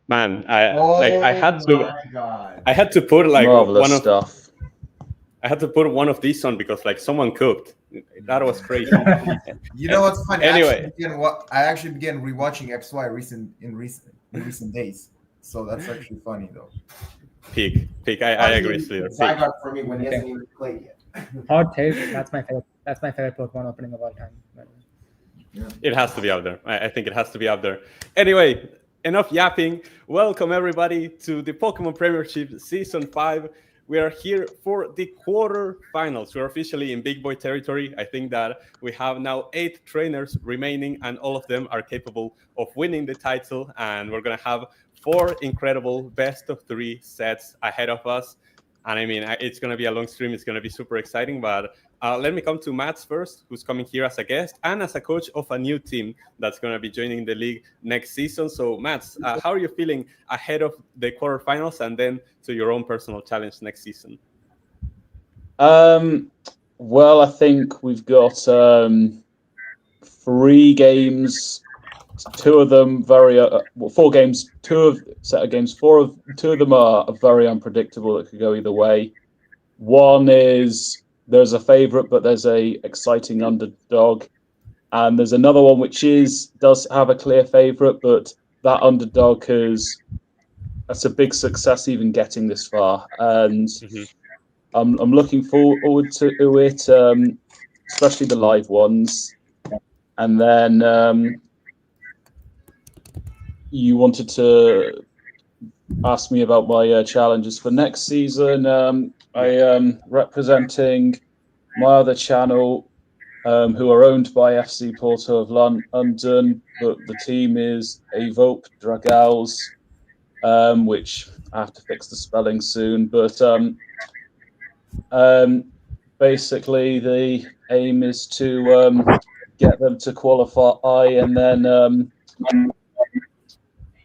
Man, I had to God. I had to put like Marvelous stuff. I had to put one of these on because like someone cooked. That was crazy. You know what's funny? Anyway. I actually began rewatching XY in recent days. So that's actually funny though. Peak. I agree, Slater. It's Zygarde for me when he hasn't even played yet. Hot take. That's my favorite. That's my favorite Pokemon opening of all time. It has to be up there. I think it has to be up there. Anyway, enough yapping. Welcome everybody to the Pokemon Premiership Season 5. We are here for the quarterfinals. We're officially in big boy territory. I think that we have now 8 trainers remaining, and all of them are capable of winning the title. And we're going to have 4 incredible best of 3 sets ahead of us. And I mean, it's going to be a long stream. It's going to be super exciting. But let me come to Mats first, who's coming here as a guest and as a coach of a new team that's going to be joining the league next season. So, Mats, how are you feeling ahead of the quarterfinals and then to your own personal challenge next season? Well, I think we've got 3 games. 2 of them 4 games. 2 set of games. 2 of them are very unpredictable. It could go either way. One is there's a favorite, but there's a exciting underdog, and there's another one which does have a clear favorite, but that underdog that's a big success even getting this far, and I'm looking forward to it, especially the live ones. And then you wanted to ask me about my challenges for next season. I am representing my other channel, who are owned by FC Porto of London, but the team is Evoke Dragals, which I have to fix the spelling soon. But basically, the aim is to get them to qualify, and then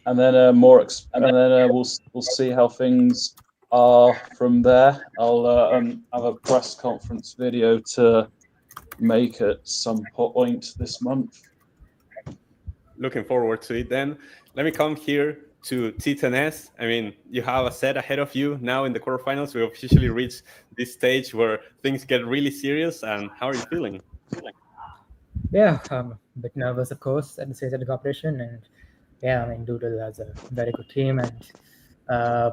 we'll see how things are from there. I'll have a press conference video to make at some point this month. Looking forward to it then. Let me come here to T10S. I mean, you have a set ahead of you now in the quarterfinals. We officially reached this stage where things get really serious. And how are you feeling? Yeah, I'm a bit nervous, of course, at the stage of the competition. And yeah, I mean, Doodle has a very good team. And I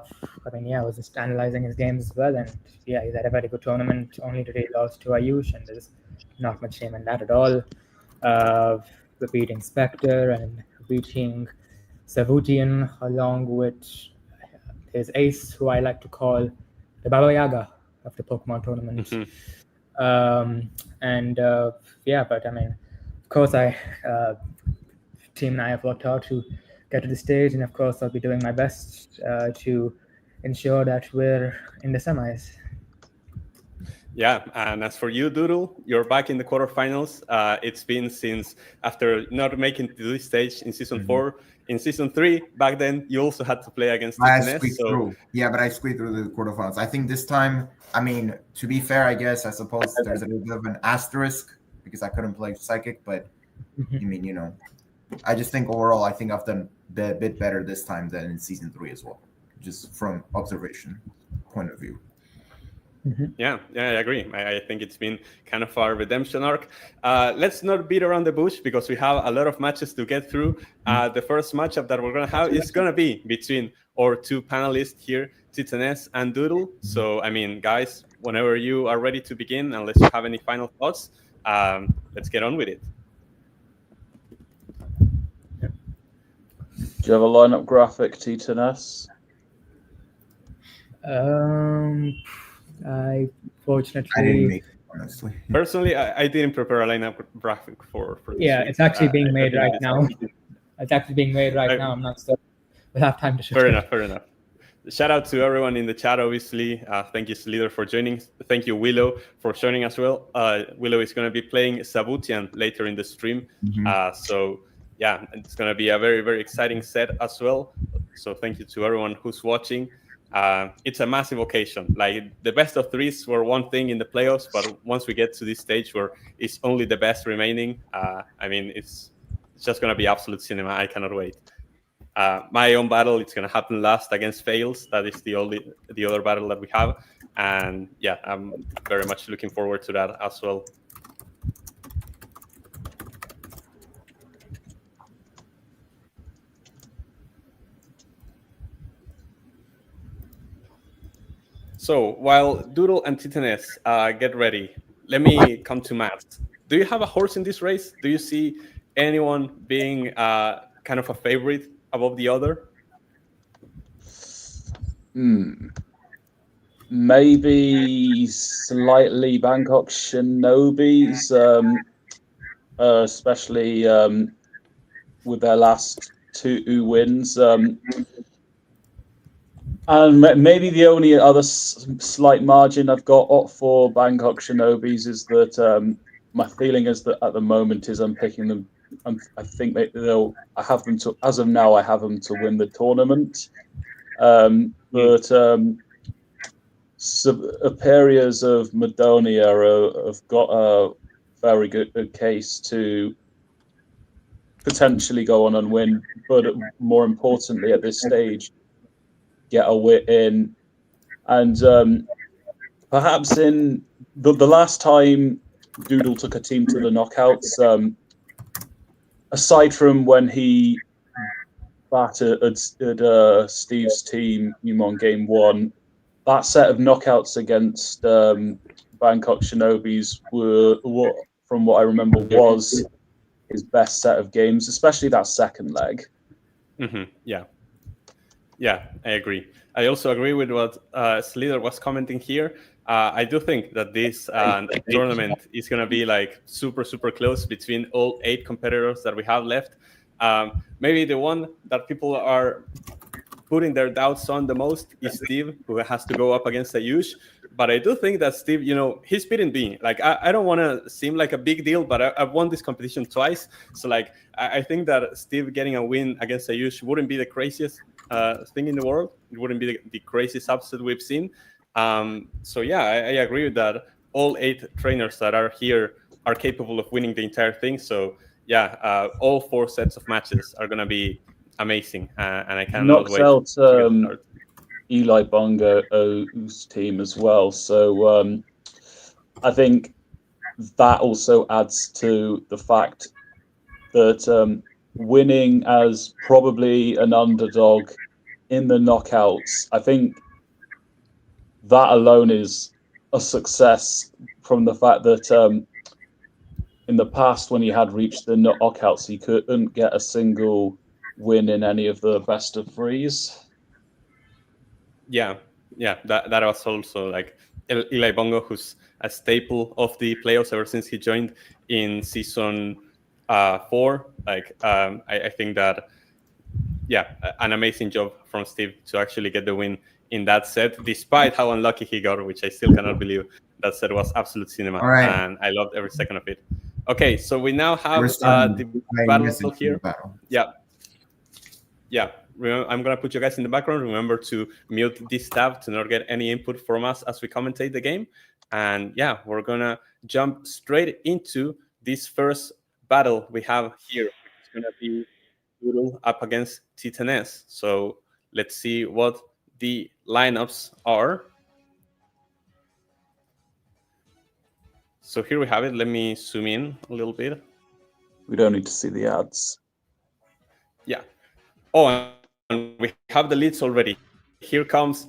was just analyzing his games as well. And yeah, he's had a very good tournament, only today he lost to Ayush. And there's not much shame in that at all. Beating Spectre and beating Savutian, along with his ace, who I like to call the Baba Yaga of the Pokemon tournament. Yeah, but I mean, of course, team and I have worked hard to get to the stage, and of course, I'll be doing my best to ensure that we're in the semis. Yeah, and as for you, Doodle, you're back in the quarterfinals. It's been since after not making to this stage in season 4. In season 3, back then, you also had to play against I Titaness. squeaked through. Yeah, but I squeaked through the quarterfinals. I think this time, I mean, to be fair, I guess, I suppose there's a little bit of an asterisk because I couldn't play Psychic, but I mean, you know, I just think overall, I think I've done a bit better this time than in season 3 as well, just from observation point of view. Yeah, I agree. I think it's been kind of our redemption arc. Let's not beat around the bush because we have a lot of matches to get through. The first matchup that we're going to have is going to be between our 2 panelists here, Titaness and Doodle. So, I mean, guys, whenever you are ready to begin, unless you have any final thoughts, let's get on with it. Do you have a lineup graphic, Titaness? I fortunately I didn't make it, honestly. Personally, I didn't prepare a lineup graphic for this yeah, week. it's actually being made right it's now. It's actually being made right now. I'm not sure we'll have time to show Fair it. enough. Shout out to everyone in the chat, obviously. Thank you, Slither, for joining. Thank you, Willow, for joining as well. Willow is going to be playing Savutian later in the stream. So, yeah, it's going to be a very, very exciting set as well. So thank you to everyone who's watching. It's a massive occasion. Like, the best of 3s were one thing in the playoffs, but once we get to this stage where it's only the best remaining, I mean, it's just going to be absolute cinema. I cannot wait. My own battle, it's going to happen last against Fails. That is the other battle that we have. And yeah, I'm very much looking forward to that as well. So while Doodle and Titaness get ready, let me come to Matt. Do you have a horse in this race? Do you see anyone being kind of a favorite above the other? Maybe slightly Bangkok Shinobis, especially with their last 2 wins. And maybe the only other slight margin I've got for Bangkok Shinobis is that my feeling is that at the moment is I'm picking them. I think I have them to, as of now, I have them to win the tournament. But Superiors of Madonia have got a very good case to potentially go on and win, but more importantly at this stage, get a win. And perhaps in the last time Doodle took a team to the knockouts, aside from when he battered Steve's team in game 1, that set of knockouts against Bangkok Shinobis were, from what I remember, was his best set of games, especially that second leg. Yeah, I agree. I also agree with what Slither was commenting here. I do think that this tournament is going to be like super, super close between all 8 competitors that we have left. Maybe the one that people are putting their doubts on the most is Steve, who has to go up against Ayush. But I do think that Steve, he's beaten me. Like, I don't want to seem like a big deal, but I've won this competition twice. So, like, I think that Steve getting a win against Ayush wouldn't be the craziest thing in the world. It wouldn't be the craziest upset we've seen. So, yeah, I agree with that. All 8 trainers that are here are capable of winning the entire thing. So, yeah, all 4 sets of matches are going to be amazing. And I cannot wait. Knocks out Eli Bongo's team as well. So I think that also adds to the fact that winning as probably an underdog in the knockouts, I think that alone is a success, from the fact that in the past, when he had reached the knockouts, he couldn't get a single win in any of the best of threes. Yeah, that was also like Eli Bongo, who's a staple of the playoffs ever since he joined in season 4. Like, I think that, an amazing job from Steve to actually get the win in that set, despite how unlucky he got, which I still cannot believe. That set was absolute cinema, All right. and I loved every second of it. Okay, so we now have We're starting the my battle message here. battle. Yeah. I'm gonna put you guys in the background. Remember to mute this tab to not get any input from us as we commentate the game. And yeah, we're gonna jump straight into this first battle we have here. It's gonna be Doodle up against Titanes. So let's see what the lineups are. So here we have it. Let me zoom in a little bit. We don't need to see the ads. Yeah. Oh, and we have the leads already. Here comes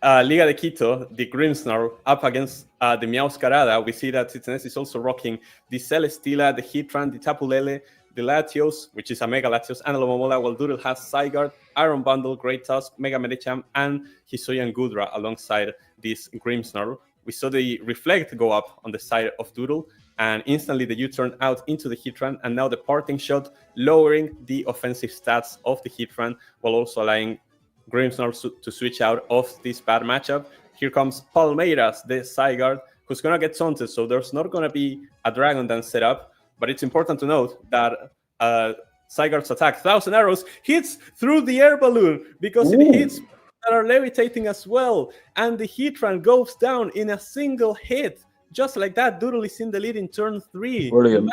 Liga de Quito, the Grimsnarl, up against the Meowscarada. We see that Titanes is also rocking the Celesteela, the Heatran, the Tapu Lele, the Latios, which is a Mega Latios, and Alomomola, while Doodle has Zygarde, Iron Bundle, Great Tusk, Mega Medicham, and Hisuian Gudra alongside this Grimsnarl. We saw the Reflect go up on the side of Doodle, and instantly the U-turn out into the Heatran, and now the Parting Shot, lowering the offensive stats of the Heatran, while also allowing Grimsnarl to switch out of this bad matchup. Here comes Palmeiras, the Zygarde, who's going to get taunted, so there's not going to be a Dragon Dance set up, but it's important to note that Zygarde's attack, 1,000 Arrows, hits through the air balloon, because it hits that are levitating as well, and the Heatran goes down in a single hit. Just like that, Doodle is in the lead in turn 3. Brilliant.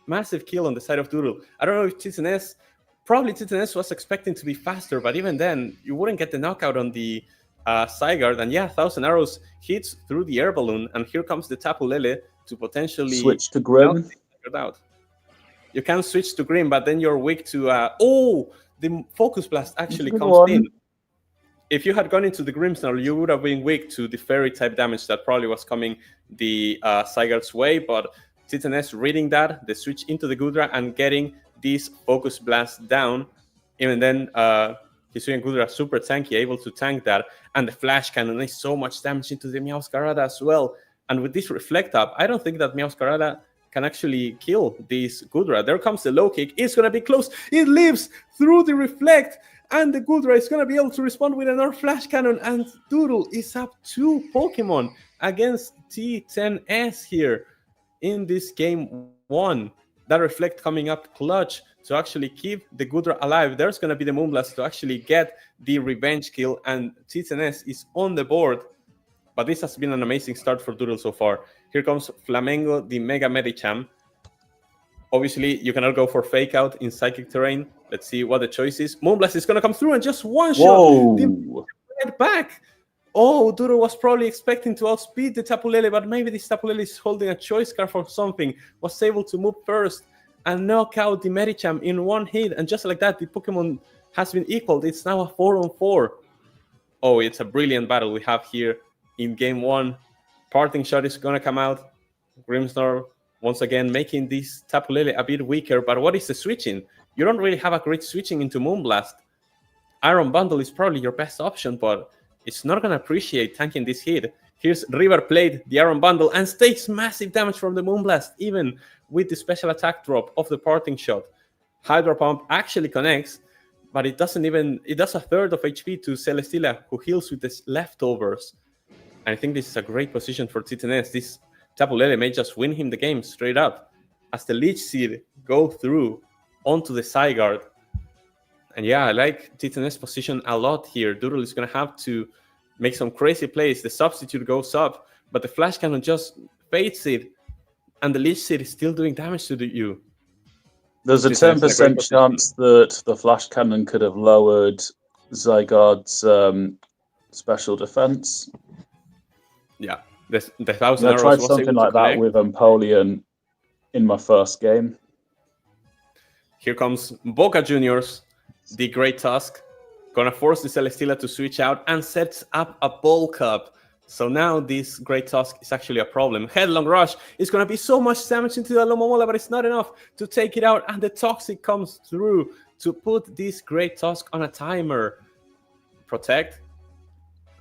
Massive kill on the side of Doodle. I don't know if Titanes was expecting to be faster, but even then, you wouldn't get the knockout on the Zygarde. And yeah, 1,000 Arrows hits through the air balloon, and here comes the Tapu Lele to potentially switch to Grim. Out. You can switch to Grim, but then you're weak to... the Focus Blast actually comes in. If you had gone into the Grimsnarl, you would have been weak to the Fairy type damage that probably was coming the Zygarde's way, but Titanes reading that, the switch into the Gudra and getting this Focus Blast down. Even then, Hisuian Gudra super tanky, able to tank that, and the Flash Cannon is so much damage into the Meowscarada as well. And with this Reflect up, I don't think that Meowscarada can actually kill this Gudra. There comes the low kick. It's going to be close. It lives through the Reflect, and the Gudra is going to be able to respond with another Flash Cannon, and Doodle is up 2 Pokemon against T10S here in this game 1. That Reflect coming up clutch to actually keep the Gudra alive. There's going to be the Moonblast to actually get the revenge kill, and T10S is on the board. But this has been an amazing start for Doodle so far. Here comes Flamengo, the Mega Medicham. Obviously, you cannot go for Fake Out in Psychic Terrain. Let's see what the choice is. Moonblast is going to come through and just one shot. Get back. Oh, Doodle was probably expecting to outspeed the Tapu Lele, but maybe this Tapu Lele is holding a choice card for something. Was able to move first and knock out the Medicham in one hit. And just like that, the Pokemon has been equaled. It's now a 4-on-4. Oh, it's a brilliant battle we have here in game 1. Parting Shot is going to come out. Grimsnarl once again making this Tapu Lele a bit weaker. But what is the switching? You don't really have a great switching into Moonblast. Iron Bundle is probably your best option, but it's not going to appreciate tanking this hit. Here's River Plate, the Iron Bundle, and takes massive damage from the Moonblast, even with the special attack drop of the Parting Shot. Hydro Pump actually connects, but it does a third of HP to Celesteela, who heals with the leftovers. And I think this is a great position for Titanes. This Tapu Lele may just win him the game straight up, as the Leech Seed go through onto the Zygarde. And yeah, I like Titanes' position a lot here. Doodle is going to have to make some crazy plays. The Substitute goes up, but the Flash Cannon just fades it, and the Leech Seed is still doing damage to you. There's a 10% chance that the Flash Cannon could have lowered Zygarde's special defense. Yeah, the 1,000 I arrows tried was something able like to that connect. with Empoleon in my first game. Here comes Boca Juniors, the Great Tusk, gonna force the Celesteela to switch out and sets up a Bulk Up So now this Great Tusk is actually a problem. Headlong Rush is going to be so much damage into the Alomomola, but it's not enough to take it out. And the Toxic comes through to put this Great Tusk on a timer. Protect.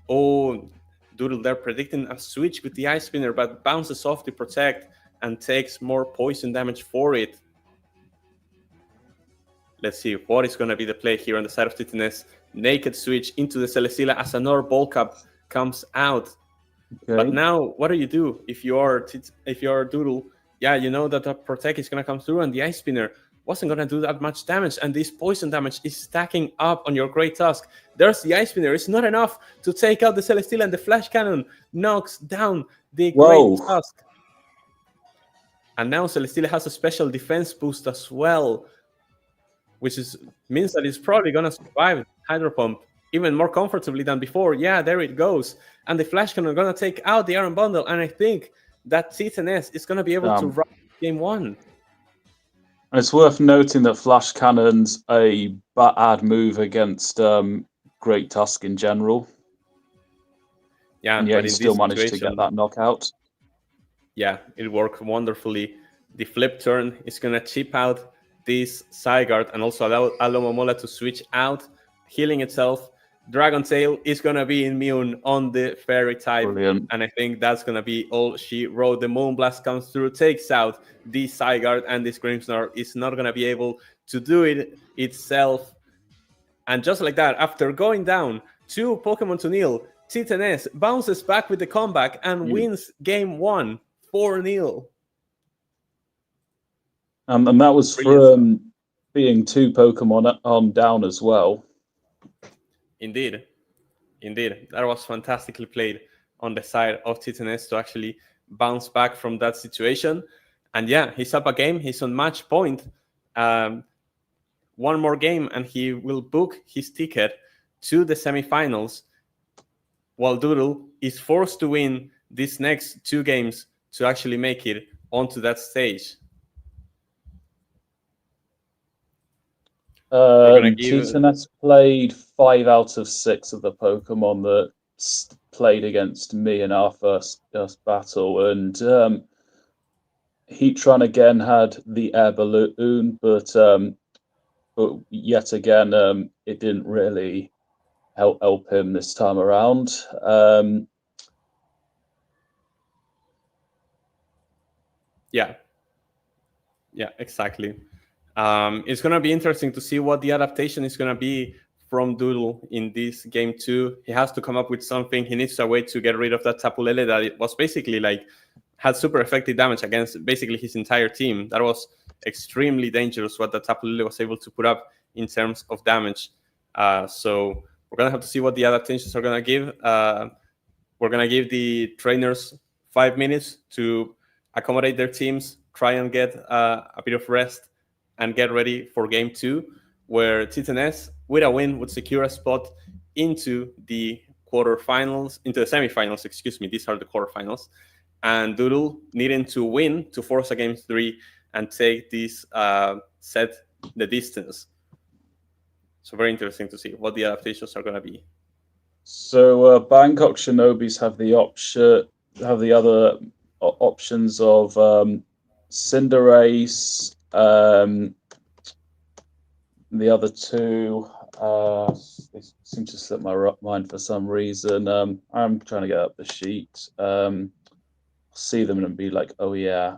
Oh, Doodle there predicting a switch with the Ice Spinner, but bounces off the Protect and takes more poison damage for it. Let's see what is going to be the play here on the side of Titaness. Naked switch into the Celesteela as another Ball Cap comes out. Okay. But now, what do? If you are Doodle, yeah, you know that the Protect is going to come through, and the Ice Spinner wasn't going to do that much damage, and this poison damage is stacking up on your Great Tusk. There's the Ice Spinner. It's not enough to take out the Celesteela, and the Flash Cannon knocks down the Great Tusk. And now Celesteela has a special defense boost as well, which means that it's probably going to survive Hydro Pump even more comfortably than before. Yeah, there it goes. And the Flash Cannon are going to take out the Iron Bundle, and I think that Titaness is going to be able to run game 1. And it's worth noting that Flash Cannon's a bad move against Great Tusk in general. Yeah, and yet he still managed to get that knockout. Yeah, it worked wonderfully. The flip turn is going to chip out this Zygarde and also allow Alomomola to switch out, healing itself. Dragon Tail is going to be immune on the Fairy type. Brilliant. And I think that's going to be all she wrote. The Moonblast comes through, takes out the Zygarde, and this Grimmsnarl is not going to be able to do it itself. And just like that, after going down 2 Pokemon to nil, Titaness bounces back with the comeback and wins game 1, 4-0. And that was from being 2 Pokemon on down as well. Indeed. That was fantastically played on the side of Titaness to actually bounce back from that situation. And yeah, he's up a game. He's on match point. One more game and he will book his ticket to the semifinals, while Doodle is forced to win these next 2 games to actually make it onto that stage. Titaness played 5 out of 6 of the Pokemon that played against me in our first battle, and Heatran again had the air balloon, but yet again it didn't really help him this time around. Yeah, exactly. It's going to be interesting to see what the adaptation is going to be from Doodle in this game 2. He has to come up with something. He needs a way to get rid of that Tapu Lele that it was basically had super effective damage against basically his entire team. That was extremely dangerous what the Tapu Lele was able to put up in terms of damage. So we're going to have to see what the adaptations are going to give. We're going to give the trainers 5 minutes to accommodate their teams, try and get a bit of rest, and get ready for game 2, where Titaness, with a win, would secure a spot into the quarterfinals, into the semifinals, excuse me. These are the quarterfinals. And Doodle needing to win to force a game 3 and take this set the distance. So very interesting to see what the adaptations are going to be. So Bangkok Shinobis have the other options of Cinderace. The other 2 they seem to slip my mind for some reason. I'm trying to get up the sheet. See them and be like, oh yeah.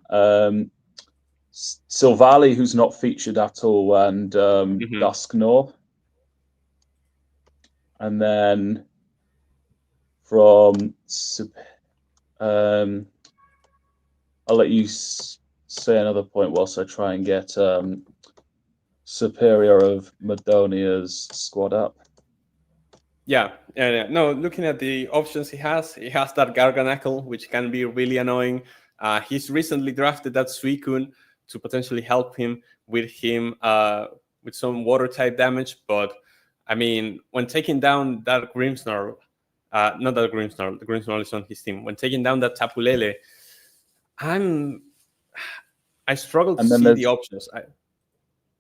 Silvally, who's not featured at all, and Dusknoir. And then from I'll let you say another point whilst I try and get Superior of Madonia's squad up. Yeah. No, looking at the options he has that Garganacl, which can be really annoying. He's recently drafted that Suicune to potentially help him with some water type damage. But I mean, when taking down that Grimmsnarl, not that Grimmsnarl, the Grimmsnarl is on his team. When taking down that Tapu Lele, I struggle to see the options.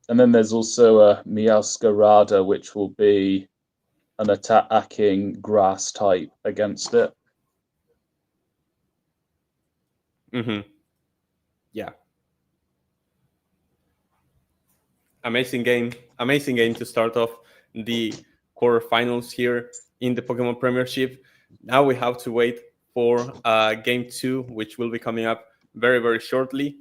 And then there's also a Meowscarada, which will be an attacking grass type against it. Yeah. Amazing game to start off the quarterfinals here in the Pokemon Premiership. Now we have to wait for game 2, which will be coming up very, very shortly.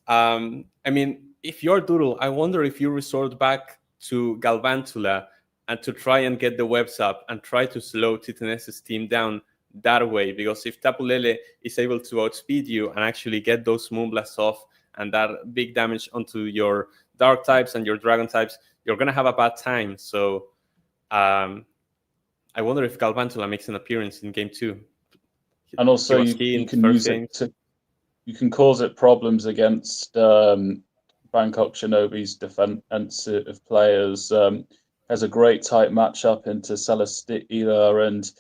I mean, if you're Doodle, I wonder if you resort back to Galvantula and to try and get the webs up and try to slow Titanes's team down that way, because if Tapu Lele is able to outspeed you and actually get those Moonblasts off and that big damage onto your Dark types and your Dragon types, you're going to have a bad time. So I wonder if Galvantula makes an appearance in game 2. And also you can use it to, you can cause it problems against Bangkok Shinobi's defensive players. Has a great tight matchup into Celesteela, and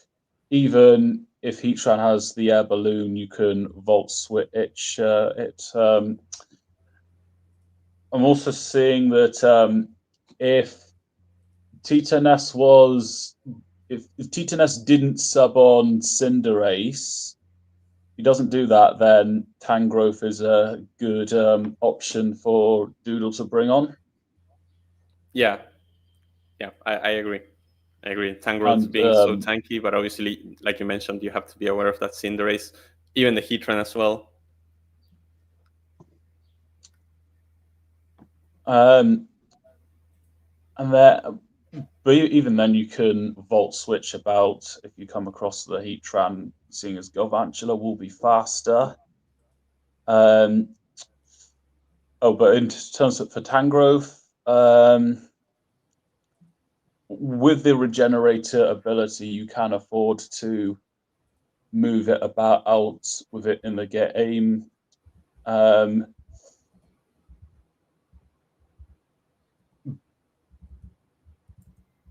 even if Heatran has the air balloon, you can Volt Switch it. I'm also seeing that if Titanes if Titanes didn't sub on Cinderace, he doesn't do that, then Tangrowth is a good option for Doodle to bring on. Yeah, I agree. Tangrowth being so tanky, but obviously, like you mentioned, you have to be aware of that Cinderace, even the Heatran as well. And that, but even then, you can Volt Switch about if you come across the Heatran, seeing as Galvantula will be faster. But in terms of for Tangrowth, with the Regenerator ability, you can afford to move it about out with it in the game.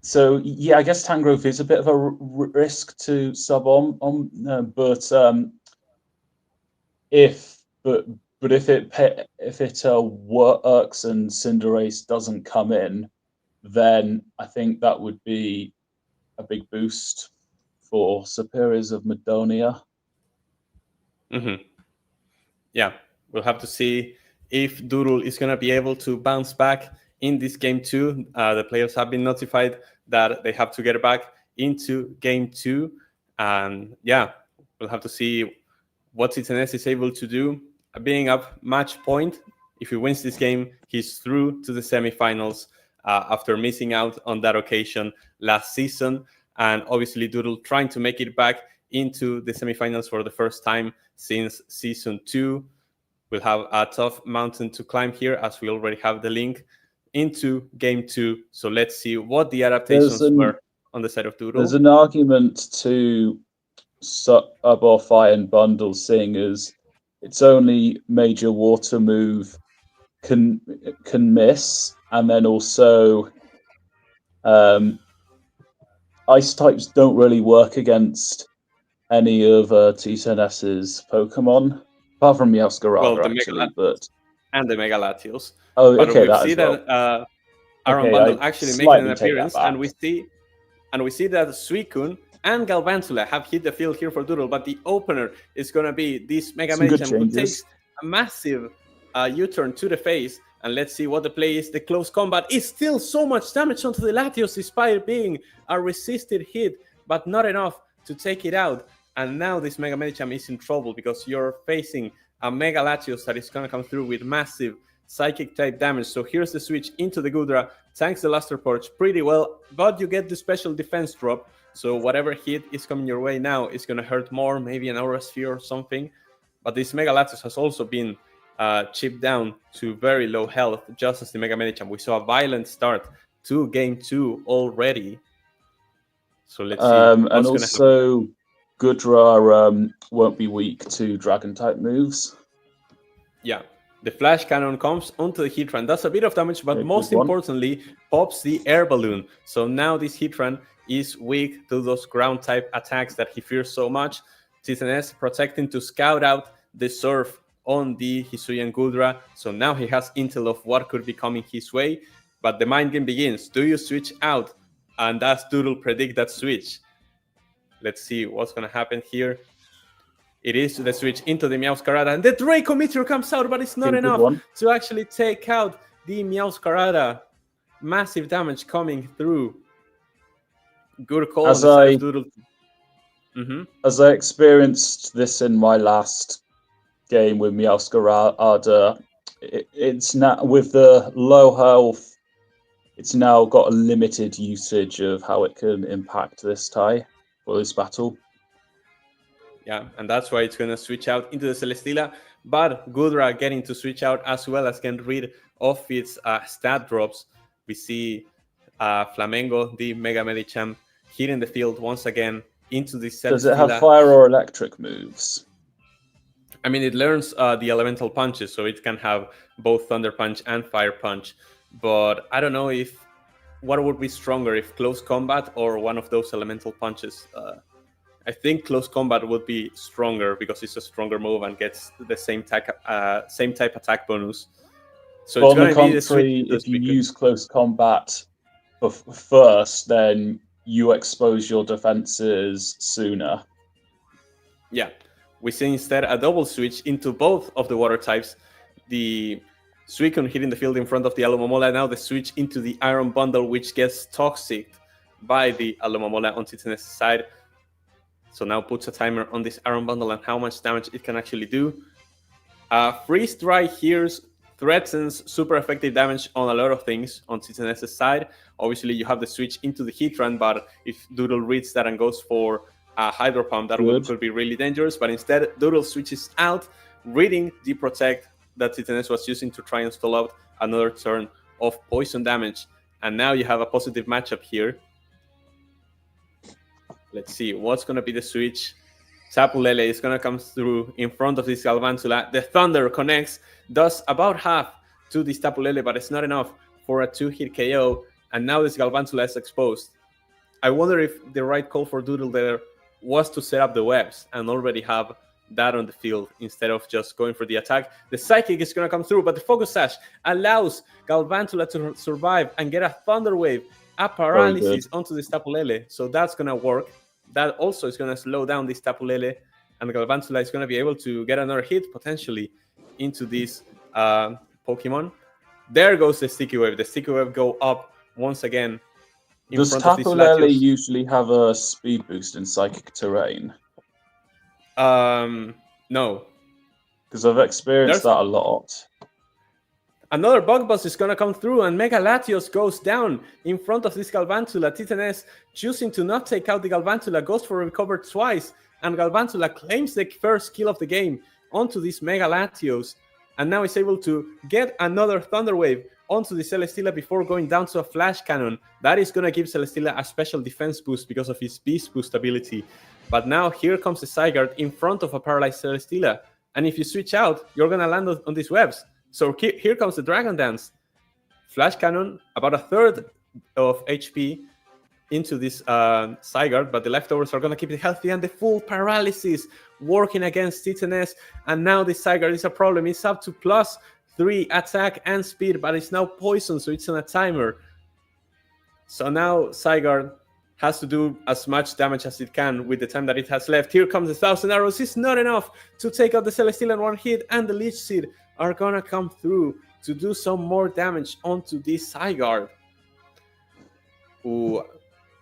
So yeah, I guess Tangrowth is a bit of a risk to sub on, but if it works and Cinderace doesn't come in, then I think that would be a big boost for Superiors of Madonia. Yeah, we'll have to see if Doodle is going to be able to bounce back in this game 2. The players have been notified that they have to get back into game 2. And yeah, we'll have to see what Titanes is able to do. Being up match point, if he wins this game, he's through to the semifinals after missing out on that occasion last season. And obviously Doodle trying to make it back into the semifinals for the first time since season 2. We'll have a tough mountain to climb here, as we already have the link into game 2. So let's see what the adaptations were on the side of Doodle. There's an argument to sub or fire and bundle, seeing as its only major water move can miss, and then also ice types don't really work against any of Titanes's Pokemon, apart from Meowscarada, actually. And the Mega Latios. Oh, but okay, we see that Iron Bundle actually making an appearance, and we see that Suicune and Galvantula have hit the field here for Doodle, but the opener is going to be this Mega Medicham, who takes a massive U-turn to the face. And let's see what the play is. The close combat is still so much damage onto the Latios, despite being a resisted hit, but not enough to take it out. And now this Mega Medicham is in trouble, because you're facing a Mega Latios that is going to come through with massive Psychic type damage. So here's the switch into the Goodra, tanks the Luster Purge pretty well, but you get the special defense drop. So whatever hit is coming your way now is going to hurt more, maybe an Aura Sphere or something. But this Mega Latios has also been chipped down to very low health, just as the Mega Medicham. We saw a violent start to game 2 already. So let's see. And also, Goodra won't be weak to Dragon type moves. Yeah. The Flash Cannon comes onto the Heatran, does a bit of damage, but most importantly, pops the Air Balloon. So now this Heatran is weak to those ground type attacks that he fears so much. Titanes protecting to scout out the Surf on the Hisuian Goodra. So now he has intel of what could be coming his way. But the mind game begins. Do you switch out? And does Doodle predict that switch? Let's see what's going to happen here. It is the switch into the Meowscarada, and the Draco Meteor comes out, but it's not Good enough one. to actually take out the Meowscarada. Massive damage coming through. Good call on the side of Doodle. As I experienced this in my last game with Meowscarada, it's now with the low health. It's now got a limited usage of how it can impact this tie or this battle. Yeah, and that's why it's going to switch out into the Celesteela. But Gudra getting to switch out as well as get rid of its stat drops. We see Flamengo, the Mega Medicham, hitting the field once again into the Celesteela. Does it have fire or electric moves? I mean, it learns the elemental punches, so it can have both Thunder Punch and Fire Punch. But I don't know what would be stronger, if close combat or one of those elemental punches. I think close combat would be stronger because it's a stronger move and gets the same type attack bonus. So well, it's going to be the switch. If you use close combat first, then you expose your defenses sooner. Yeah, we see instead a double switch into both of the water types. The Suicune hitting the field in front of the Alomomola. Now the switch into the Iron Bundle, which gets toxic by the Alomomola on Titanes' side. So now puts a timer on this Iron Bundle and how much damage it can actually do. Freeze Dry here threatens super effective damage on a lot of things on Titanes' side. Obviously, you have the switch into the Heatran, but if Doodle reads that and goes for a Hydro Pump, that could be really dangerous. But instead, Doodle switches out, reading the Protect that Titanes was using to try and stall out another turn of poison damage. And now you have a positive matchup here. Let's see, what's going to be the switch? Tapu Lele is going to come through in front of this Galvantula. The Thunder connects, does about half to this Tapu Lele, but it's not enough for a 2-hit KO. And now this Galvantula is exposed. I wonder if the right call for Doodle there was to set up the webs and already have that on the field instead of just going for the attack. The Psychic is going to come through, but the Focus Sash allows Galvantula to survive and get a Thunder Wave, a paralysis onto this Tapu Lele. So that's going to work. That also is going to slow down this Tapu Lele, and Galvantula is going to be able to get another hit potentially into this Pokemon. There goes the Sticky Wave. The Sticky Wave go up once again. Does Tapu Lele usually have a speed boost in Psychic Terrain? No. Because I've experienced that a lot. Another Bug Buzz is going to come through, and Mega Latios goes down in front of this Galvantula. Titanes, choosing to not take out the Galvantula, goes for a recover twice, and Galvantula claims the first kill of the game onto this Mega Latios, and now is able to get another Thunder Wave onto the Celesteela before going down to a Flash Cannon. That is going to give Celesteela a special defense boost because of his Beast Boost ability. But now here comes the Zygarde in front of a paralyzed Celesteela, and if you switch out, you're going to land on these webs. So here comes the Dragon Dance. Flash Cannon, about a third of HP into this Zygarde, but the leftovers are going to keep it healthy, and the full paralysis working against Titanes. And now the Zygarde is a problem. It's up to +3 attack and speed, but it's now poison, so it's on a timer. So now Zygarde has to do as much damage as it can with the time that it has left. Here comes the 1,000 Arrows. It's not enough to take out the Celesteela in one hit, and the Leech Seed are gonna come through to do some more damage onto this Zygarde. Ooh.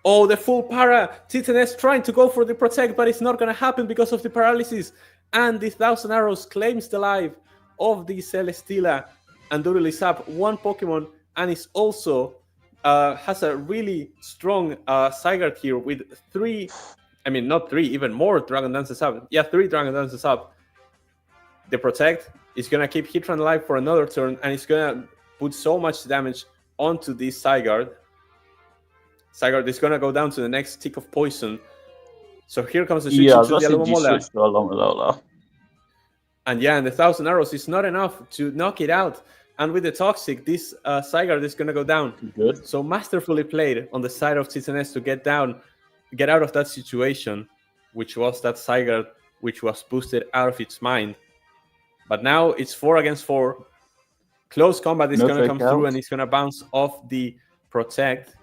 Oh, the full para! Titanes trying to go for the Protect, but it's not gonna happen because of the paralysis. And the 1,000 Arrows claims the life of the Celesteela. And Doodle is up one Pokemon, and is also has a really strong Zygarde here with even more Dragon Dances up. Yeah, 3 Dragon Dances up. The Protect is going to keep Heatran alive for another turn, and it's going to put so much damage onto this Zygarde. Zygarde is going to go down to the next tick of poison. So here comes the switch into the Alomomola. And the 1,000 Arrows is not enough to knock it out. And with the Toxic, this Zygarde is going to go down. Good. So masterfully played on the side of Titanes to get out of that situation, which was that Zygarde which was boosted out of its mind. But now it's 4 against 4. Close combat is going to come through, and it's going to bounce off the Protect.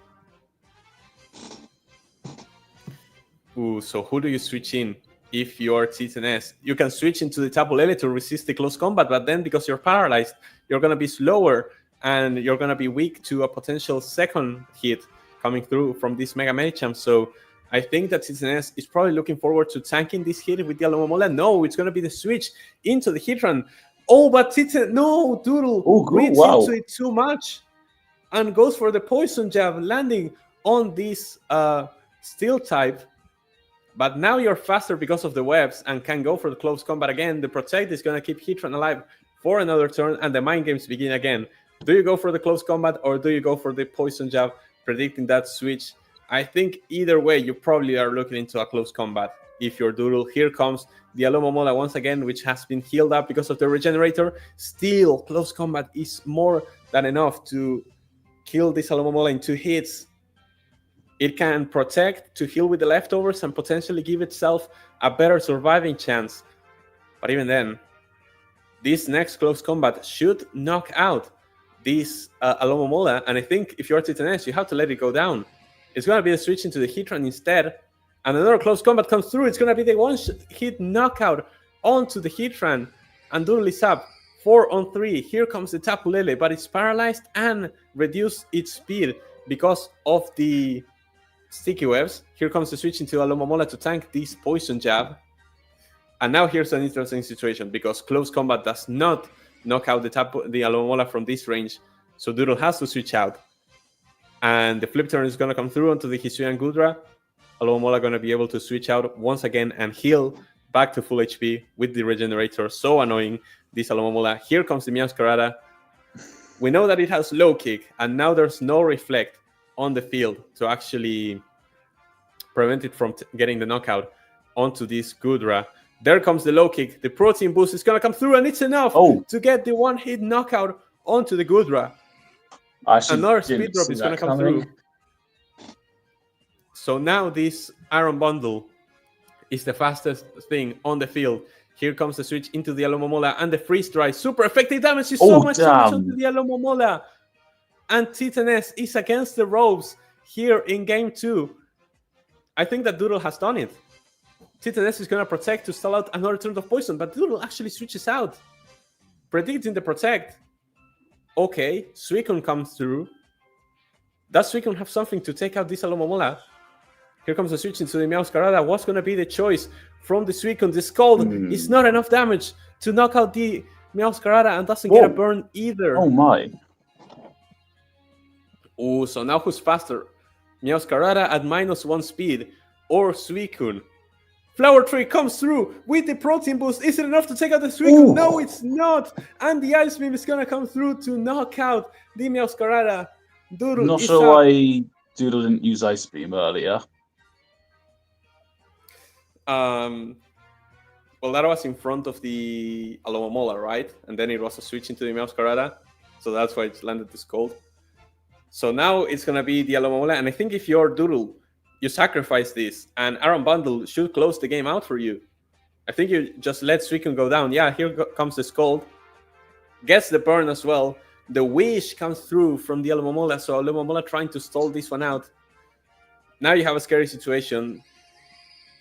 Ooh, so who do you switch in? if you're T10S. You can switch into the Tapu Lele to resist the close combat, but then because you're paralyzed, you're going to be slower and you're going to be weak to a potential second hit coming through from this Mega Medicham. So I think that T10S is probably looking forward to tanking this hit with the Alomomola. No, it's going to be the switch into the Hitran. Oh, but no, Doodle reads into it too much and goes for the Poison Jab, landing on this Steel type. But now you're faster because of the webs and can go for the close combat again. The Protect is going to keep Hitran alive for another turn, and the mind games begin again. Do you go for the close combat or do you go for the Poison Jab, predicting that switch? I think either way, you probably are looking into a close combat if you're Doodle. Here comes the Alomomola once again, which has been healed up because of the Regenerator. Still, close combat is more than enough to kill this Alomomola in 2 hits. It can protect to heal with the leftovers and potentially give itself a better surviving chance. But even then, this next close combat should knock out this Alomomola. And I think if you're T10S, you have to let it go down. It's going to be a switch into the Hitran instead. And another close combat comes through. It's going to be the one-hit knockout onto the Hitran. And Doodle is up 4-on-3. Here comes the Tapu Lele, but it's paralyzed and reduced its speed because of the sticky webs. Here comes the switch into Alomomola to tank this Poison Jab. And now here's an interesting situation because close combat does not knock out the Alomomola from this range. So Doodle has to switch out. And the flip turn is going to come through onto the Hisuian Gudra. Alomomola going to be able to switch out once again and heal back to full HP with the Regenerator. So annoying, this Alomomola. Here comes the Meowscarada. We know that it has low kick, and now there's no reflect on the field to actually prevent it from getting the knockout onto this Gudra. There comes the low kick. The protein boost is going to come through, and it's enough to get the one-hit knockout onto the Gudra. Another speed drop is going to come through. So now this Iron Bundle is the fastest thing on the field. Here comes the switch into the Alomomola and the Freeze Dry. Super effective damage is so much damage onto the Alomomola. And T10S is against the ropes here in game 2. I think that Doodle has done it. T10S is going to protect to stall out another turn of poison, but Doodle actually switches out, predicting the protect. Okay, Suicune comes through. Does Suicune have something to take out this Alomomola? Here comes the switch into the Meowscarada. What's going to be the choice from the Suicune? The Scald is not enough damage to knock out the Meowscarada and doesn't get a burn either. Oh my. Oh, so now who's faster? Meowscarada at -1 speed or Suicune? Flower Tree comes through with the protein boost. Is it enough to take out the Suicune? No, it's not. And the Ice Beam is going to come through to knock out the Meowscarada. Doodle Not is sure up. why Doodle didn't use Ice Beam earlier. Well, that was in front of the Alomomola, right? And then it was a switch into the Meowscarada. So that's why it landed the Scald. So now it's going to be the Alomomola. And I think if you're Doodle, you sacrifice this, and Iron Bundle should close the game out for you. I think you just let Suicune go down. Yeah, here comes the Scald. Gets the burn as well. The Wish comes through from the Alomomola, so Alomomola trying to stall this one out. Now you have a scary situation.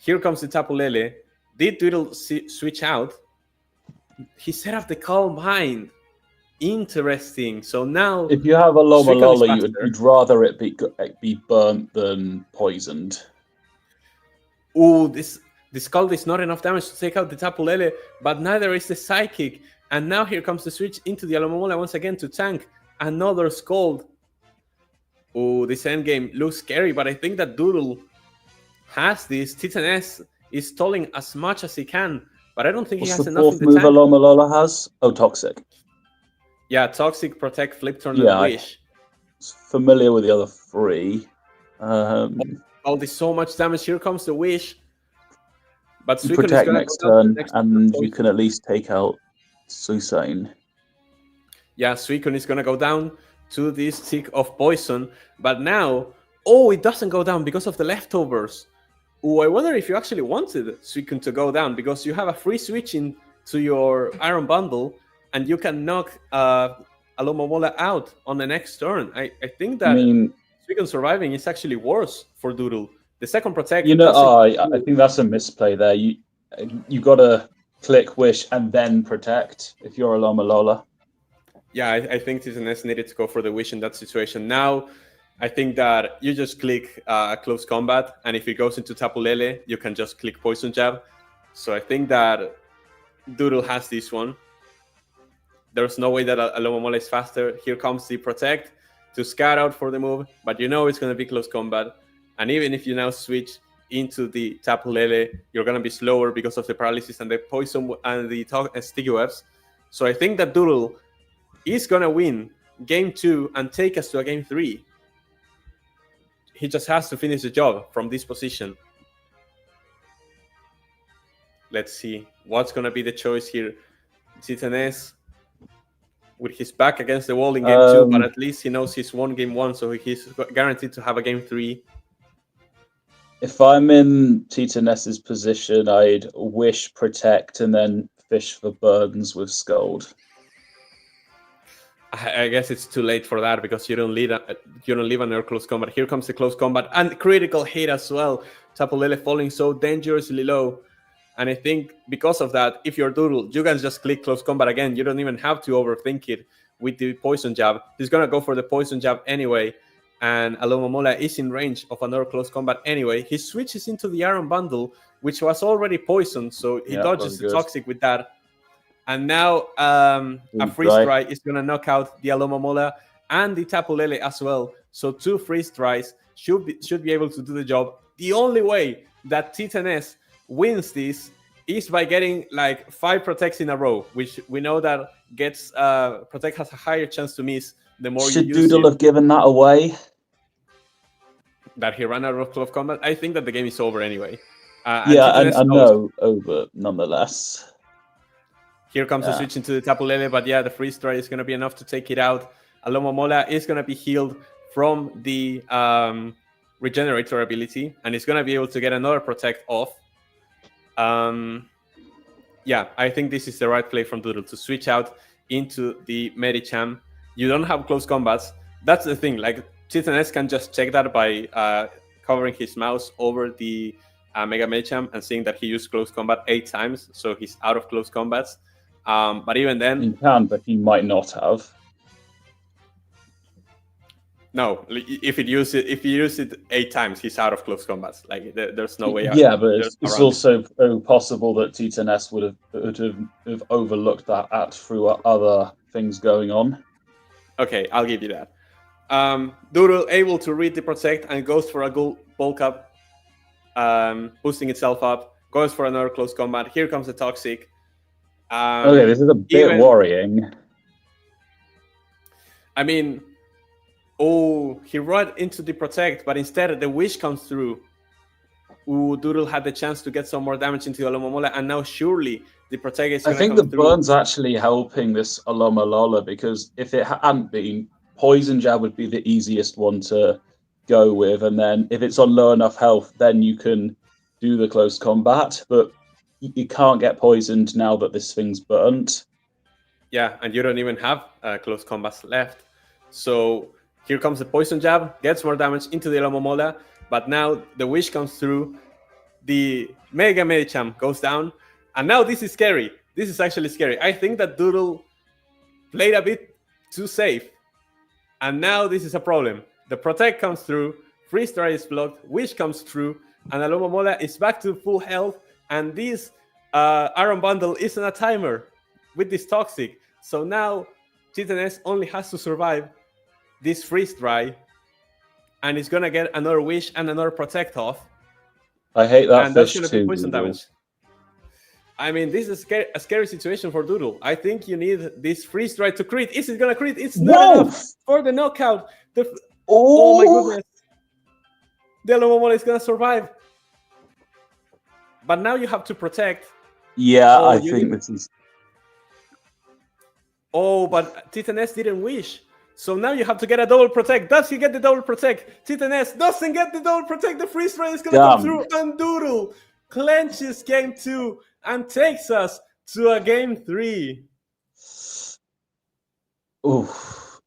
Here comes the Tapu Lele. Did Doodle switch out? He set up the Calm Mind. Interesting. So now, if you have a Lomalola, you'd rather it be burnt than poisoned. Oh, the Scald is not enough damage to take out the Tapu Lele, but neither is the Psychic. And now here comes the switch into the Alomomola once again to tank another Scald. Oh, this endgame looks scary, but I think that Doodle has this. T10S is stalling as much as he can, but I don't think he has enough in the move tank. Lomalola has? Oh, Toxic. Yeah, Toxic, Protect, Flip Turn, Yeah, and Wish. Familiar with the other 3. Oh, there's so much damage. Here comes the Wish. But You Suicune protect is next turn, turn, and you can at least take out Susane. Yeah, Suicune is going to go down to this tick of poison. But now, it doesn't go down because of the leftovers. Oh, I wonder if you actually wanted Suicune to go down, because you have a free switch into your Iron Bundle, and you can knock Alomomola out on the next turn. I think that Suicune surviving is actually worse for Doodle. The second protect... I think that's a misplay there. you've got to click wish and then protect if you're a Lomalola. Yeah, I think TTNS needed to go for the wish in that situation. Now, I think that you just click close combat, and if it goes into Tapu Lele, you can just click poison jab. So I think that Doodle has this one. There's no way that Alomomola is faster. Here comes the protect to scout out for the move, but you know it's going to be close combat. And even if you now switch into the Tapu Lele, you're going to be slower because of the paralysis and the poison and the sticky webs. So I think that Doodle is going to win game 2 and take us to a game 3. He just has to finish the job from this position. Let's see what's going to be the choice here. TTNS with his back against the wall in game 2, but at least he knows he's won game 1, so he's guaranteed to have a game 3. If I'm in TTNS's position, I'd wish protect and then fish for burns with Scold. I guess it's too late for that because you don't leave under close combat. Here comes the close combat and critical hit as well. Tapu Lele falling so dangerously low. And I think because of that, if you're Doodle, you can just click close combat again. You don't even have to overthink it with the poison jab. He's going to go for the poison jab anyway. And Alomomola is in range of another close combat anyway. He switches into the Iron Bundle, which was already poisoned. So he dodges the Toxic with that. And now a freeze dry is going to knock out the Alomomola and the Tapu Lele as well. So 2 freeze dries should be able to do the job. The only way that TTNS wins this is by getting like 5 protects in a row, which we know that gets protect has a higher chance to miss the more Should you use Doodle have given that away? That he ran out of close combat? I think that the game is over anyway. Yeah, I know, over nonetheless. Here comes the switch into the Tapu Lele, but yeah, the freeze dry is going to be enough to take it out. Alomomola is going to be healed from the regenerator ability, and he's going to be able to get another protect off. Yeah, I think this is the right play from Doodle to switch out into the Medicham. You don't have close combats. That's the thing. Like TTNS can just check that by covering his mouse over the Mega Medicham and seeing that he used close combat 8 times, so he's out of close combats. But even then, he can, but he might not have. No, if you use it 8 times, he's out of close combats. Like there's no way. Yeah, but it's also possible that TTNS would have overlooked that through other things going on. Okay, I'll give you that. Doodle able to read the protect and goes for a bulk up, boosting itself up. Goes for another close combat. Here comes the Toxic. Okay, this is a bit worrying. I mean, he ran into the protect, but instead the wish comes through. Doodle had the chance to get some more damage into Alomomola, and now surely the protect is going to come through. I think the burn's actually helping this Alomalola, because if it hadn't been, poison jab would be the easiest one to go with, and then if it's on low enough health, then you can do the close combat, but you can't get poisoned now that this thing's burnt. Yeah, and you don't even have close combats left. So here comes the poison jab, gets more damage into the Alomomola, but now the wish comes through, the Mega Medicham goes down, and now this is scary. This is actually scary. I think that Doodle played a bit too safe, and now this is a problem. The protect comes through, freeze dry is blocked, wish comes through, and Alomomola is back to full health, and this Iron Bundle isn't a timer with this Toxic. So now TTNS only has to survive this freeze dry, and it's gonna get another wish and another protect off. I hate that and fish that's gonna too. be poison damage. I mean, this is a scary situation for Doodle. I think you need this freeze dry to crit. Is it gonna crit? It's not enough for the knockout. Oh my goodness! The Alomomola is gonna survive, but now you have to protect. Yeah, I think this is. Oh, but TTNS didn't wish. So now you have to get a double protect. Does he get the double protect? TTNS doesn't get the double protect. The freeze dry is going to come through. And Doodle clenches game 2 and takes us to a game 3. Oof.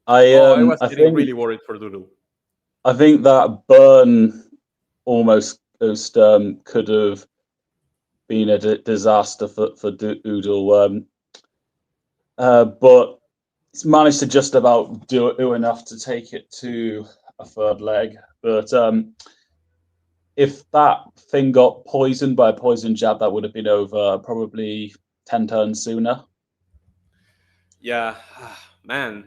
I was getting really worried for Doodle. I think that burn almost could have been a disaster for Doodle. But he's managed to just about do enough to take it to a third leg. But if that thing got poisoned by a poison jab, that would have been over probably 10 turns sooner. Yeah, man.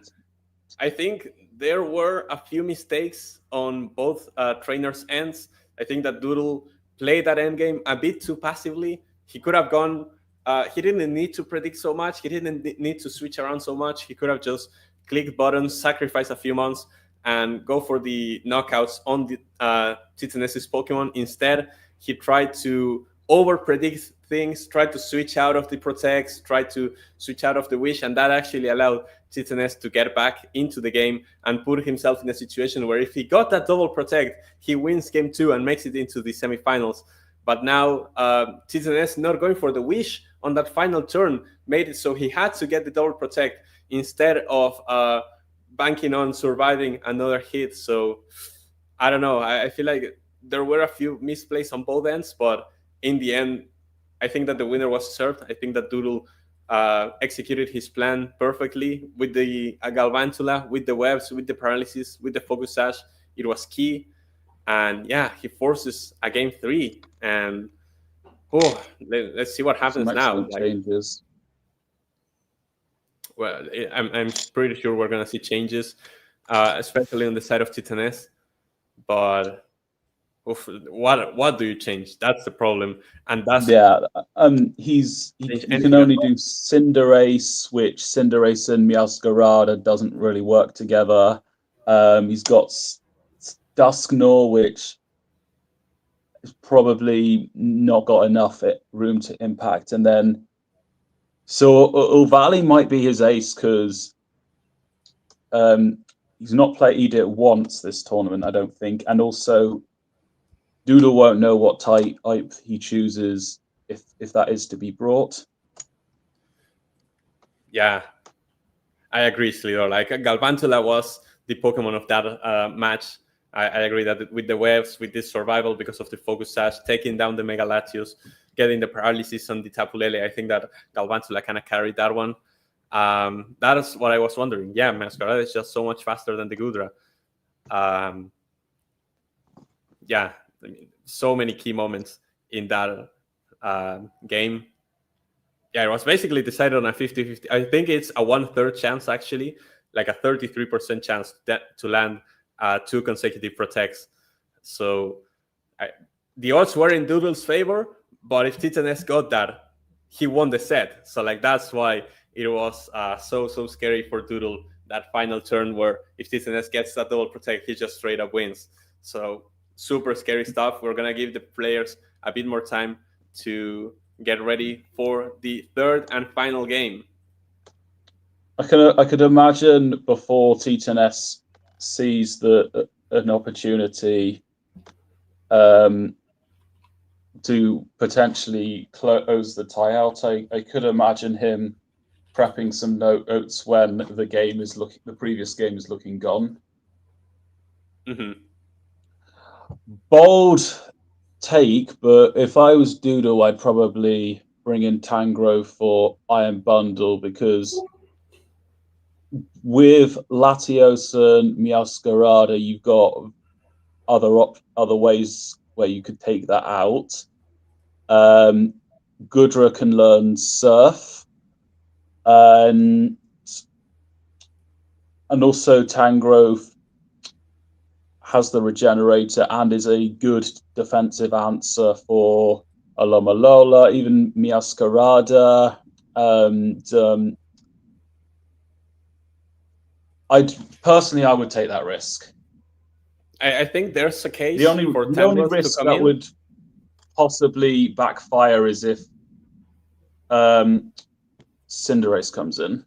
I think there were a few mistakes on both trainers' ends. I think that Doodle played that endgame a bit too passively. He could have gone. He didn't need to predict so much. He didn't need to switch around so much. He could have just clicked buttons, sacrifice a few months, and go for the knockouts on the Titanes's Pokemon. Instead, he tried to over predict things, tried to switch out of the protects, tried to switch out of the wish, and that actually allowed Titanes to get back into the game and put himself in a situation where if he got that double protect, he wins game 2 and makes it into the semifinals. But now Titanes not going for the wish on that final turn made it so he had to get the double protect instead of banking on surviving another hit. So I don't know. I feel like there were a few misplays on both ends, but in the end, I think that the winner was served. I think that Doodle executed his plan perfectly with the Galvantula, with the webs, with the paralysis, with the focus sash. It was key. And yeah, he forces a game 3. And let's see what happens now. Changes. Well, I'm pretty sure we're going to see changes, especially on the side of Titanes. But what do you change? That's the problem, and that's he can only do Cinderace, which Cinderace and Meowscarada doesn't really work together. He's got Dusknoir, which is probably not got enough room to impact, and then so Uvali might be his ace because he's not played Edit once this tournament, I don't think, and also Doodle won't know what type he chooses if that is to be brought. Yeah, I agree, Slidor. Like Galvantula was the Pokemon of that match. I agree that with the webs, with this survival because of the focus sash, taking down the Mega Latios, getting the paralysis on the Tapu Lele, I think that Galvantula kind of carried that one. That is what I was wondering. Yeah, Masquerade is just so much faster than the Gudra. Yeah, I mean, so many key moments in that game. Yeah, it was basically decided on a 50-50. I think it's a 1/3 chance, actually, like a 33% chance to land 2 consecutive protects. So the odds were in Doodle's favor, but if Titanes got that, he won the set. So like that's why it was so scary for Doodle that final turn where if Titanes gets that double protect, he just straight up wins. So super scary stuff. We're gonna give the players a bit more time to get ready for the third and final game. I could imagine before Titanes sees an opportunity to potentially close the tie out. I could imagine him prepping some notes when the previous game is looking gone. Mm-hmm. Bold take, but if I was Doodle, I'd probably bring in Tangrowth for Iron Bundle because with Latios and Meowscarada, you've got other ways where you could take that out. Gudra can learn Surf, and also Tangrowth has the Regenerator and is a good defensive answer for Alomalola, even Meowscarada. I would take that risk. I think there's a case the only Tangrowth risk to come that in. would possibly backfire is if Cinderace comes in.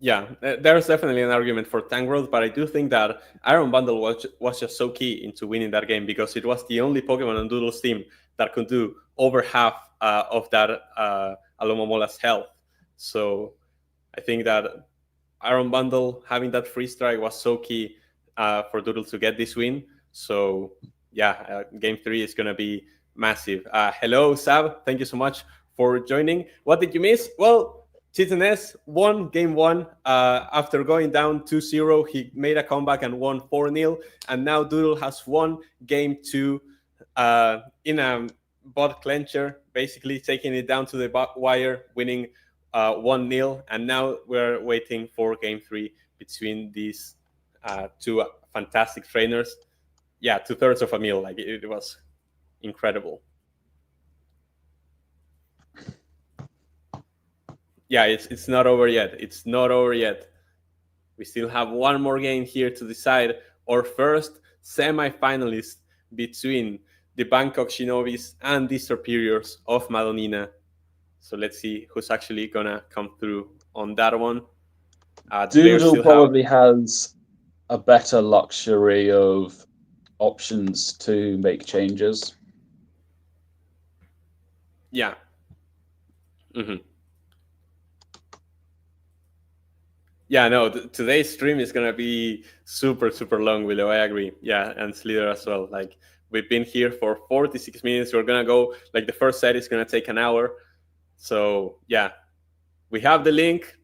Yeah, there's definitely an argument for Tangrowth, but I do think that Iron Bundle was just so key into winning that game because it was the only Pokemon on Doodle's team that could do over half of that Alomamola's health. So I think that Iron Bundle having that free strike was so key for Doodle to get this win. So yeah, game 3 is going to be massive. Hello, Sab. Thank you so much for joining. What did you miss? Well, Titanes won game 1 after going down 2-0. He made a comeback and won 4-0. And now Doodle has won game 2 in a bot clencher, basically taking it down to the wire, winning 1-0. And now we're waiting for game 3 between these two fantastic trainers. Yeah, 2/3 of a meal. Like it was incredible. Yeah, it's not over yet. It's not over yet. We still have one more game here to decide our first semi-finalist between the Bangkok Shinobis and the Superiors of Madonina. So let's see who's actually gonna come through on that one. Doodle probably has a better luxury of options to make changes. Yeah. Mm-hmm. Yeah, no, today's stream is going to be super, super long, Willow. I agree. Yeah, and Slither as well. Like, we've been here for 46 minutes. We're going to go, like, the first set is going to take an hour. So, yeah, we have the link.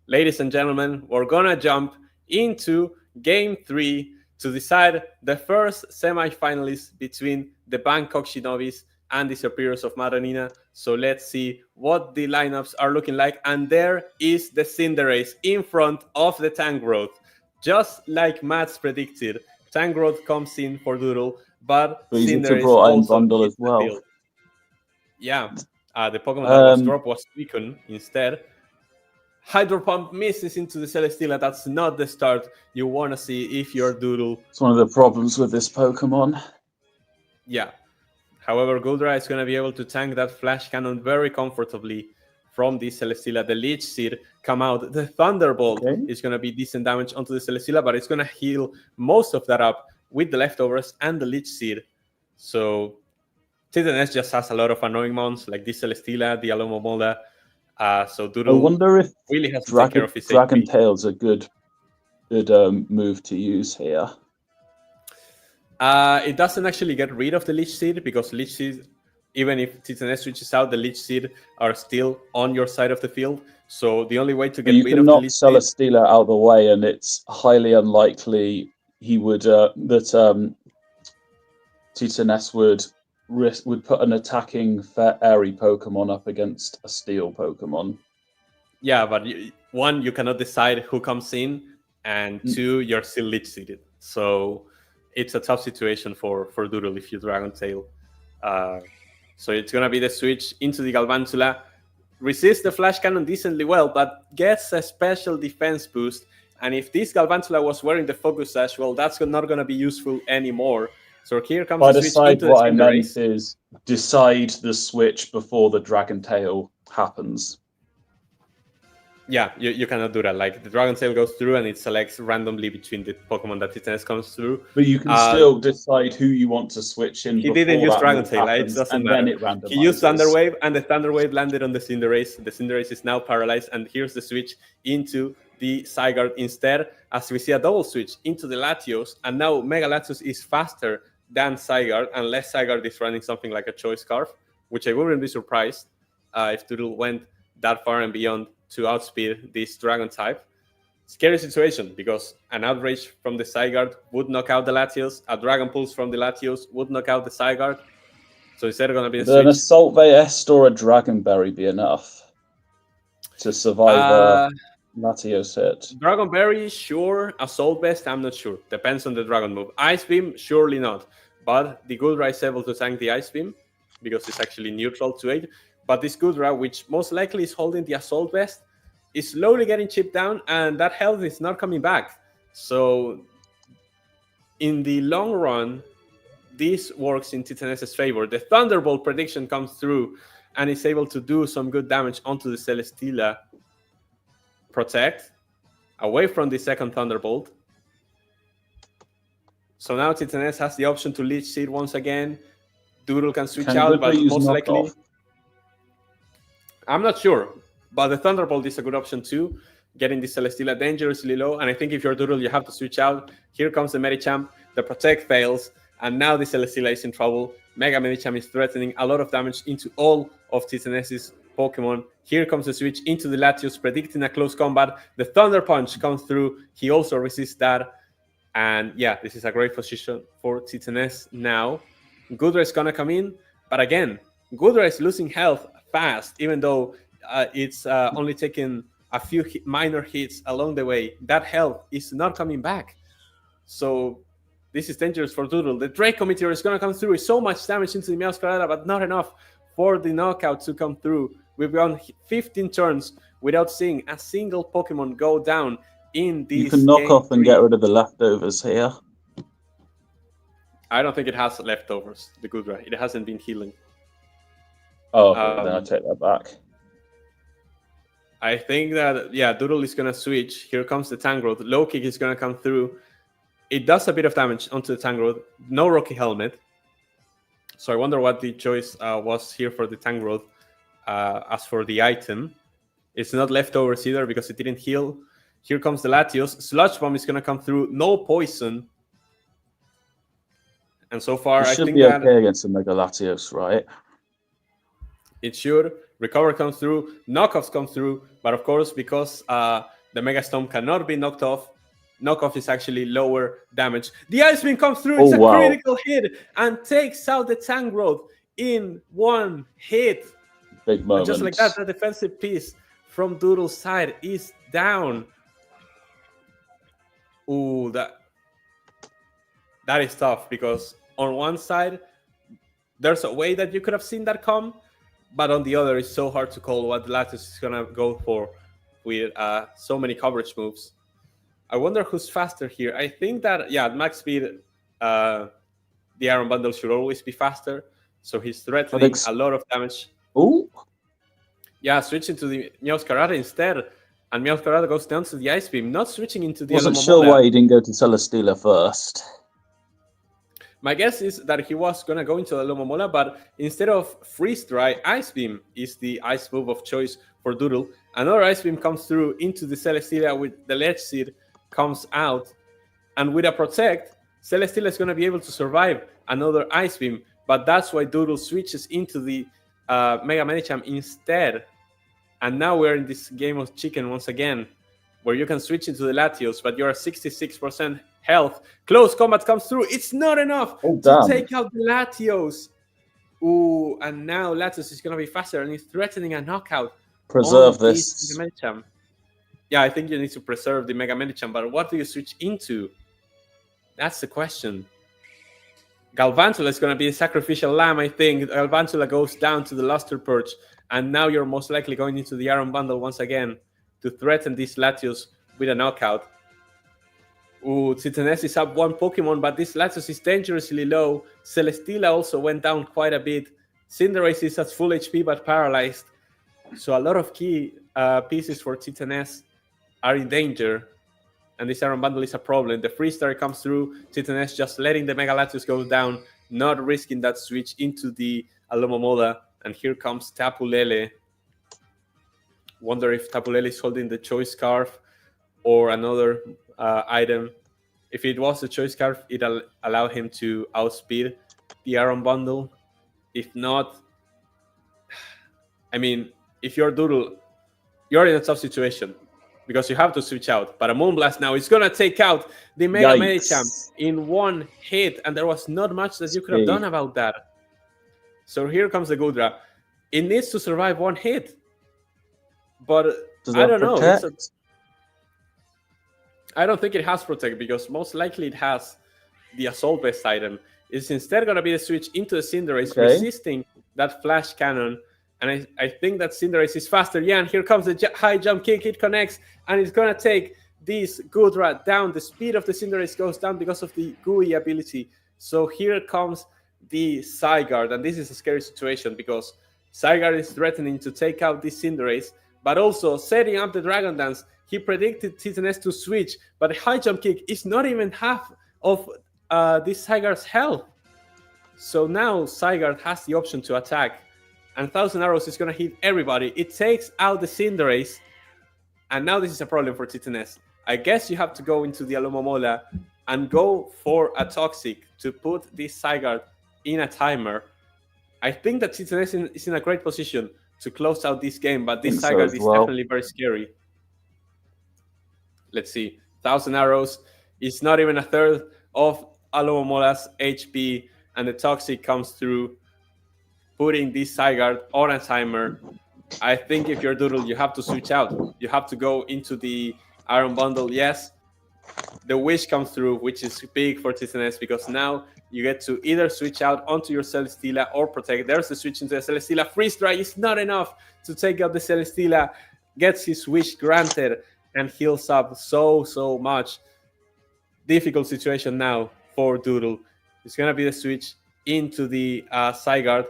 Ladies and gentlemen, we're going to jump into game 3 to decide the first semi-finalist between the Bangkok Shinobis and the Superiors of Madonina. So let's see what the lineups are looking like. And there is the Cinderace in front of the Tangrowth. Just like Matt's predicted, Tangrowth comes in for Doodle, but Cinderace also bundle as well. Field. Yeah, the Pokemon that was dropped was Suicune instead. Hydro Pump misses into the Celesteela. That's not the start you want to see if you're Doodle. It's one of the problems with this Pokemon. Yeah. However, Goldra is going to be able to tank that Flash Cannon very comfortably from the Celesteela. The Leech Seed come out. The Thunderbolt is going to be decent damage onto the Celesteela, but it's going to heal most of that up with the leftovers and the Leech Seed. So Titanes just has a lot of annoying mons like this Celesteela, the Alomomola. So Doodle I wonder if really has to take care of his Dragon HP. Tail's a good move to use here. It doesn't actually get rid of the Leech Seed because Leech Seed, even if Titanes switches out, the Leech Seed are still on your side of the field. So the only way to get rid of the Leech Seed... You can knock Celesteela out of the way, and it's highly unlikely he would that Titanes would put an attacking airy Pokemon up against a steel Pokemon. Yeah, but one, you cannot decide who comes in, and two, you're still Leech Seeded. So it's a tough situation for Doodle if you Dragon Tail. So it's going to be the switch into the Galvantula. Resists the Flash Cannon decently well, but gets a special defense boost. And if this Galvantula was wearing the Focus Sash, well, that's not going to be useful anymore. So here comes the switch into the Cinderace. What I meant is decide the switch before the Dragon Tail happens. Yeah, you cannot do that. Like, the Dragon Tail goes through and it selects randomly between the Pokemon that Titanes comes through. But you can still decide who you want to switch in. He didn't use Dragon Tail, it doesn't matter. He used Thunder Wave, and the Thunder Wave landed on the Cinderace. The Cinderace is now paralyzed, and here's the switch into the Zygarde instead, as we see a double switch into the Latios, and now Mega Latios is faster than Zygarde, unless Zygarde is running something like a Choice Scarf, which I wouldn't be surprised if Doodle went that far and beyond to outspeed this Dragon type. Scary situation, because an Outrage from the Zygarde would knock out the Latios, a Dragon Pulse from the Latios would knock out the Zygarde. So instead of going to be a switch... An Assault Vest or a Dragon Berry be enough to survive a Latios hit? Dragon Berry, sure. Assault Vest, I'm not sure. Depends on the Dragon move. Ice Beam, surely not. But the Goodra is able to tank the Ice Beam, because it's actually neutral to it. But this Goodra, which most likely is holding the Assault Vest, is slowly getting chipped down, and that health is not coming back. So in the long run, this works in Titanes' favor. The Thunderbolt prediction comes through and is able to do some good damage onto the Celesteela. Protect away from the second Thunderbolt. So now Titanes has the option to Leech Seed once again. Doodle can switch out, but most likely... I'm not sure, but the Thunderbolt is a good option too, getting the Celesteela dangerously low. And I think if you're Doodle, you have to switch out. Here comes the Medicham. The Protect fails, And now the Celesteela is in trouble. Mega Medicham is threatening a lot of damage into all of Titanes's Pokemon. Here comes the switch into the Latios, predicting a close combat. The Thunder Punch comes through. He also resists that. And yeah, this is a great position for Titanes now. Goodra is going to come in. But again, Goodra is losing health fast, even though it's only taking a few minor hits along the way. That health is not coming back. So this is dangerous for Doodle. The Draco Meteor is going to come through with so much damage into the Meowscarada, but not enough for the knockout to come through. We've gone 15 turns without seeing a single Pokemon go down in this. You can knock off and get rid of the leftovers here. I don't think it has leftovers, the Goodra. It hasn't been healing. Oh, okay, then I take that back. I think that, yeah, Doodle is going to switch. Here comes the Tangrowth. Low Kick is going to come through. It does a bit of damage onto the Tangrowth. No Rocky Helmet. So I wonder what the choice was here for the Tangrowth. As for the item, it's not leftovers either because it didn't heal. Here comes the Latios. Sludge Bomb is going to come through. No poison. And so far, I think be okay against the Mega Latios, right? It should. Recover comes through. Knockoffs come through. But of course, because the Mega Storm cannot be knocked off, knockoff is actually lower damage. The Ice Beam comes through. It's a critical hit and takes out the Tangrowth in one hit. Big moment. And just like that, the defensive piece from Doodle's side is down. Ooh, that is tough because on one side, there's a way that you could have seen that come, but on the other, it's so hard to call what Latios is going to go for with so many coverage moves. I wonder who's faster here. I think that, yeah, at max speed, the Iron Bundle should always be faster. So he's threatening a lot of damage. Ooh. Yeah, switching to the Meowscarada instead. And Meowscarada goes down to the Ice Beam, not switching into the Wasn't Alomomola. sure why he didn't go to Celesteela first. My guess is that he was going to go into the Alomomola, but instead of Freeze Dry, Ice Beam is the ice move of choice for Doodle. Another Ice Beam comes through into the Celesteela with the Ledge Seed comes out. And with a Protect, Celesteela is going to be able to survive another Ice Beam. But that's why Doodle switches into the Mega Medicham instead. And now we're in this game of chicken once again, where you can switch into the Latios, but you're at 66% health. Close combat comes through. It's not enough to take out the Latios. Ooh, and now Latios is going to be faster, and he's threatening a knockout. Preserve this. Yeah, I think you need to preserve the Mega Medicham, but what do you switch into? That's the question. Galvantula is going to be a sacrificial lamb, I think. Galvantula goes down to the Luster Perch, and now you're most likely going into the Iron Bundle once again to threaten these Latios with a knockout. Ooh, Titanes is up one Pokemon, but this Latios is dangerously low. Celesteela also went down quite a bit. Cinderace is at full HP but paralyzed. So a lot of key pieces for Titanes are in danger. And this Iron Bundle is a problem. The Freeze Star comes through. Titanes just letting the Mega Latios go down, not risking that switch into the Alomomola. And here comes Tapu Lele. Wonder if Tapu Lele is holding the Choice Scarf or another item. If it was the Choice Scarf, it'll allow him to outspeed the Iron Bundle. If not, I mean, if you're Doodle, you're in a tough situation because you have to switch out. But a Moonblast now is going to take out the Mega Medicham in one hit, and there was not much that you could have done about that. So here comes the Goodra. It needs to survive one hit. But I don't know. I don't think it has Protect because most likely it has the Assault Vest item. It's instead going to be the switch into the Cinderace, resisting that Flash Cannon. And I think that Cinderace is faster. Yeah, and here comes the high jump kick. It connects, and it's going to take this Goodra down. The speed of the Cinderace goes down because of the gooey ability. So here comes the Zygarde, and this is a scary situation because Zygarde is threatening to take out this Cinderace, but also setting up the Dragon Dance. He predicted Titanes to switch, but the high jump kick is not even half of this Zygarde's health. So now Zygarde has the option to attack, and 1,000 Arrows is going to hit everybody. It takes out the Cinderace, and now this is a problem for Titanes. I guess you have to go into the Alomomola and go for a Toxic to put this Zygarde in a timer, I think that Titanes is in a great position to close out this game, but this so Zygarde as is well. definitely very scary. Let's see. 1,000 arrows is not even a third of Alomola's HP, and the Toxic comes through, putting this Zygarde on a timer. I think if you're Doodle, you have to switch out. You have to go into the Iron Bundle. Yes, the Wish comes through, which is big for Titanes because now you get to either switch out onto your Celesteela or protect. There's the switch into the Celesteela. Freeze Dry is not enough to take out the Celesteela. Gets his wish granted and heals up so much. Difficult situation now for Doodle. It's going to be the switch into the Zygarde,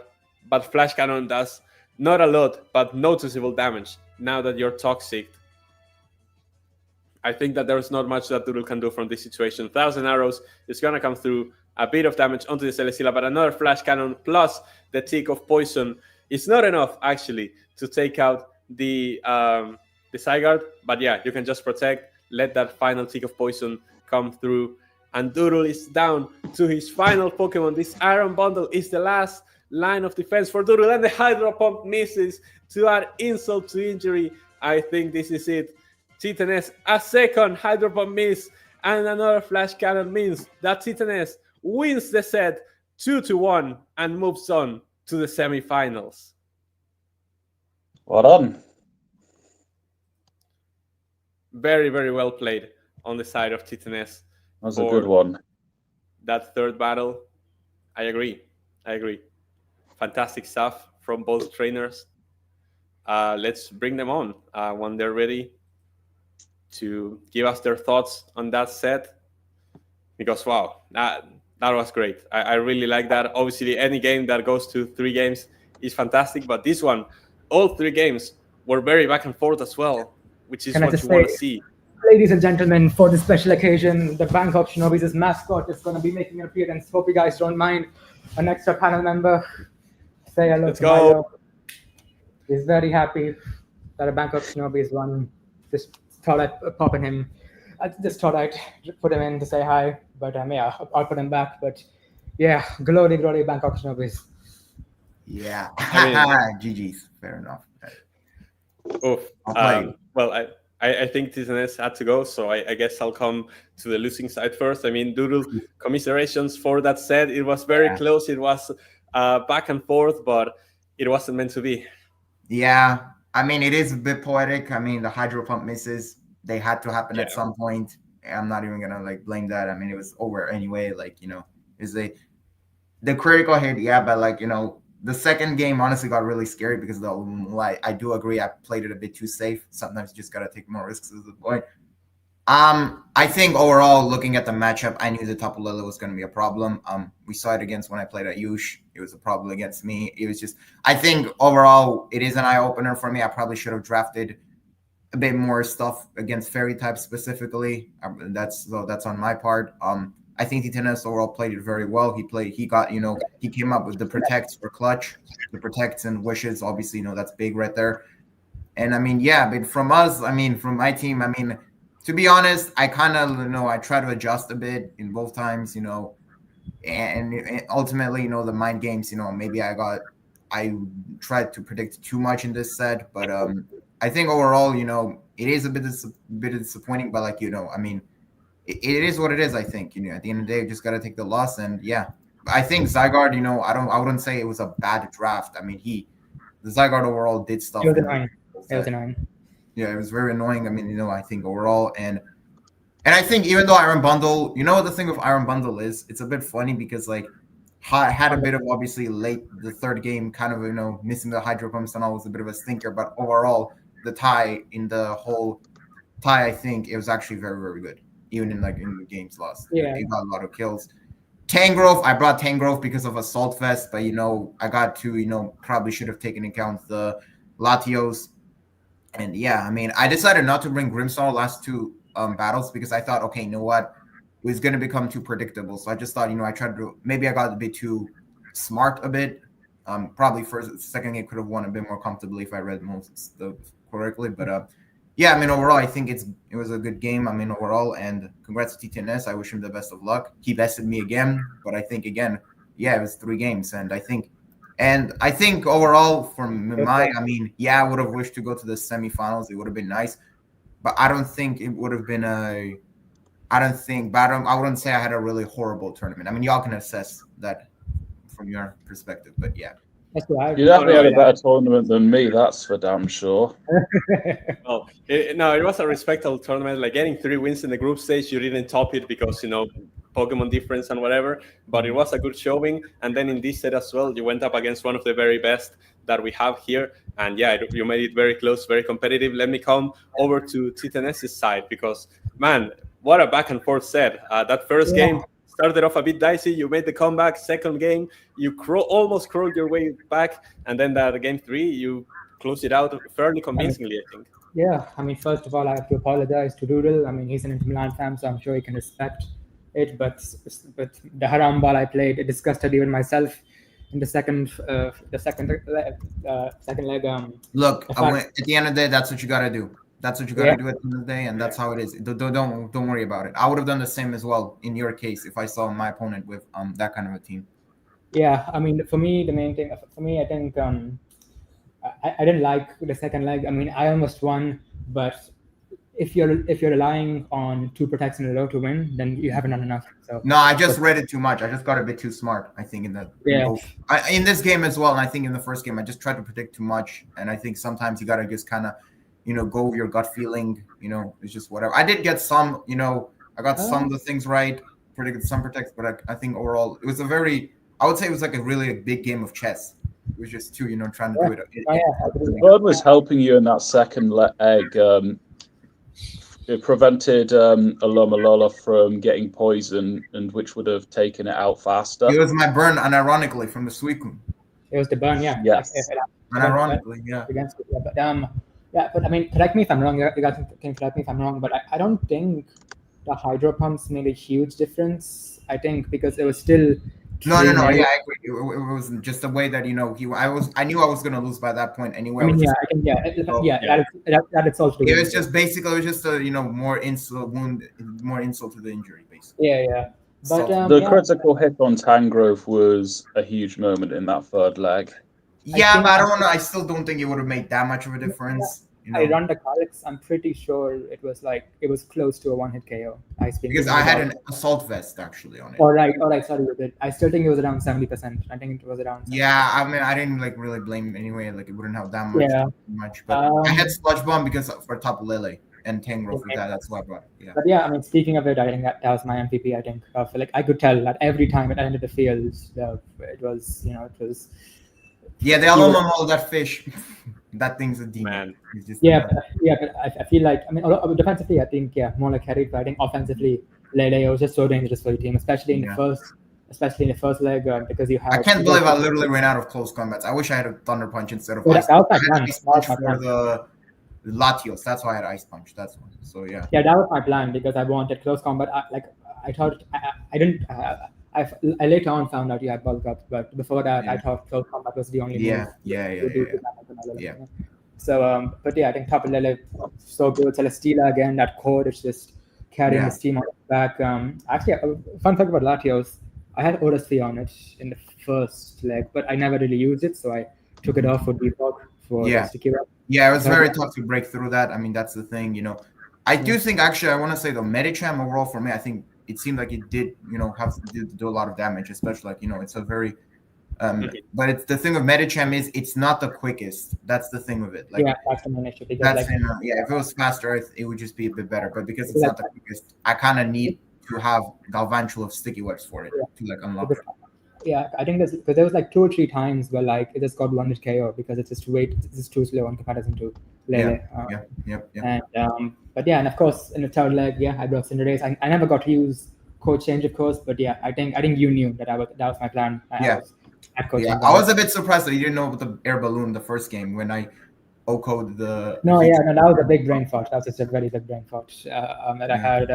but Flash Cannon does not a lot, but noticeable damage now that you're Toxic. I think that there's not much that Doodle can do from this situation. 1,000 arrows is going to come through, a bit of damage onto the Celesteela, but another Flash Cannon plus the Tick of Poison is not enough, actually, to take out the Zygarde. But yeah, you can just protect, let that final Tick of Poison come through, and Doodle is down to his final Pokemon. This Iron Bundle is the last line of defense for Doodle, and the Hydro Pump misses to add insult to injury. I think this is it. Titanes, a second Hydro Pump miss, and another Flash Cannon means that Titanes wins the set 2-1 and moves on to the semifinals. Well done. Very, very well played on the side of Titanes. That was a good one. That third battle, I agree. Fantastic stuff from both trainers. Let's bring them on when they're ready to give us their thoughts on that set. Because, wow, that was great. I really like that. Obviously, any game that goes to 3 games is fantastic. But this one, all 3 games were very back and forth as well, which is what you want to see. Ladies and gentlemen, for this special occasion, the Bangkok Shinobi's mascot is going to be making an appearance. Hope you guys don't mind. An extra panel member. Say hello Let's to go. Milo. He's very happy that a Bangkok Shinobi is one. Just thought I'd pop in him. I just thought I'd put him in to say hi. But yeah, I'll put him back. But yeah, glory Bangkok Shinobis. Yeah. GG's. Fair enough. Oof. Well, I think Titanes had to go, so I guess I'll come to the losing side first. I mean, Doodle, commiserations for that set. It was very close. It was back and forth, but it wasn't meant to be. Yeah. I mean, it is a bit poetic. I mean, the Hydro Pump misses, they had to happen at some point. I'm not even going to blame that. I mean, it was over anyway. Is the critical hit, but the second game honestly got really scary because I do agree I played it a bit too safe. Sometimes you just gotta take more risks at the point. I think overall, looking at the matchup, I knew the Tapu Lele was gonna be a problem. We saw it against when I played at Yush. It was a problem against me. It was just, I think overall it is an eye opener for me. I probably should have drafted a bit more stuff against Fairy types specifically. That's on my part. I think Titanes overall played it very well. He came up with the protects for clutch, the protects and wishes. Obviously, that's big right there. And I mean, but from us, from my team, to be honest, I kind of, I try to adjust a bit in both times, and ultimately, the mind games, maybe I tried to predict too much in this set, but I think overall, it is a bit disappointing, but it is what it is. I think at the end of the day, you just got to take the loss. And I think Zygarde. I wouldn't say it was a bad draft. I mean, the Zygarde overall did stuff. It was annoying. Yeah, it was very annoying. I mean, I think overall, and I think even though Iron Bundle, the thing with Iron Bundle is it's a bit funny because had a bit of obviously late the third game, kind of missing the Hydro Pumps and all was a bit of a stinker. But overall, the tie, I think it was actually very, very good. Even in the games lost. Yeah. He got a lot of kills. Tangrowth, I brought Tangrowth because of Assault Vest, but I got to, probably should have taken into account the Latios. And I decided not to bring Grimmsnarl last 2 battles because I thought, okay, you know what? It was gonna become too predictable. So I just thought, I tried to maybe I got a bit too smart a bit. Probably second game could have won a bit more comfortably if I read most stuff correctly. But Yeah, I mean, overall, I think it was a good game. I mean, overall, and congrats to TTNS. I wish him the best of luck. He bested me again, but I think again, yeah, it was 3 games, and I think overall, I mean, yeah, I would have wished to go to the semifinals. It would have been nice, but I don't think it would have been a. I don't think, but I wouldn't say I had a really horrible tournament. I mean, y'all can assess that from your perspective, but yeah. That's right. You definitely had a better tournament than me, that's for damn sure. Well, it was a respectable tournament. Like getting 3 wins in the group stage, you didn't top it because Pokemon difference and whatever. But it was a good showing. And then in this set as well, you went up against one of the very best that we have here. And yeah, you made it very close, very competitive. Let me come over to TTNS's side because man, what a back and forth set. That first game started off a bit dicey. You made the comeback. Second game, you almost crawled your way back, and then that game 3, you closed it out fairly convincingly, I think. Yeah, I mean, first of all, I have to apologize to Doodle. I mean, he's an Inter Milan fan, so I'm sure he can respect it. But the haram ball I played, it disgusted even myself in the second leg. Look, at the end of the day, that's what you got to do. That's what you got to do at the end of the day, and that's how it is. Don't worry about it. I would have done the same as well in your case if I saw my opponent with that kind of a team. Yeah, I mean, for me, the main thing for me, I think I didn't like the second leg. I mean, I almost won, but if you're relying on 2 protects in a row to win, then you haven't done enough. So no, I just read it too much. I just got a bit too smart. I think in this game as well, and I think in the first game I just tried to predict too much, and I think sometimes you gotta just kind of go with your gut feeling. It's just whatever. I did get some. I got some of the things right, predicted some protects, but I think overall it was I would say it was like a really big game of chess. It was just 2, trying to do it. Bird was helping you in that second leg. It prevented Alomalola from getting poison, and which would have taken it out faster. It was my burn, unironically, from the Suicune. It was the burn, yeah. Yes. Unironically, yeah. But I mean, correct me if I'm wrong. You guys can correct me if I'm wrong, but I don't think the hydro pumps made a huge difference. I think because it was still. No. Yeah, I agree. It was just the way that I knew I was gonna lose by that point anyway. I mean, that is also. It was just basically a more insult to the injury, basically. Yeah. But the critical hit on Tangrove was a huge moment in that third leg. Yeah, but I don't know. I still don't think it would have made that much of a difference. I run the Calyx. I'm pretty sure it was close to a 1-hit KO. Because I had an assault vest actually on it. All right. Sorry, you did. I still think it was around 70%. I think it was around. 70%. Yeah, I mean, I didn't really blame anyway. Like it wouldn't have that much. But I had Sludge Bomb because for Tapu Lele and Tangrowth for that. That's why I brought it. Yeah. But yeah, I mean, speaking of it, I think that was my MVP. I think I could tell that every time it ended the field, it was. Yeah, they all know that fish. That thing's a demon. But I feel like, I mean, defensively, I think, more like Herrick, but I think offensively, Lele was just so dangerous for your team, especially in the first leg, because you have. I can't believe I literally ran out of close combats. I wish I had a Thunder Punch instead of Ice Punch. For the Latios. That's why I had Ice Punch. That's one. So yeah. Yeah, that was my plan because I wanted close combat. I thought I didn't. I later on found out you had bulk up, but before that, I thought close combat was the only move. Yeah. So, but yeah, I think Tapu Lele so good. Celesteela again, that core is just carrying his team on his back. Actually, fun fact about Latios, I had Oris on it in the first leg, but I never really used it, so I took it off for default for Sticky Rock. Yeah, it was very tough to break through that. I mean, that's the thing, I do think actually I want to say the Medicham overall for me, I think it seemed like it did, have to do a lot of damage, especially it's a very but it's the thing with Medicham is it's not the quickest. That's the thing with it. That's the main issue. If it was faster, it would just be a bit better. But because it's not the quickest, I kind of need to have Galvantula of Sticky Webs for it to unlock it. Yeah, I think because there was 2 or 3 times where it just got 1-hit KO because it's just too slow in comparison to Lele. And and of course in the third leg, I brought Cinderace. I never got to use Code Change, of course, but I think you knew that that was my plan. I was a bit surprised that you didn't know about the air balloon the first game when I O-code the. No, that was a big brain fart. That was just a very big brain fart that I had.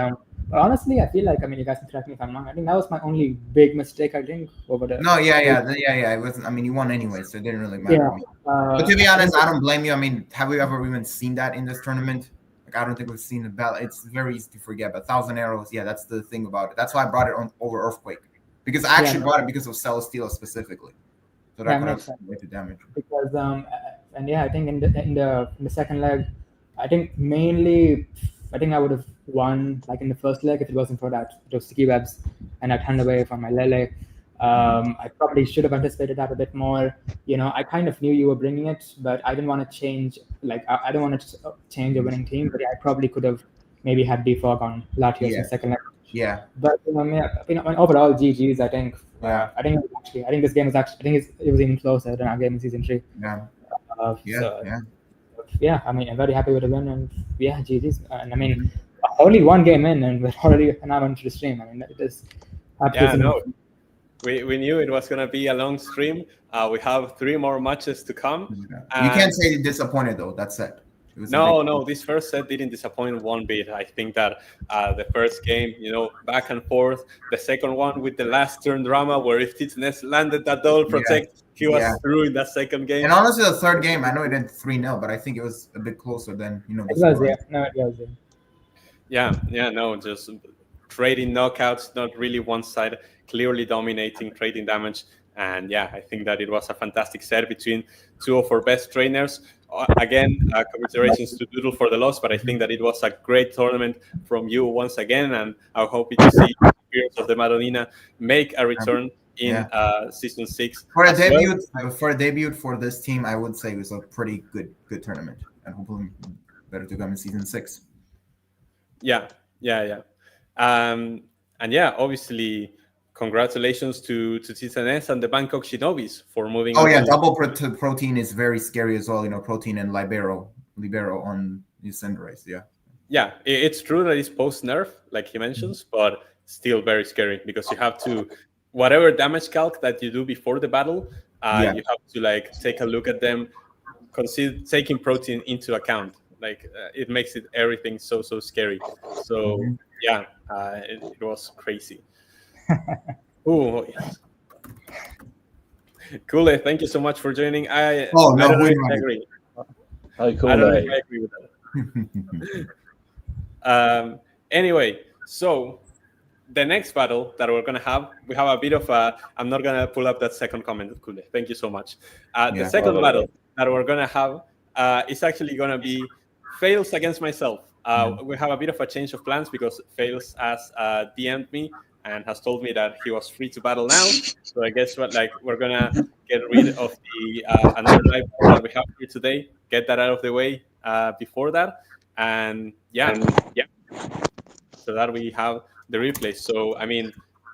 But honestly, I feel like, you guys can correct me if I'm wrong. I think that was my only big mistake, I think, over the. No, it wasn't. I mean, you won anyway, so it didn't really matter to me. But to be honest, I don't blame you. I mean, have we ever even seen that in this tournament? Like I don't think we've seen a battle. It's very easy to forget, but 1,000 arrows, yeah, that's the thing about it. That's why I brought it on over Earthquake, because I actually brought it because of Celesteela specifically, so that could have weighted damage. Because and yeah, I think in the second leg, I think mainly, I think I would have won like in the first leg if it wasn't for those sticky webs and I turned away from my Lele. I probably should have anticipated that a bit more. You know, I kind of knew you were bringing it, but I didn't want to change. Like, I don't want to change a winning team, but I probably could have maybe had defog on Latios in the second leg. Yeah. But overall, GGs. I think. Yeah. I think this game was actually. I think it was even closer than our game in season 3. Yeah. Yeah. I mean, I'm very happy with the win, and yeah, GGs. And I mean, only one game in, and we're already an hour into the stream. I mean, it is. Yeah, no. We knew it was going to be a long stream. We have 3 more matches to come. Yeah. You can't say disappointed, though. That's it. No, this first set didn't disappoint one bit. I think that the first game, back and forth. The second one with the last turn drama, where if Titnes landed that double protect, he was through in that second game. And honestly, the third game, I know it ended 3-0, but I think it was a bit closer than, It was, yeah. No, it was. Yeah, no, just trading knockouts, not really one side, clearly dominating, trading damage. And yeah, I think that it was a fantastic set between 2 of our best trainers. Again, commiserations to Doodle for the loss, but I think that it was a great tournament from you once again, and I'm hoping to see Spirits of the Madonina make a return in season 6. For a debut for this team, I would say it was a pretty good tournament, and hopefully better to come in season 6. Yeah. And yeah, obviously, congratulations to Titanes and the Bangkok Shinobis for moving. Oh yeah, double protein is very scary as well. Protein and libero on the Cinderace. Yeah, it's true that it's post nerf, like he mentions, but still very scary because you have to, whatever damage calc that you do before the battle, you have to take a look at them, consider taking protein into account. It makes everything so scary. So yeah, it was crazy. Oh yes. Kool thank you so much for joining. I agree. Hi, Kool. I don't know if I agree with that. Anyway, so the next battle that we're gonna have, we have a bit of a. I'm not gonna pull up that second comment, Kool. Thank you so much. The second battle that we're gonna have is actually gonna be Fails against myself. We have a bit of a change of plans because Fails has DM'd me and has told me that he was free to battle now. So I guess we're gonna get rid of the another live that we have here today. Get that out of the way before that, and yeah. So that we have the replay. So I mean,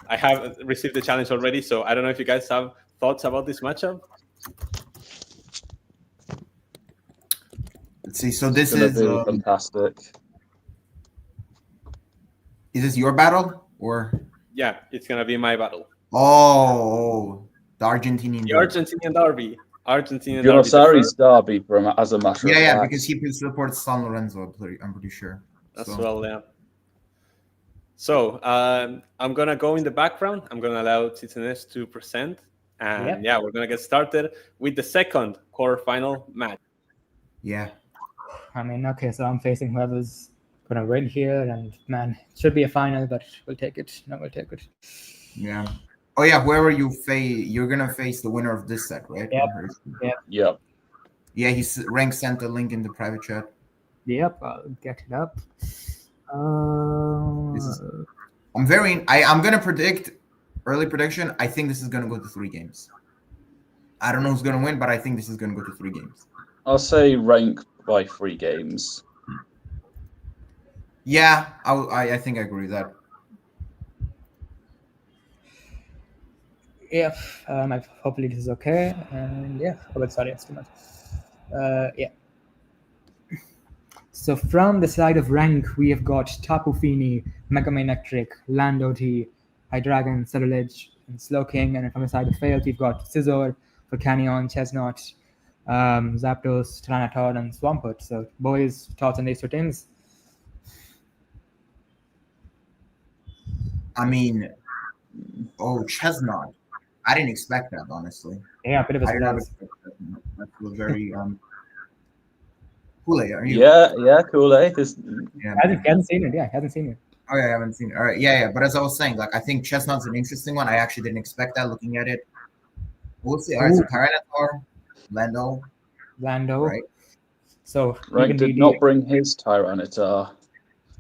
I have received the challenge already. So I don't know if you guys have thoughts about this matchup. Let's see. So this is fantastic. Is this your battle or? Yeah, it's gonna be my battle. Oh, the Argentinian. Argentinian derby. Buenos derby as a matter of fact. Because he supports San Lorenzo. I'm pretty sure. As well, yeah. So I'm gonna go in the background. I'm gonna allow Titanes to present, and we're gonna get started with the second quarterfinal match. Yeah. I mean, okay, so I'm facing whoever's gonna win here, and man, it should be a final, but we'll take it. No, we'll take it. Yeah. Oh yeah, whoever you face, you're gonna face the winner of this set, right? Yep. Yeah, he's rank sent the link in the private chat. Yep, I'll get it up. I'm gonna predict early prediction. I think this is gonna go to 3 games. I don't know who's gonna win, but I think this is gonna go to 3 games. I'll say rank by 3 games. Yeah, I think I agree with that. Yeah, hopefully this is okay. And sorry, that's too much. So from the side of rank, we have got Tapu Fini, Mega Man Electric, Lando T, Hydreigon, Ceruledge, and Slowking. And from the side of Failed, we've got Scizor, Volcanion, Chesnaught, Zapdos, Tyranitar, and Swampert. So boys, thoughts on these 2 teams? I mean, Chesnaught. I didn't expect that, honestly. Yeah, a bit of a surprise. That was very Kool-Aid, are you? Yeah, Kool-Aid. Yeah. He hasn't seen it. Yeah, he hasn't seen it. Oh yeah, I haven't seen it. All right, yeah. But as I was saying, like I think Chestnut's an interesting one. I actually didn't expect that looking at it. We'll see. All right, so Ooh. Tyranitar, Lando, Lando. right? So Rank even did DD. not bring his Tyranitar.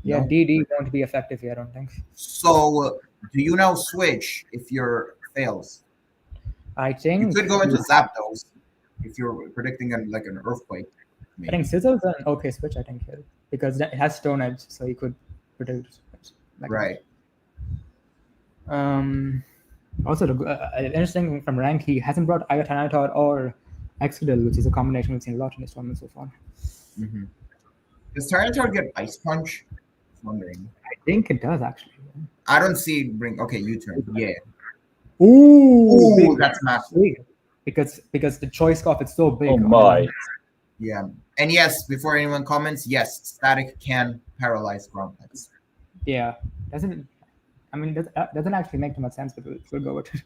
Yeah, No? DD won't be effective here, I don't think. So do you now switch if your fails? I You think could go into Zapdos if you're predicting like an earthquake. I think Sizzle's an okay switch, I think, here. Because it has Stone Edge, so you could predict like Right. Also, interesting thing from Rank, he hasn't brought either Tyranitar or Excadrill, which is a combination we've seen a lot in this tournament so far. Mm-hmm. Does Tyranitar get Ice Punch? I'm wondering. I think it does, actually. I don't see it bring. Okay, U-turn. Yeah. Ooh, Ooh, that's massive. big. Because the choice scarf is so big. Oh on the my. line. Yeah. And yes, before anyone comments, yes, static can paralyze ground types. Yeah. Doesn't actually make too much sense, but we'll go with it.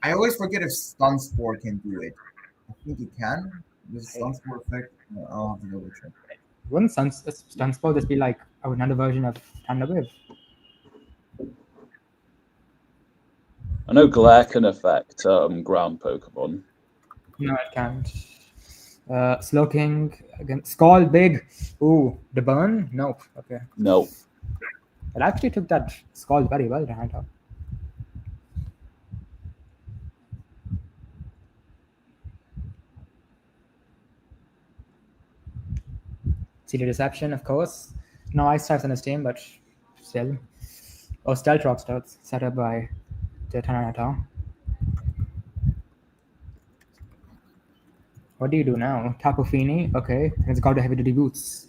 I always forget if Stun Spore can do it. I think it can. Does Stun Spore effect? No, I'll have to double check. Wouldn't Stun Spore just be like another version of Thunder Wave? I know Glare can affect ground Pokemon. No, it can't. Slowking against Scald big. Ooh, the burn? Nope. Okay. No. It actually took that Scald very well, Tyranitar. CD Deception, of course. No Ice types on his team, but still. Oh, Stealth Rock starts set up by the Tyranitar. What do you do now? Tapu Fini? Okay. It's got the heavy duty boots.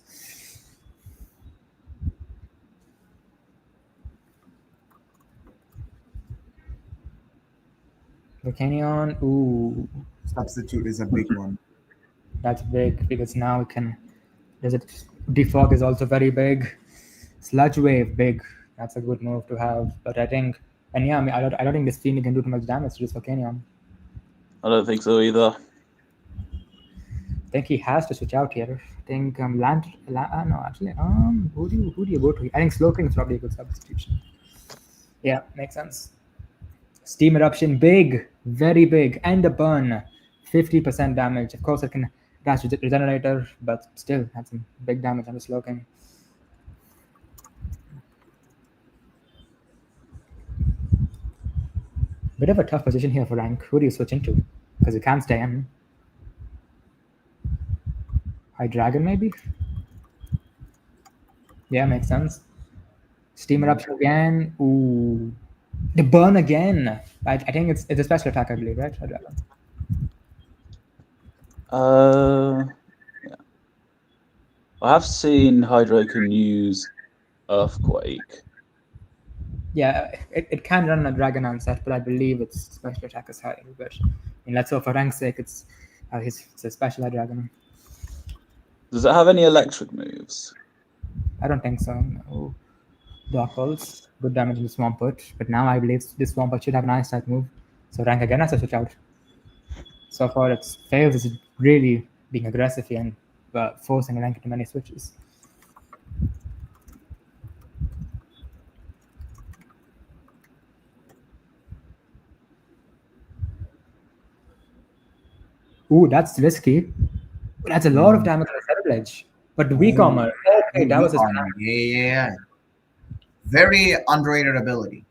Volcanion. Ooh. Substitute is a big one. That's big because now it can. There's a defog is also very big. Sludge Wave big. That's a good move to have. But I think, and yeah, I don't think this Fini can do too much damage to this Volcanion. I don't think so either. I think he has to switch out here. I think no, actually, who do you go to? I think Slowking is probably a good substitution. Yeah, makes sense. Steam Eruption, big, very big, and a burn, 50% damage. Of course, it can dash Regenerator, but still, that's some big damage on the Slowking. Bit of a tough position here for Rank. Who do you switch into? Because you can't stay in. High Dragon, maybe? Yeah, makes sense. Steam Eruption again. Ooh. The burn again. I think it's a special attack, I believe, right? High Dragon. Yeah. I have seen Hydro can use Earthquake. Yeah, it can run a Dragon onset, but I believe its special attack is high. But let's hope for Rank's sake, it's a special high Dragon. Does it have any electric moves? I don't think so. No. Dark Pulse, good damage in the Swampert, but now I believe this Swampert should have an Ice type move. So Rank again has to switch out. So far, its fails is really being aggressive here and forcing Rank into many switches. Ooh, that's risky. That's a lot of damage on the Cerebral Edge. But the weak armor. Okay, that was his plan. Yeah. Very underrated ability.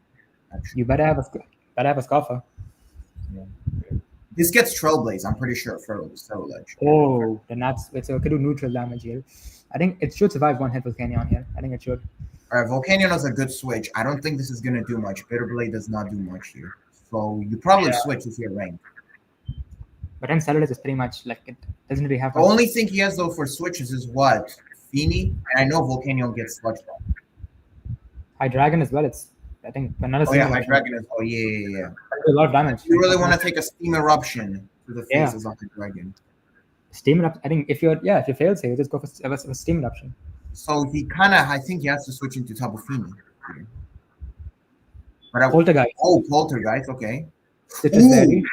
Actually. You better have a Scoffer. Yeah. This gets Trailblaze, I'm pretty sure, for Cerebral Edge. Oh, then it could do neutral damage here. I think it should survive one hit with Volcanion here. I think it should. All right, Volcanion is a good switch. I don't think this is going to do much. Bitterblade does not do much here. So you probably switch if you're ranked. But then Cerebral Edge is pretty much like it doesn't really have. The only thing he has though for switches is what? Fini, and I know Volcanion gets Sludge Bomb. High Dragon as well. It's I think another. Oh yeah, High Dragon is. Oh yeah. A lot of damage. You really want to take a Steam Eruption to the faces of the Dragon. Steam Eruption. I think if you fail save, just go for a Steam Eruption. So he I think he has to switch into Tapu Fini. But Poltergeist. Oh, Poltergeist. Okay. Citrus Berry.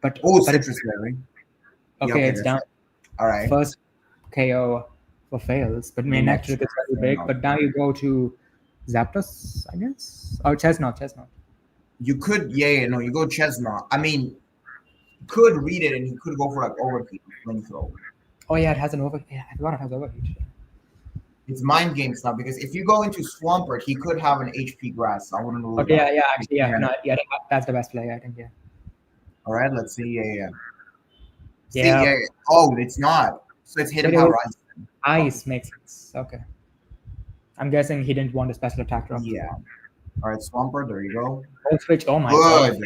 But Citrus Berry. Okay, it's down. All right. First KO for fails. But Main main actually Electric, is very fair big. enough. But now you go to Zapdos, I guess, or Chestnut. You could, no, you go Chestnut. I mean, you could read it and you could go for like overheat, flamethrower. Oh yeah, it has an over. Yeah, I forgot it has overheat. It's mind games now because if you go into Swampert, he could have an HP grass. I wouldn't rule it Okay, out. yeah, actually, yeah, Yeah. no, yeah, that's the best play, I think, yeah. All right, let's see. See, Yeah. Oh, it's not. So it's hidden Wait, power wait. ice. Ice makes sense. Okay. I'm guessing he didn't want a special attack drop. Yeah. All right, Swampert, there you go. Oh, switch. Oh my god.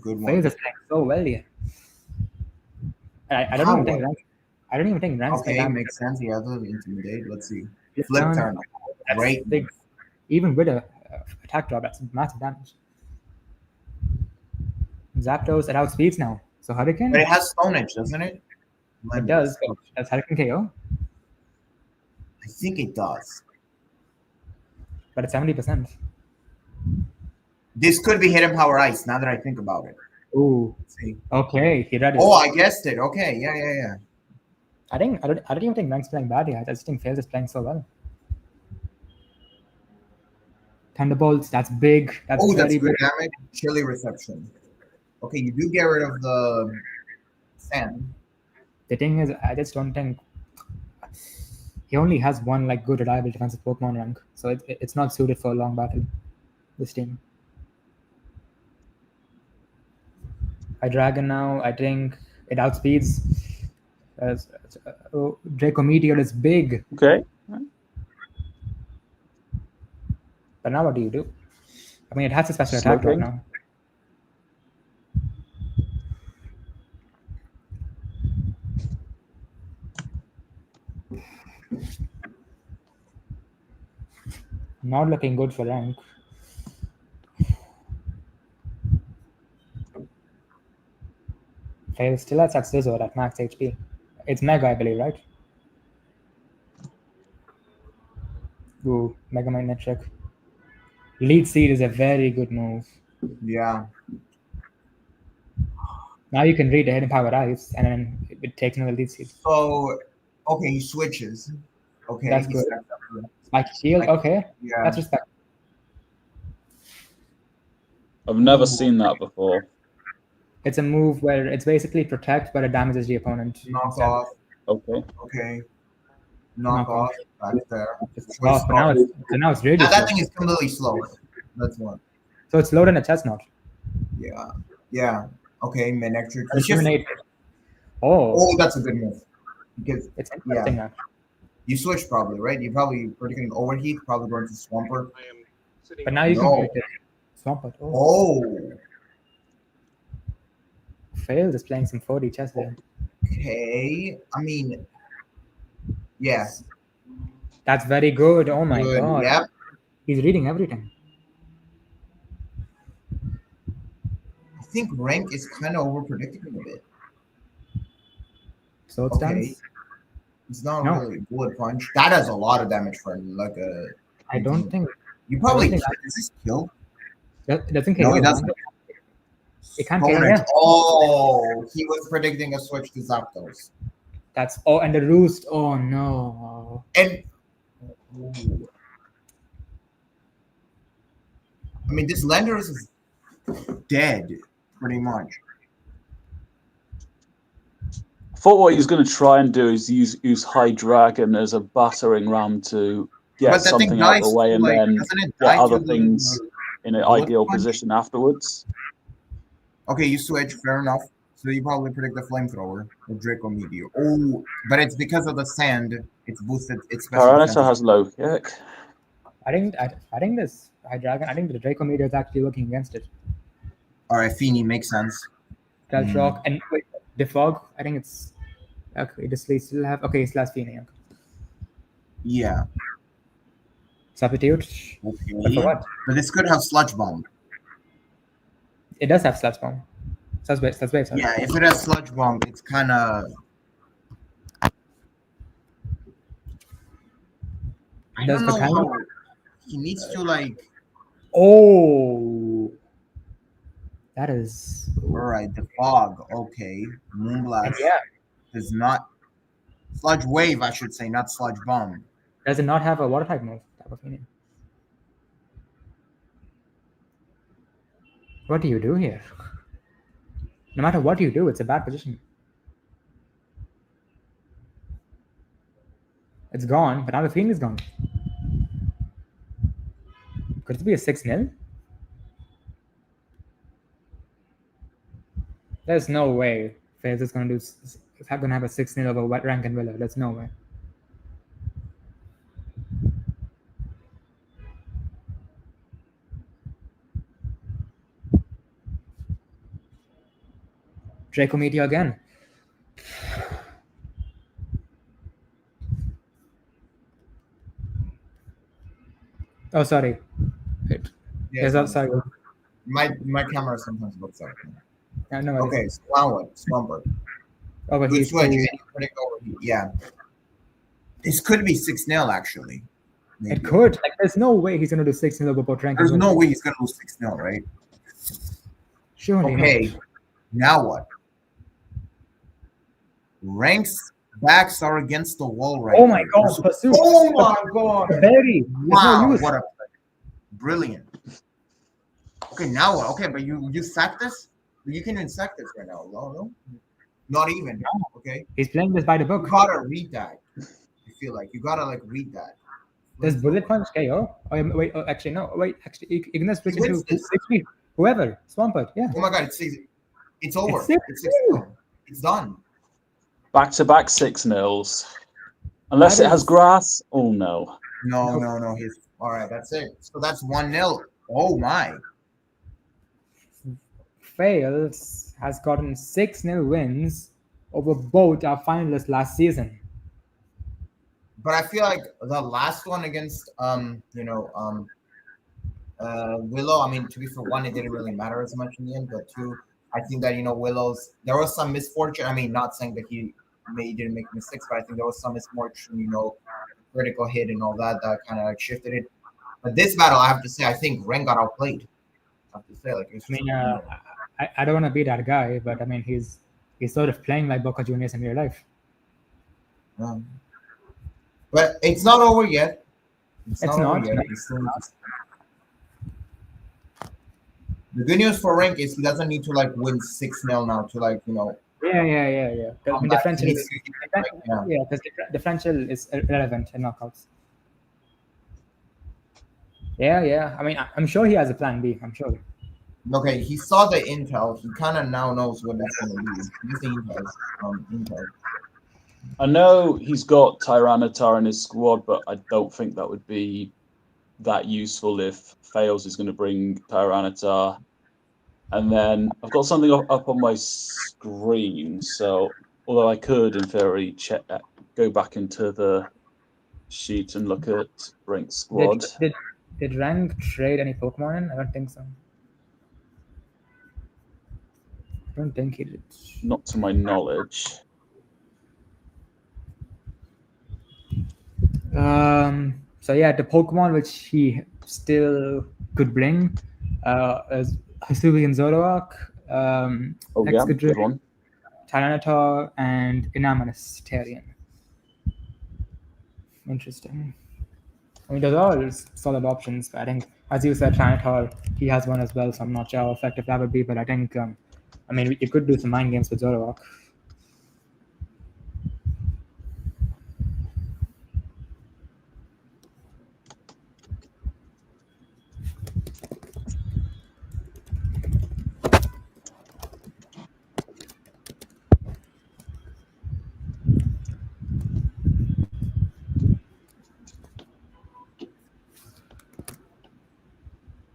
Good one. Phase is playing so well, yeah. I don't even think rank. I don't even think ranks Okay, that makes sense. Yeah, the intimidate. Let's see. Flip Flip turn. turn. That's Great. big. Even with a attack drop, that's massive damage. Zapdos at outspeeds now. So Hurricane? But it has Stone Edge, doesn't it? It does. Does Hurricane KO? I think it does. But it's 70%. This could be hidden power ice. Now that I think about it. Ooh. Let's see. Okay, he read it. Oh, I guessed it. Okay, yeah. I don't even think Rank's playing bad yet. I just think Fails is playing so well. Thunderbolts, that's big. That's That's very good big. damage. Chilly reception. Okay, you do get rid of the sand. The thing is, I just don't think he only has one like good reliable defensive Pokemon rank, so it's not suited for a long battle. This team. Dragon now, I think it outspeeds. Draco Meteor is big. Okay. But now what do you do? I mean, it has a special attack drop now. Not looking good for rank. Fail still has that Scizor at max HP. It's Mega, I believe, right? Ooh, Mega Mind Metric. Lead Seed is a very good move. Yeah. Now you can read the Hidden Power Ice, and then it takes another Lead Seed. So, okay, he switches. Okay, that's good. Spike Shield, okay. Yeah. That's respect. I've never seen that before. It's a move where it's basically protect, but it damages the opponent. Knock off. Okay. Knock off. Back there. Off, but now it's really that slow. thing is completely slow. That's one. So it's slower than a Chestnut. Yeah. Okay, Manectric. Oh, that's a good move. Because it's interesting now. You switch probably, right? You probably predicting overheat, probably going to Swampert. But now you can predict it. Swampert. Oh. Failed is playing some 4D chess there. Okay. I mean, yeah. That's very good. Oh my god. Yep. He's reading everything. I think rank is kind of over predicting a bit. So it stands. It's not really bullet punch. That does a lot of damage for like a. I don't think. You probably does this kill? It doesn't kill. No, it doesn't. It can't kill. Yeah. Oh, he was predicting a switch to Zapdos. That's and the roost. Oh no. And I mean, this Landorus is dead, pretty much. I thought what he was going to try and do is use High Dragon as a battering ram to get something out of the way and then get other things in an ideal position afterwards. Okay, you switch, fair enough. So you probably predict the flamethrower, the Draco Meteor. Oh, but it's because of the sand. It's boosted. It's Tyranitar has low kick. I think this High Dragon. I think the Draco Meteor is actually working against it. All right, Feeny makes sense. Stealth Rock and wait, the Fog. I think it's okay. Does he still have? Okay, it's last Feeny. Yeah. Substitute. Okay. But for what? But this could have Sludge Bomb. It does have Sludge Bomb. That's wave. Yeah, if it has Sludge Bomb, it's kind of. I don't know how he needs to like. Oh, that is all right. The Fog, okay. Moonblast, does not. Sludge Wave, I should say, not Sludge Bomb. Does it not have a water type move? Type of meaning. What do you do here? No matter what you do, it's a bad position. It's gone, but now the feeling is gone. Could it be a 6-0? There's no way FaZe is going to have a 6-0 over Wet Rank and Willow. There's no way. Draco Meteor again. Oh, sorry. Wait. Yes, sorry. My camera sometimes looks up. No, okay, so now what? Swampert. Over Good here. switch. Yeah. This could be 6-0 actually. Maybe. It could. Like, there's no way he's gonna do 6-0 over Bot Rank. There's no way he's gonna do 6-0, right? Surely. Okay. Not. Now what? Rank's backs are against the wall right now. Oh my god, Pursuit. Oh my god. Very. Wow, no what a brilliant. Okay, now what? Okay, but you sack this? You can even sack this right now. No? Not even. Okay. He's playing this by the book. You gotta read that. I feel like you gotta like read that. Does Bullet Punch KO? Oh, wait, actually no. Wait, actually you can switch into whoever. Swampert, yeah. Oh my god, it's over. It's done. Back-to-back 6-0s. Unless it has grass. Oh no. No. He's all right. That's it. So that's 1-0. Oh my. Fails has gotten 6-0 wins over both our finalists last season. But I feel like the last one against Willow. I mean, to be for one, it didn't really matter as much in the end. But two, I think that Willow's there was some misfortune. I mean, not saying that he didn't make mistakes, but I think there was some misfortune. Critical hit and all that kind of like shifted it. But this battle, I have to say, I think Ren got outplayed. I have to say, like, I don't want to be that guy, but I mean, he's sort of playing like Boca Juniors in real life. But it's not over yet. It's not over yet. The good news for Rank is he doesn't need to like win 6-0 now to like Yeah. I mean, differential is because differential is irrelevant in knockouts. Yeah. I mean, I'm sure he has a plan B. I'm sure. Okay, he saw the intel. He kind of now knows what it's going to be. He's the intel. I know he's got Tyranitar in his squad, but I don't think that would be that useful if Fails is going to bring Tyranitar. And then I've got something up on my screen, so although I could, in theory, go back into the sheet and look at Rank's squad. Did Rank trade any Pokemon in? I don't think so. I don't think he did. Not to my knowledge. So yeah, the Pokemon which he still could bring is Hisubi and Zoroark, good one. Tyranitar, and Inamanus Tarian. Interesting. I mean, those are all solid options. But I think, as you said, Tyranitar, he has one as well, so I'm not sure how effective that would be. But I think, I mean, you could do some mind games with Zoroark.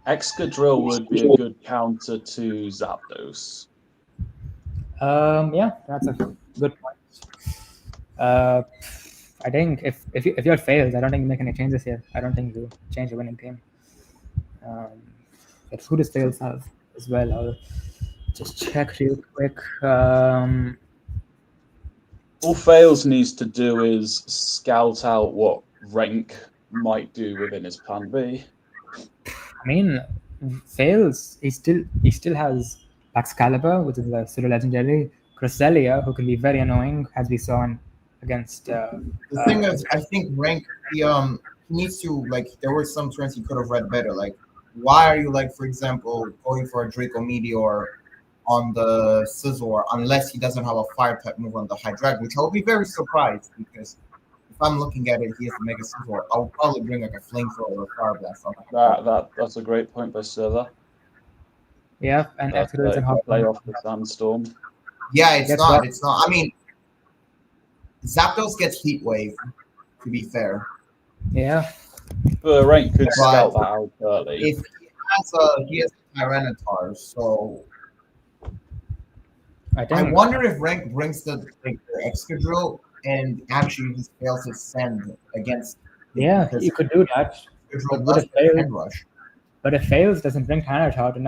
Excadrill would be a good counter to Zapdos. Yeah, that's a good point. I think if you're failed, I don't think you make any changes here. I don't think you change the winning team. But who does fails have as well? I'll just check real quick. All Fails needs to do is scout out what Rank might do within his plan B. I mean, Fails, he still has Excalibur, which is a pseudo legendary, Cresselia, who can be very annoying, as we saw in against. The thing is, I think rank he needs to like. There were some trends he could have read better. Like, why are you like, for example, going for a Draco Meteor on the Scizor unless he doesn't have a fire type move on the Hydreigon, which I'll be very surprised because if I'm looking at it, he has the Mega Scizor. I'll probably bring like a Flamethrower or a Fire Blast on That's a great point by Silla. Yeah, and That's Exodus and Hot play off the Sandstorm. Yeah, it's That's not. what- It's not. I mean, Zapdos gets Heat Wave. To be fair, Yeah, But rank could But scout that out early. if he has a Tyranitar, so I I think. wonder if rank brings the Excadrill and actually just fails his send against. Yeah, because you could do that. Excadrill Would does it get fail? Hand Rush. But if fails, doesn't bring Tyranitar, then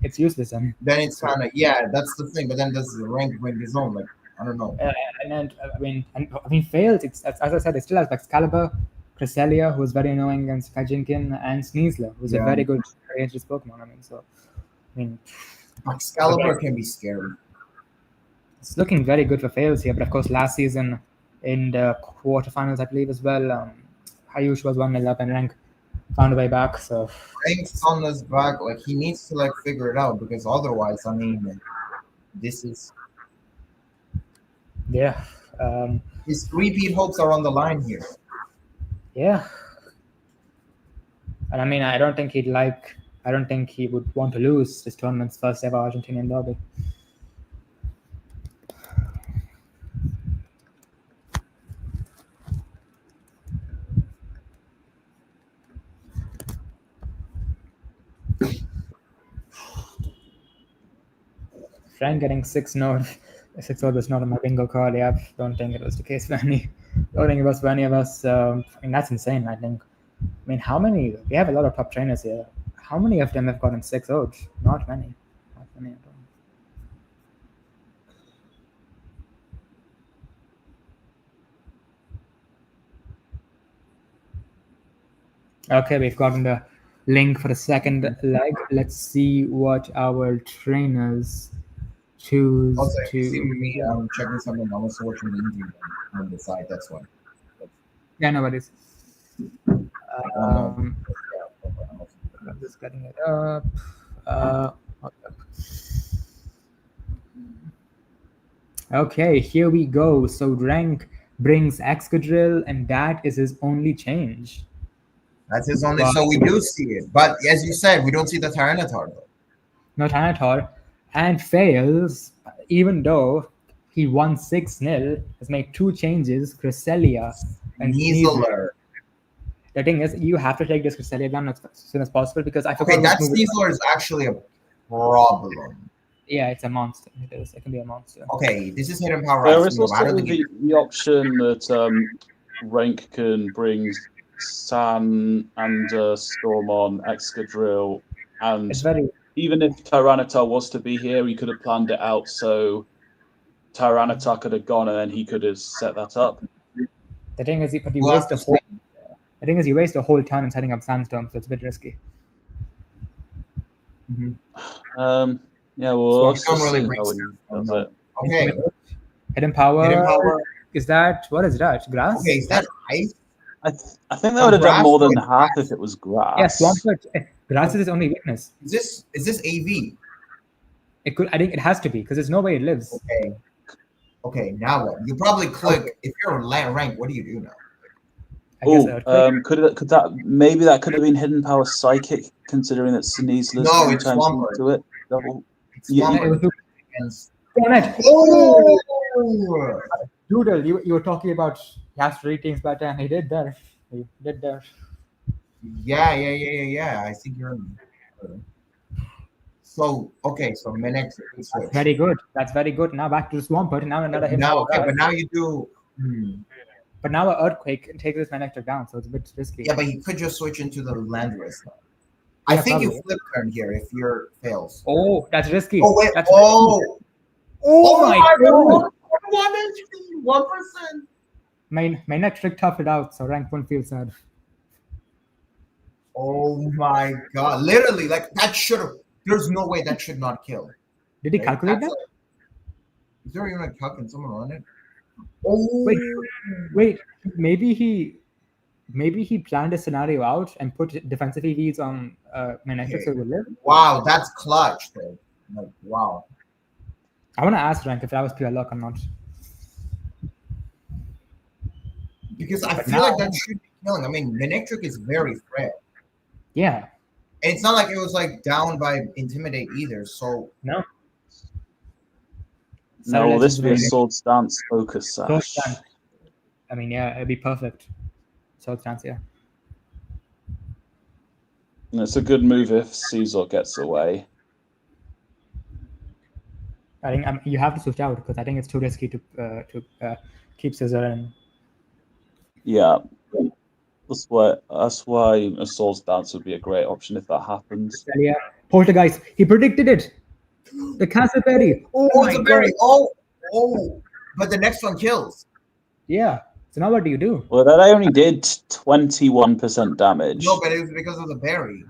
it's useless then. Then it's kind of that's the thing. But then does the rank bring his own? Like I don't know. And then I mean, fails. It's as I said, it still has Excalibur, Cresselia, who's very annoying against Kajinkin, and Sneasler, who's a Yeah. very good against this Pokemon. I mean, so I mean, Excalibur can be scary. it's looking very good for fails here. But of course, last season in the quarterfinals, I believe as well, Hayush was 1-0 up and rank found a way back. So Rank's on his back. Like he needs to like figure it out because otherwise, I mean, this is yeah, his repeat hopes are on the line here. yeah. And I mean, I don't think he would want to lose this tournament's first ever Argentinian derby. Frank getting 6-0. 6-0 was not on my bingo card. Yeah, don't think it was the case for any. Don't think it was for any of us. I mean, that's insane. I mean, how many? We have a lot of top trainers here. How many of them have gotten 6-0? Not many. Not many at all. Okay, we've gotten the link for the second leg. Let's see what our trainers choose Also, to. you see me checking something. I'm also watching the interview on the side. That's why. Yeah, no worries. I'm just getting it up. Okay, here we go. So rank brings Excadrill, and that is his only change. That's his only. So we do see it, but as you said, we don't see the Tyranitar though. No Tyranitar, and fails, even though he won 6-0, has made 2 changes, Cresselia and Sneasler. Sneasler. The thing is, you have to take this Cresselia down as soon as possible because I forgot. Okay, that Sneasler is actually a problem. Yeah, it's a monster. It is. It can be a monster. Okay, this is hidden power. There is also the option that rank can bring San and Stormon, Excadrill, and It's very. even if Tyranitar was to be here, he could have planned it out so Tyranitar could have gone and then he could have set that up. The thing is, but you waste the whole. The thing is, you waste the whole turn in setting up Sandstorm, so it's a bit risky. Mm-hmm. Yeah, well, So let's really see brings how he does it. Okay, Hidden power. hidden power. Is that what is that? Grass? Okay, is that ice? I think they would have done Grass more than with half if it was grass. Yeah, Swampert. Grass is his only weakness. Is this AV? It could. I think it has to be because there's no way it lives. Okay. Okay, now what? You probably click if you're rank. What do you do now? I guess Earthquake. Could that maybe that could have been hidden power psychic, considering that Sneasler's No, 3 it's times Swampert. into it. Double. It's Yeah, Yeah, it was against- Oh! Doodle, you were talking about he has 3 things better, and he did there. He did there. Yeah. I think you're. So okay, so my next switch. Very good. That's very good. Now back to Swampert. Now another hidden Now, power okay, grass. but now you do. But now an Earthquake can take this Manectric down, so it's a bit risky. Yeah, but you could just switch into the Landorus. I Yeah, think you probably. flip turn here if your fails. Oh, that's risky. Oh wait! That's Oh! Oh my god! 1 HP, 1%. My Manectric toughed it out, so rank 1 feels sad. Oh my god! Literally, like that should have. There's no way that should not kill. Did he Right? calculate That's that? like- is there even a calc? Can someone run it? Oh, Wait, maybe he planned a scenario out and put defensive EVs on Manectric so it would live. wow, that's clutch, though. Like, wow. I want to ask Rank if that was pure luck or not. Because I But feel like now- that should be killing. I mean, Manectric is very frail. Yeah, And it's not like it was like down by Intimidate either. So no. No, will this be a Legends Swords Dance focus Sword sash? Dance. I mean, yeah, it'd be perfect. Sword Dance, yeah. And it's a good move if Caesar gets away. I think you have to switch out because I think it's too risky to keep Scissor in. Yeah. That's why a Swords Dance would be a great option if that happens. Yeah. Poltergeist, he predicted it. The Cassaberry. Oh, oh, my it's a God. berry. Oh, but the next one kills. Yeah. So now what do you do? Well, that only did 21% damage. No, but it was because of the berry.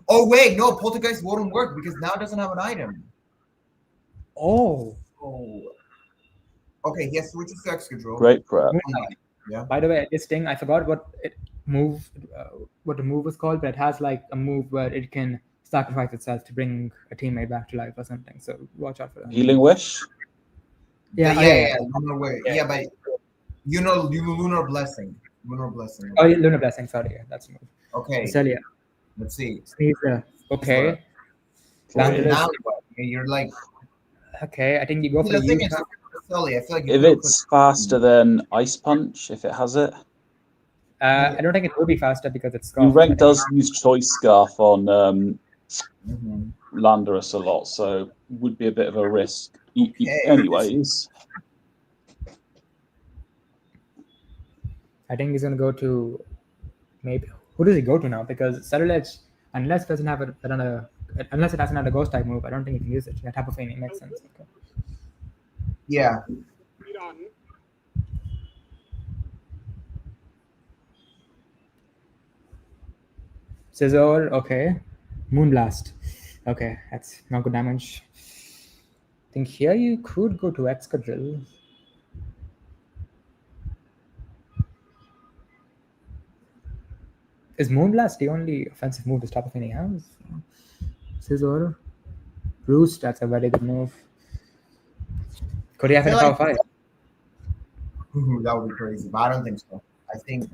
Oh wait, no, Poltergeist wouldn't work because now it doesn't have an item. Oh. Oh. Okay, he has switches to Excadrill. Great prep. Yeah. By the way, this thing, I forgot what the move was called, but it has like a move where it can sacrifice itself to bring a teammate back to life or something. So watch out for that. Healing Wish? Yeah. Lunar Way. Yeah, but you Lunar Blessing. Lunar Blessing. Oh, yeah, Lunar Blessing. Sorry, yeah, that's the move. Okay. Celia. Let's see. Okay. So Landed now us. what? You're like. Okay, I think you go for The thing you. is, Celia, I feel like If it's faster than Ice Punch, if it has it. I don't think it will be faster because it's Your Scarf. rank does use Choice Scarf on Mhm. Landorus a lot, so would be a bit of a risk. Okay. Anyways, I think he's gonna go to maybe who does he go to now? Because Saddledge, unless it doesn't have unless it has another ghost type move, I don't think he can use it. Yeah, type of thing, it makes sense. Okay. Yeah. Scizor, okay. Moonblast. Okay, that's not good damage. I think here you could go to Excadrill. Is Moonblast the only offensive move this type of thing has? Scizor. Roost, that's a very good move. Could he have I a feel power like- 5? That would be crazy, but I don't think so. I think.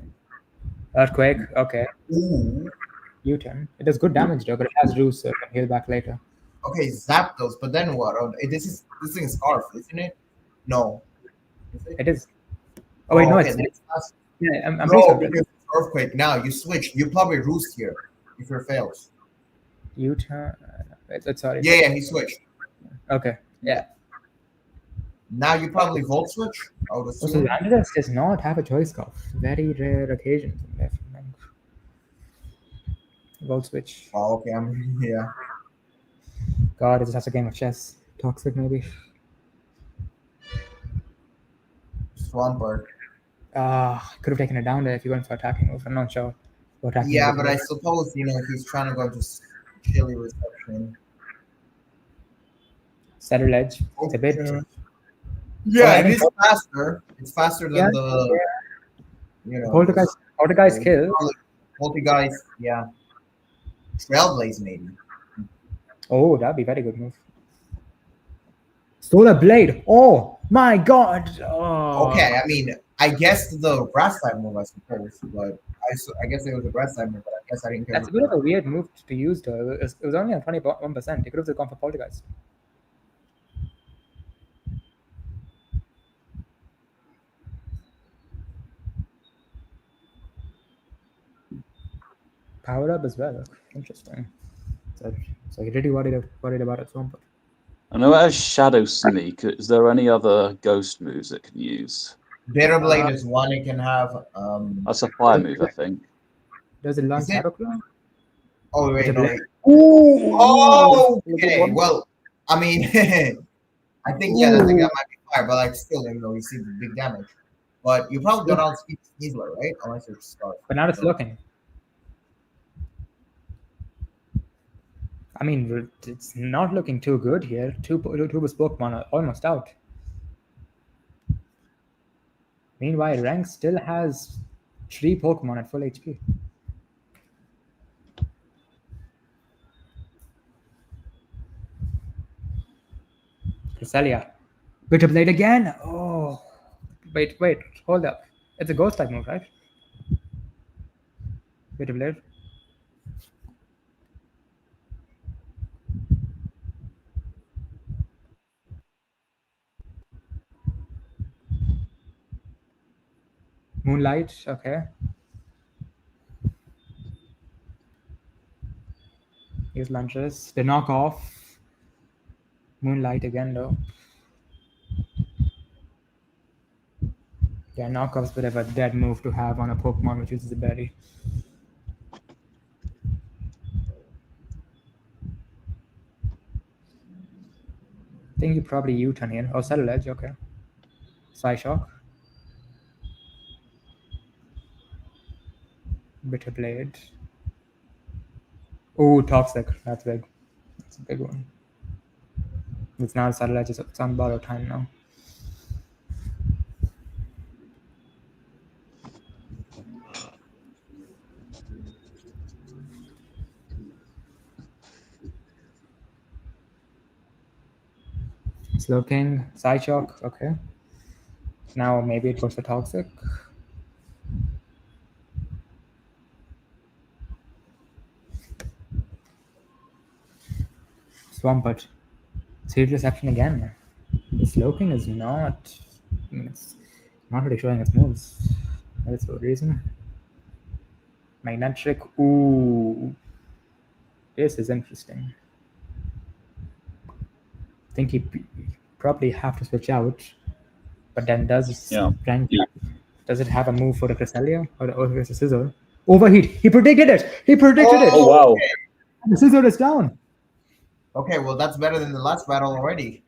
Earthquake, okay. Ooh. U-turn. It does good damage though, but it has Roost, so it can heal back later. Okay, Zapdos, but then what? Oh, this thing is Scarf, isn't it? No. Is it? It is. Oh wait, no, okay, it's then not- yeah. I'm no, pretty sure because it's Earthquake. Now you switch. You probably Roost here if it fails. U-turn. Sorry. Yeah, he switched. Okay. Yeah. Now you probably Volt Switch. I would Also, assume. Landorus does not have a choice scarf. Very rare occasions. Volt switch. Oh, okay. Yeah. God, it's just a game of chess. Toxic, maybe. Swampert. Could have taken it down there if you went for attacking move. I'm not sure. What attacking Yeah, move but it I was. suppose he's trying to go to chilly reception. Settle edge. It's a bit. Yeah, I it think is faster. It's faster than Poltergeist kill. Poltergeist, yeah. Trailblaze maybe. Oh, that'd be a very good move. Solar Blade. Oh my God. Oh. Okay, I mean, I guess the grass type move, I suppose, but I guess it was a grass type move, but I guess I didn't care. That's a bit of a weird move to use though. It was only on 21%. You could have gone for Poltergeist. Power up as well. Interesting. So you're really worried about it, Swampert. I know it has Shadow Sneak. Is there any other ghost moves it can use? Bitter Blade is one it can have. That's a fire move, I think. Does it learn Is it? Shadow Claw? Oh wait, Is it no. Blade? Oh, Good okay. one. Well, I mean, I think that thing that might be fire, but like still, you see the big damage. But you probably don't outspeed Sneasler, right? Unless you're Scarf. But now it's looking. I mean, it's not looking too good here. Two Pokemon are almost out. Meanwhile, Rank still has 3 Pokemon at full HP. Cresselia. Bitter Blade again? Oh. Wait, hold up. It's a Ghost type move, right? Bitter Blade. Moonlight, okay. Use Lunges. The knockoff. Moonlight again, though. Yeah, knockoff's a bit of a dead move to have on a Pokemon which uses a berry. I think you probably U-turn here. Oh, Settle Edge, okay. Psyshock. Bitter Blade. Oh, Toxic. That's big. That's a big one. It's now Settle Edge. It's on borrowed time now. Slowking, Psyshock, okay. Now maybe it goes for Toxic. Swampert. Seed Reception again. The Slowking is not... I mean, it's not really showing its moves. That's for a reason. Magnetric, ooh. This is interesting. I think he probably have to switch out, but then does it have a move for the Cresselia or the Scissor? Overheat. He predicted it. He predicted it. Oh wow! The Scissor is down. Okay, well that's better than the last battle already.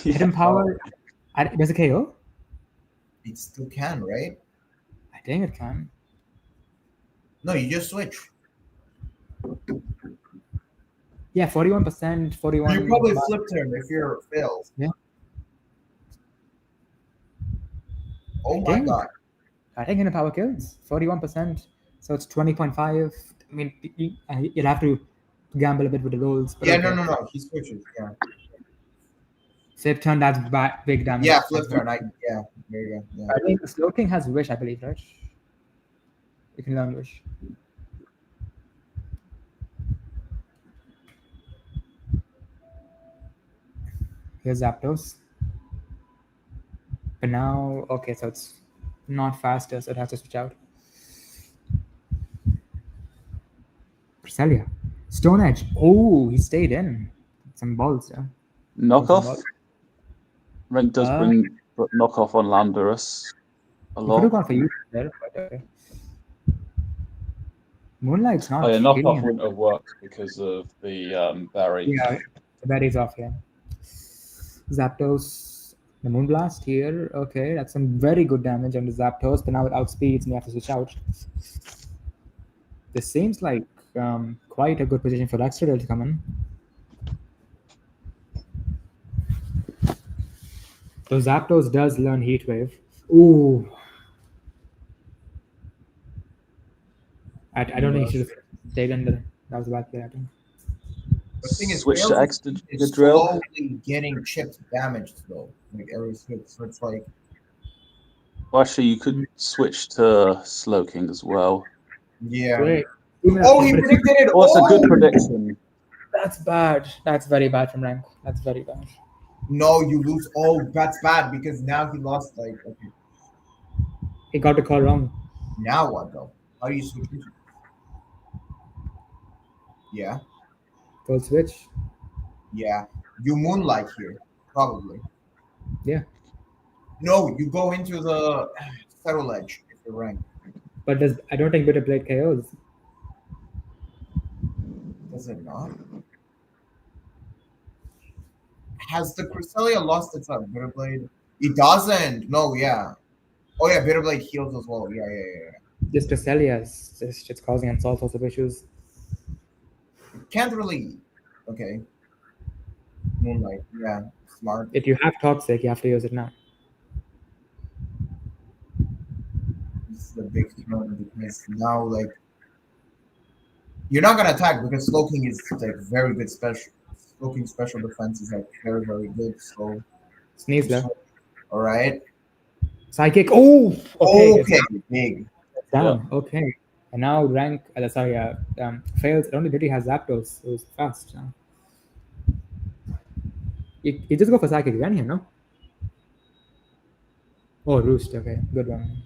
Hidden power. Does it KO? It still can, right? I think it can. No, you just switch. Yeah, 41%, 41. You probably flip turn if your fails. Yeah. Oh my god. I think Hidden power kills 41%, so it's 20.5. I mean, you'll have to gamble a bit with the rolls. Yeah, okay. No. He switches. Yeah. Flip turn, that's big damage. Yeah, flip turn. There you go. Yeah. I think the Slowking has Wish, I believe, right? You can learn Wish. Here's Zapdos. But now, okay, so it's not faster, so it has to switch out. Cresselia. Stone Edge. Oh, he stayed in. Some balls, yeah. Knockoff. Rank does bring knockoff on Landorus a lot. Could have gone for you there, but okay. Moonlight's not. Oh yeah, knockoff wouldn't have worked because of the berry. Yeah, the berry's off here. Zapdos, the Moonblast here. Okay, that's some very good damage on the Zapdos, but now it outspeeds and you have to switch out. This seems like quite a good position for Luxray to come in. So Zapdos does learn Heat Wave. Ooh. I don't think he should have stayed in there. That was a bad play, I think. The thing is, switch to X to it's drill. slowly getting chipped damaged though. Like every switch, so it's like. Well, actually, you could switch to Slowking as well. Yeah. Great. Oh, he predicted it. Oh, it's a good prediction. That's bad. That's very bad from Rank. That's very bad. No, you lose. Oh, that's bad because now he lost. Like, okay. He got the call wrong. Now what though? How do you switch? Yeah. Full switch. Yeah. You Moonlight here, probably. Yeah. No, you go into the Settle Edge if you're ranked. But I don't think Bitter Blade KOs. Does it not? Has the Cresselia lost its Bitter Blade? It doesn't. No, yeah. Oh yeah, Bitter Blade heals as well. Yeah. Just Cresselia is it's causing all sorts of issues. Can't really. Okay. Moonlight. Yeah. Smart. If you have Toxic, you have to use it now. is a big turn because now like you're not gonna attack because Slowking is like very good special. Slowking special defense is like very good. So Sneeze there. all right. Psychic. Oh, okay. Okay, big. It's down. Okay. And now rank. Fails. It only really has Zapdos. So it's fast now. You just go for Psychic again here, no? Oh, Roost. Okay, good one.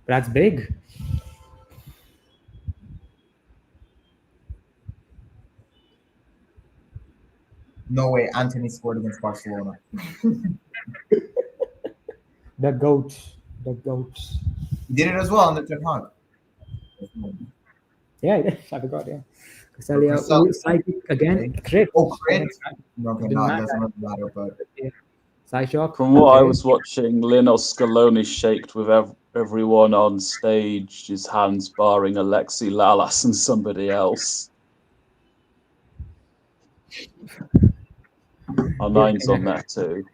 That's big. No way, Anthony scored against Barcelona. The goat. The goat. He did it as well on the Ten Hag. Yeah, I forgot. Yeah. Cresselia. Cresselia. Ooh, Psychic again. Crit. Oh, crit. Okay, Didn't no, it matter. doesn't matter, but Psyshock. From what I okay. was watching, Lino Scaloni shaked with everyone on stage, his hands barring Alexi Lalas and somebody else. Our nine's on there too.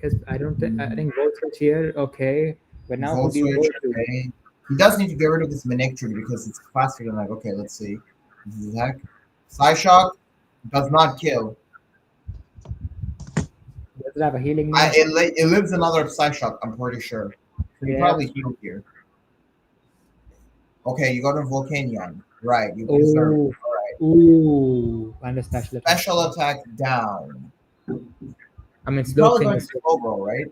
Yes, I don't think. I think Volt Switch here. Okay, but now Volt who do you go Switch, to? okay. He does need to get rid of this Manectric because it's faster than like, okay, let's see. This is attack. Psyshock does not kill. Does it have a healing? It lives another Psyshock, I'm pretty sure. So you probably heal here. Okay, you go to Volcanion. Right, you preserve. Ooh. All right. Ooh, and a special attack. Special attack down. I mean, You're probably Slowking going is to Slowbro, right?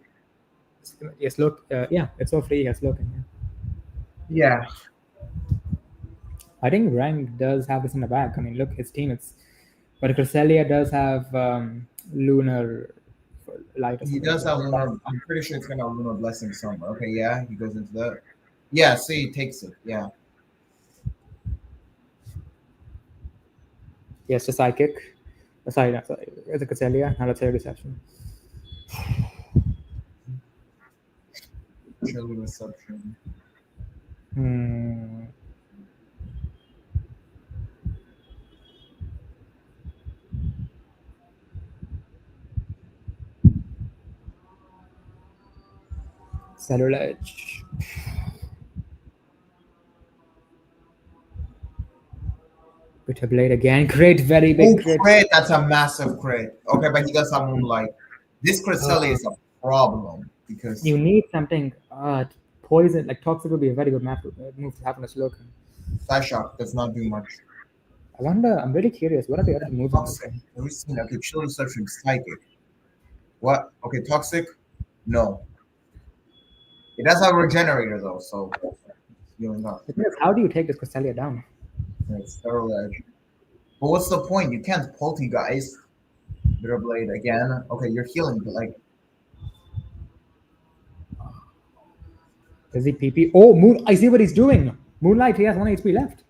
yes, look, yeah, it's so free. Yes, Slowking. Yeah. I think Rank does have this in the bag. I mean, look, his team. But Cresselia does have Lunar Light. He does have Lunar. I'm pretty sure it's gonna have Lunar Blessing somewhere. Okay, yeah, he goes into that. Yeah, see, he takes it. Yeah. Yes, a Psychic. Sorry, it's a Cresselia, not a Third Reception. Chilly Reception. Cellular Edge. Bitter Blade again. Crit, very big crit. Crit, that's a massive crit. Okay, but he does have Moonlight. This Cresselia is a problem because you need something poison, like Toxic would be a very good move to have on a Slowking. Psyshock does not do much. I wonder, I'm really curious, what are the other moves? Toxic. We've seen, okay, Chill Reception, Psychic. What? Okay, Toxic? No. It does have a Regenerator though, so healing up. How do you take this Cresselia down? It's Sterile Edge. But what's the point? You can't Poltergeist. Bitter Blade again. Okay, you're healing, but like. Does he PP? Oh, Moon! I see what he's doing. Moonlight. He has 1 HP left.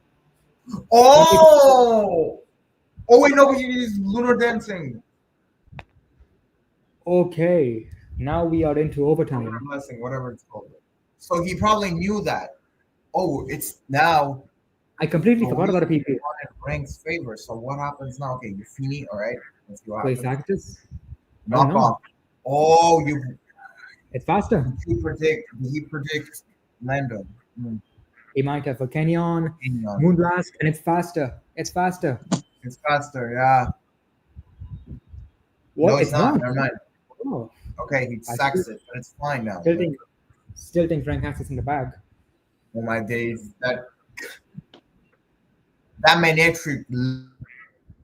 Oh! Oh wait, no, he's Lunar Dancing. Okay, now we are into overtime. Blessing, whatever it's called. So he probably knew that. Oh, it's now. I completely forgot about a PP. Rank's favor. So what happens now? Okay, you're Feeny, all right. Let's see what Play happens. Factus. Knock off. Oh, you. It's faster. He predicts Lando. He might have a Canyon, Moonblast, and it's faster. It's faster. It's faster, yeah. What? No, it's not. Never mind. Oh. Okay, he sacks it, but it's fine now. Still think Frank has this in the bag. Oh my days. That Manectric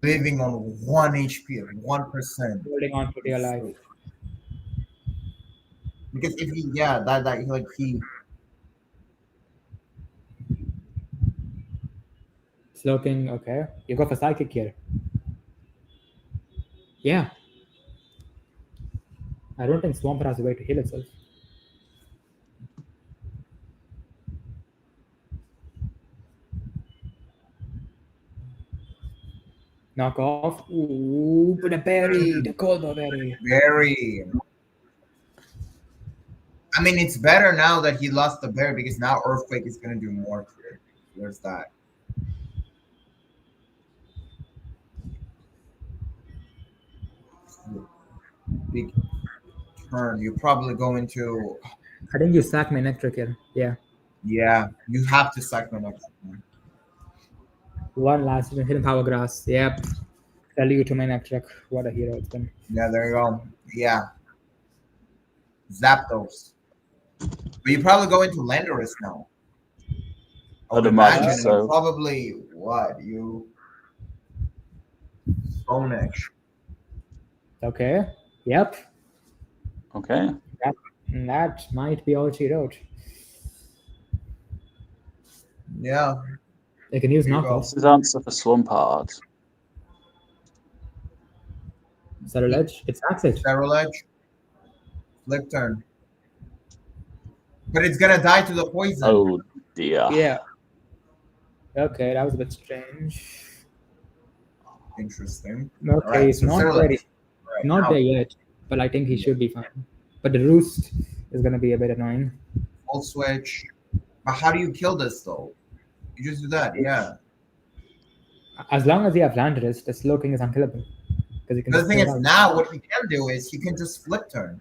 living on 1 HP, 1%. Holding on for dear life. Because if he, he. Slowking, okay. You go for Psychic here. Yeah. I don't think Swampert has a way to heal itself. Knock off. Ooh, but a berry, the Colbo berry. Berry. I mean, it's better now that he lost the berry because now Earthquake is going to do more to it. There's that. Big turn. You probably go into I think you sack my Nectar here. Yeah. Yeah, you have to sack my next one. One last hidden power grass. Yep. Value to my Nectar. What a hero it's been. Yeah, there you go. Yeah, Zapdos. But you probably go into Landorus now. I would I'd imagine imagine so. probably what you Stone Edge. Okay. Yep. Okay. That might be all she wrote. Yeah, They can use Here you go. knockoffs. This is answer for Swampert. Settle edge. It's access. Sterile Edge. Flip turn. But it's gonna die to the poison. Oh dear. Yeah. Okay, that was a bit strange. Interesting. Okay, Alright, he's so not Sterile ready. Edge. Right, Not now, there yet, but I think he should be fine. But the roost is gonna be a bit annoying. Full switch. But how do you kill this though? You just do that, yeah. As long as you have Landorus, the slow king is unkillable. Because you can The just thing throw is, it out. now what he can do is he can just flip turn.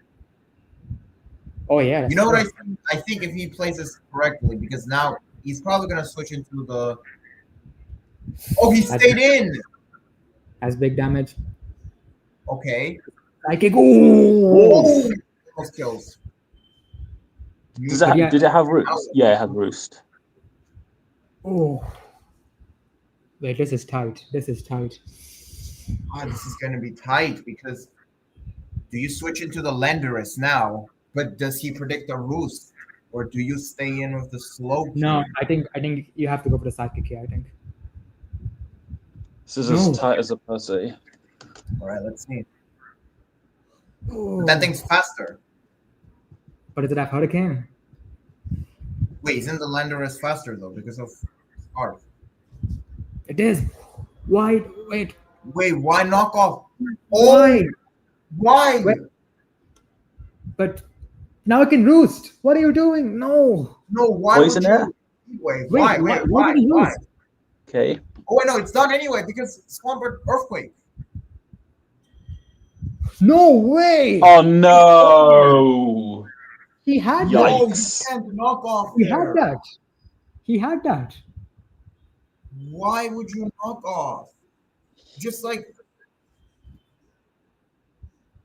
Oh yeah. You know what true. I think if he plays this correctly, because now he's probably gonna switch into the. Oh, he stayed in. Has big damage. Okay. Psychic. Oh, almost kills. Does it, Yeah. Did it have roost? Yeah, it had roost. Oh. Wait, this is tight. This is tight. Ah, this is gonna be tight because do you switch into the Landorus now? But does he predict a roost, or do you stay in with the slow? No, I think you have to go for the psychic here. I think. This is No. as tight as a pussy. All right, let's see. Oh. That thing's faster. But does it have hurricane? Wait, isn't the Landorus faster though because of Scarf? It is. Why? Wait. Wait, why knock off? Why? Why? Wait. But now it can roost. What are you doing? No. No, why Poison would it? you? Wait, Wait, why? why- Wait, why why? did he Why? lose? Okay. Oh wait, no, it's done anyway because Swampert Earthquake. No way. Oh no! He had Yikes. No, that. you can't knock off He there. had that. He had that. Why would you knock off? Just like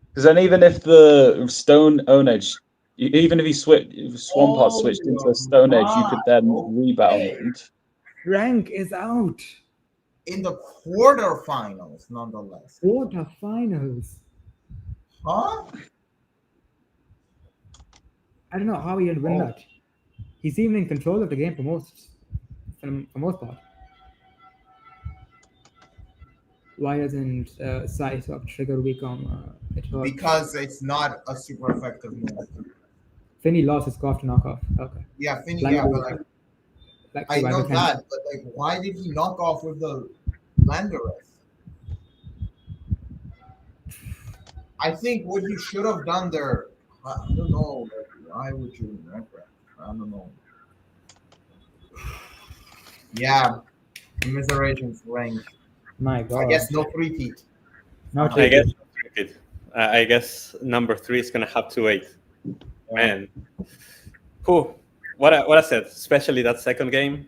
Because then even if the Stone Edge, even if he Swampert switched into a Stone Edge, you could then rebound. Rank is out. in the quarterfinals, nonetheless. Quarterfinals. Huh? I don't know how he didn't win Oh. that. He's even in control of the game for most part. Why doesn't Sai swap trigger weak on it hurt? Because it's not a super effective move. Finny lost his scarf to knock off. Okay. Yeah, Finny, Like- yeah, but like Like I know Survivor Can- that, but like why did he knock off with the Landorus? I think what you should have done there, I don't know, like, why would you knock that? I don't know. Yeah, commiserations rank. My God. I guess no repeat. Not I really. guess I guess number 3 is gonna have to wait. Man, who? What I said, especially that second game,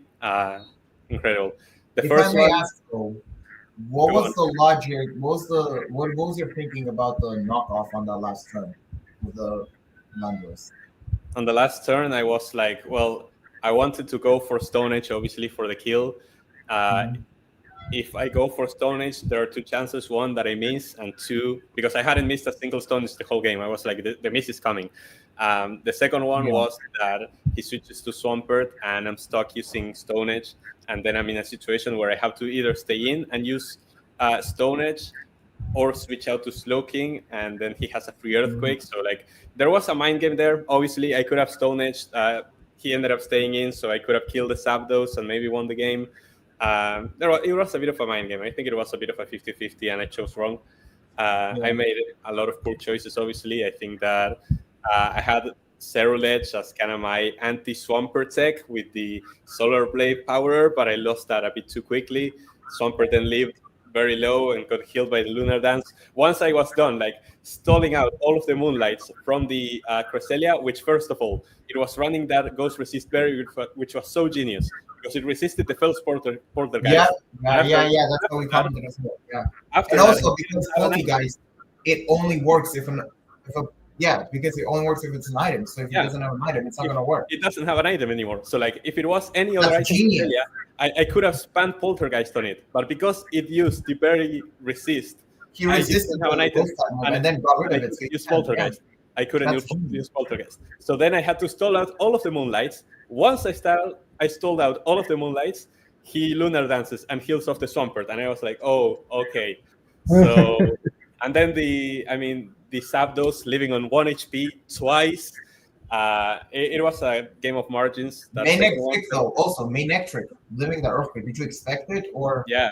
incredible. The If first I may one, ask though, what Go was on. the logic? What was your thinking about the knockoff on that last turn with the Landorus? on the last turn, I was like, well, I wanted to go for Stone Age, obviously for the kill. If I go for Stone Age, there are 2 chances: one, that I miss, and 2, because I hadn't missed a single Stone Age the whole game. I was like, the miss is coming. The second one was that he switches to Swampert, and I'm stuck using Stone Age, and then I'm in a situation where I have to either stay in and use Stone Age, or switch out to Slow King, and then he has a free Earthquake. So like, there was a mind game there. Obviously, I could have Stone Age. He ended up staying in, so I could have killed the Zapdos and maybe won the game. It was a bit of a mind game. I think it was a bit of a 50-50, and I chose wrong. I made a lot of poor choices, obviously. I think that I had Zero Ledge as kind of my anti-Swampert tech with the Solar Blade power, but I lost that a bit too quickly. Swampert then lived very low and got healed by the Lunar Dance. Once I was done, like stalling out all of the Moonlights from the Cresselia, which first of all, it was running that Ghost Resist Berry, which was so genius because it resisted the Fells Porter guys. Yeah. That's what we commented as well. Yeah. After And that, also because Poltergeist, it only works if because it only works if it's an item. So if it doesn't have an item, it's not gonna work. It doesn't have an item anymore. So like if it was any other That's item, genius. I could have spammed Poltergeist on it, but because it used the Berry Resist, He resisted have an item, and then got rid of it. So use Poltergeist. I couldn't That's use Poltergeist. So then I had to stall out all of the Moonlights. Once I stalled out all of the Moonlights, he Lunar Dances and heals off the Swampert. And I was like, oh, okay. So, and then the Zapdos living on 1 HP twice. It was a game of margins. Main trick though, also main trick, living the Earthquake. Did you expect it or? Yeah.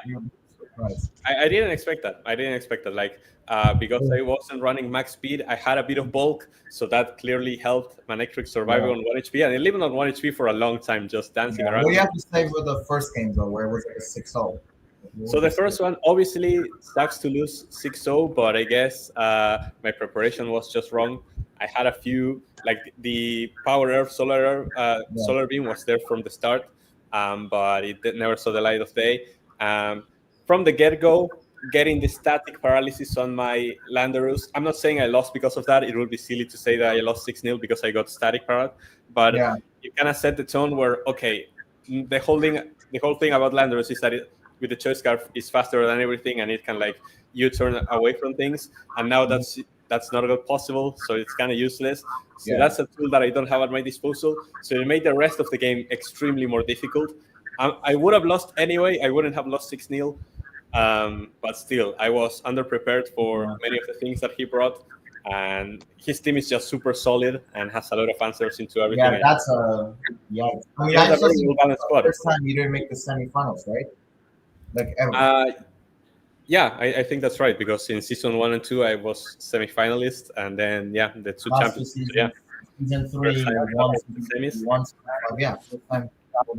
I didn't expect that. Like, because I wasn't running max speed, I had a bit of bulk, so that clearly helped Manectric surviving on 1 HP, and it lived on 1 HP for a long time, just dancing around. What do you have to say for the first game though, where it was like a 6-0? So the first one, obviously, sucks to lose 6-0, but I guess my preparation was just wrong. I had a few, like the Power Earth, Solar Beam was there from the start, but it never saw the light of day. From the get-go, getting the static paralysis on my Landorus. I'm not saying I lost because of that. It would be silly to say that I lost 6-0 because I got static parad. But you kind of set the tone where, okay, the whole thing about Landorus is that it, with the Choice Scarf, is faster than everything, and it can like U-turn away from things. And now that's not possible, so it's kind of useless. So that's a tool that I don't have at my disposal. So it made the rest of the game extremely more difficult. I would have lost anyway. I wouldn't have lost 6-0. But still, I was underprepared for many of the things that he brought, and his team is just super solid and has a lot of answers into everything. Yeah, that's I mean, that's a very well-balanced squad. First time you didn't make the semifinals, right? Like ever. Yeah, I think that's right, because in season 1 and 2 I was semi-finalist, and then the two champions. Season 3, once, first time.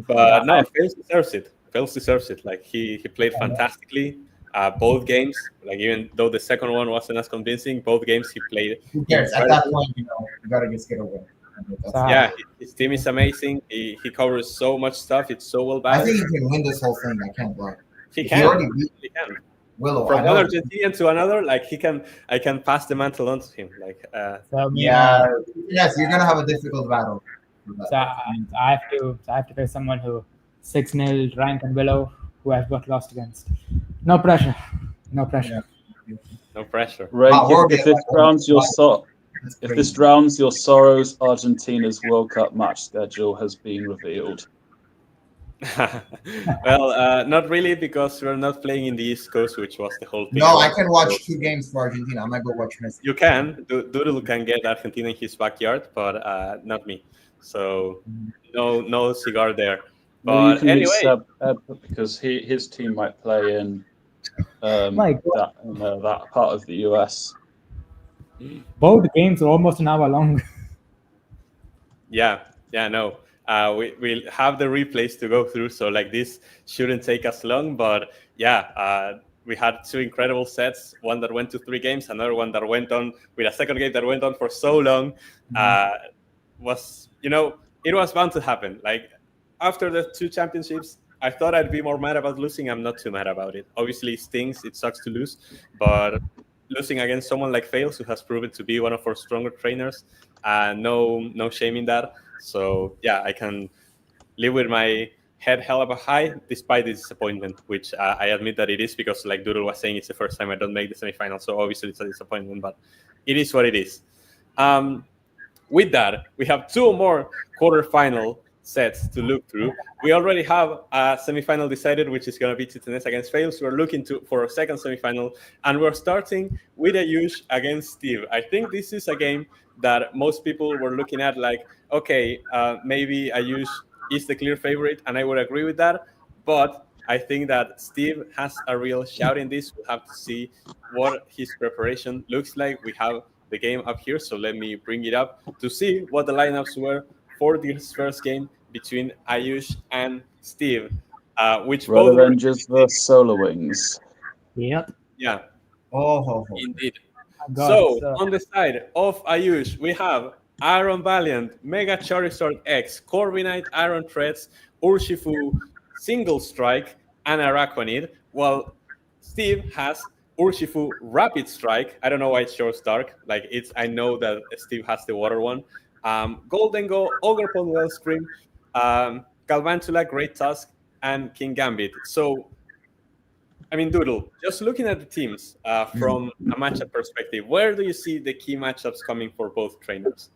But no, Fails deserves it. Like he played fantastically. Both games, like even though the second one wasn't as convincing, both games he played. Who cares? At that point, you gotta just get away. Yeah, his team is amazing. He covers so much stuff. It's so well balanced. I think he can win this whole thing. I can't lie. He can. Willow, from one Argentinian to another, like I can pass the mantle on to him. Like yes, you're gonna have a difficult battle. So I have to face someone who 6-0 rank and Willow, who I've got lost against. No pressure. No pressure. Ray, if this drowns your sorrows, Argentina's World Cup match schedule has been revealed. Well, not really, because we're not playing in the East Coast, which was the whole thing. No, I can watch 2 games for Argentina. I might go watch Messi. You can. Doodle can get Argentina in his backyard, but not me. So no cigar there. But well, anyway, because his team might play in that part of the US. Both games are almost an hour long. Yeah, no. We'll have the replays to go through, so like this shouldn't take us long. But we had 2 incredible sets. One that went to 3 games, another one that went on with a second game that went on for so long. It was bound to happen. Like after the 2 championships, I thought I'd be more mad about losing. I'm not too mad about it. Obviously, it stings. It sucks to lose, but losing against someone like Fails, who has proven to be one of our stronger trainers, no shame in that. So I can live with my head held up high despite the disappointment, which I admit that it is, because like Doodle was saying, it's the first time I don't make the semifinal, so obviously it's a disappointment, but it is what it is. With that, we have 2 more quarterfinal sets to look through. We already have a semifinal decided, which is going to be Titanes against Fails. We're looking for a second semifinal, and we're starting with Ayush against Steve. I think this is a game that most people were looking at like, okay, maybe Ayush is the clear favorite, and I would agree with that. But I think that Steve has a real shout in this. We'll have to see what his preparation looks like. We have the game up here, so let me bring it up to see what the lineups were for this first game between Ayush and Steve. Which Red Avengers vs Solar Wings. Yep. Yeah, Oh, indeed. My God, So it's, on the side of Ayush, we have Iron Valiant, Mega Charizard X, Corviknight, Iron Threads, Urshifu, Single Strike, and Araquanid, while Steve has Urshifu Rapid Strike. I don't know why it shows dark. Like I know that Steve has the water one. Golden Go, Ogerpon Wellscream, Galvantula, Great Tusk, and King Gambit. So I mean, Doodle, just looking at the teams from a matchup perspective, where do you see the key matchups coming for both trainers?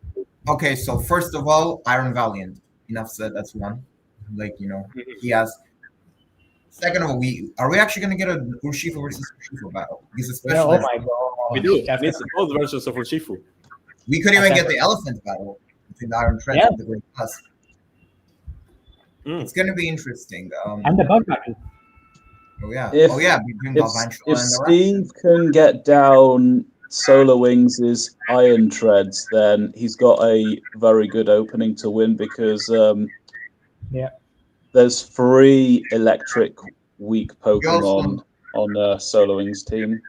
Okay, so first of all, Iron Valiant. Enough said. That's one. Like he has. Second of all, are we actually gonna get a Urshifu versus Urshifu battle? Because especially oh my God. We do. That's And it's both versions of Urshifu. we could even get the elephant battle between the Iron Threads and the Great Tusk. It's gonna be interesting. and the bug battle. Oh yeah. If- Between If, Galvantula if and the Steve can get down Solar Wings' Iron Treads, then he's got a very good opening to win because there's 3 electric weak Pokemon on Solar Wings' team.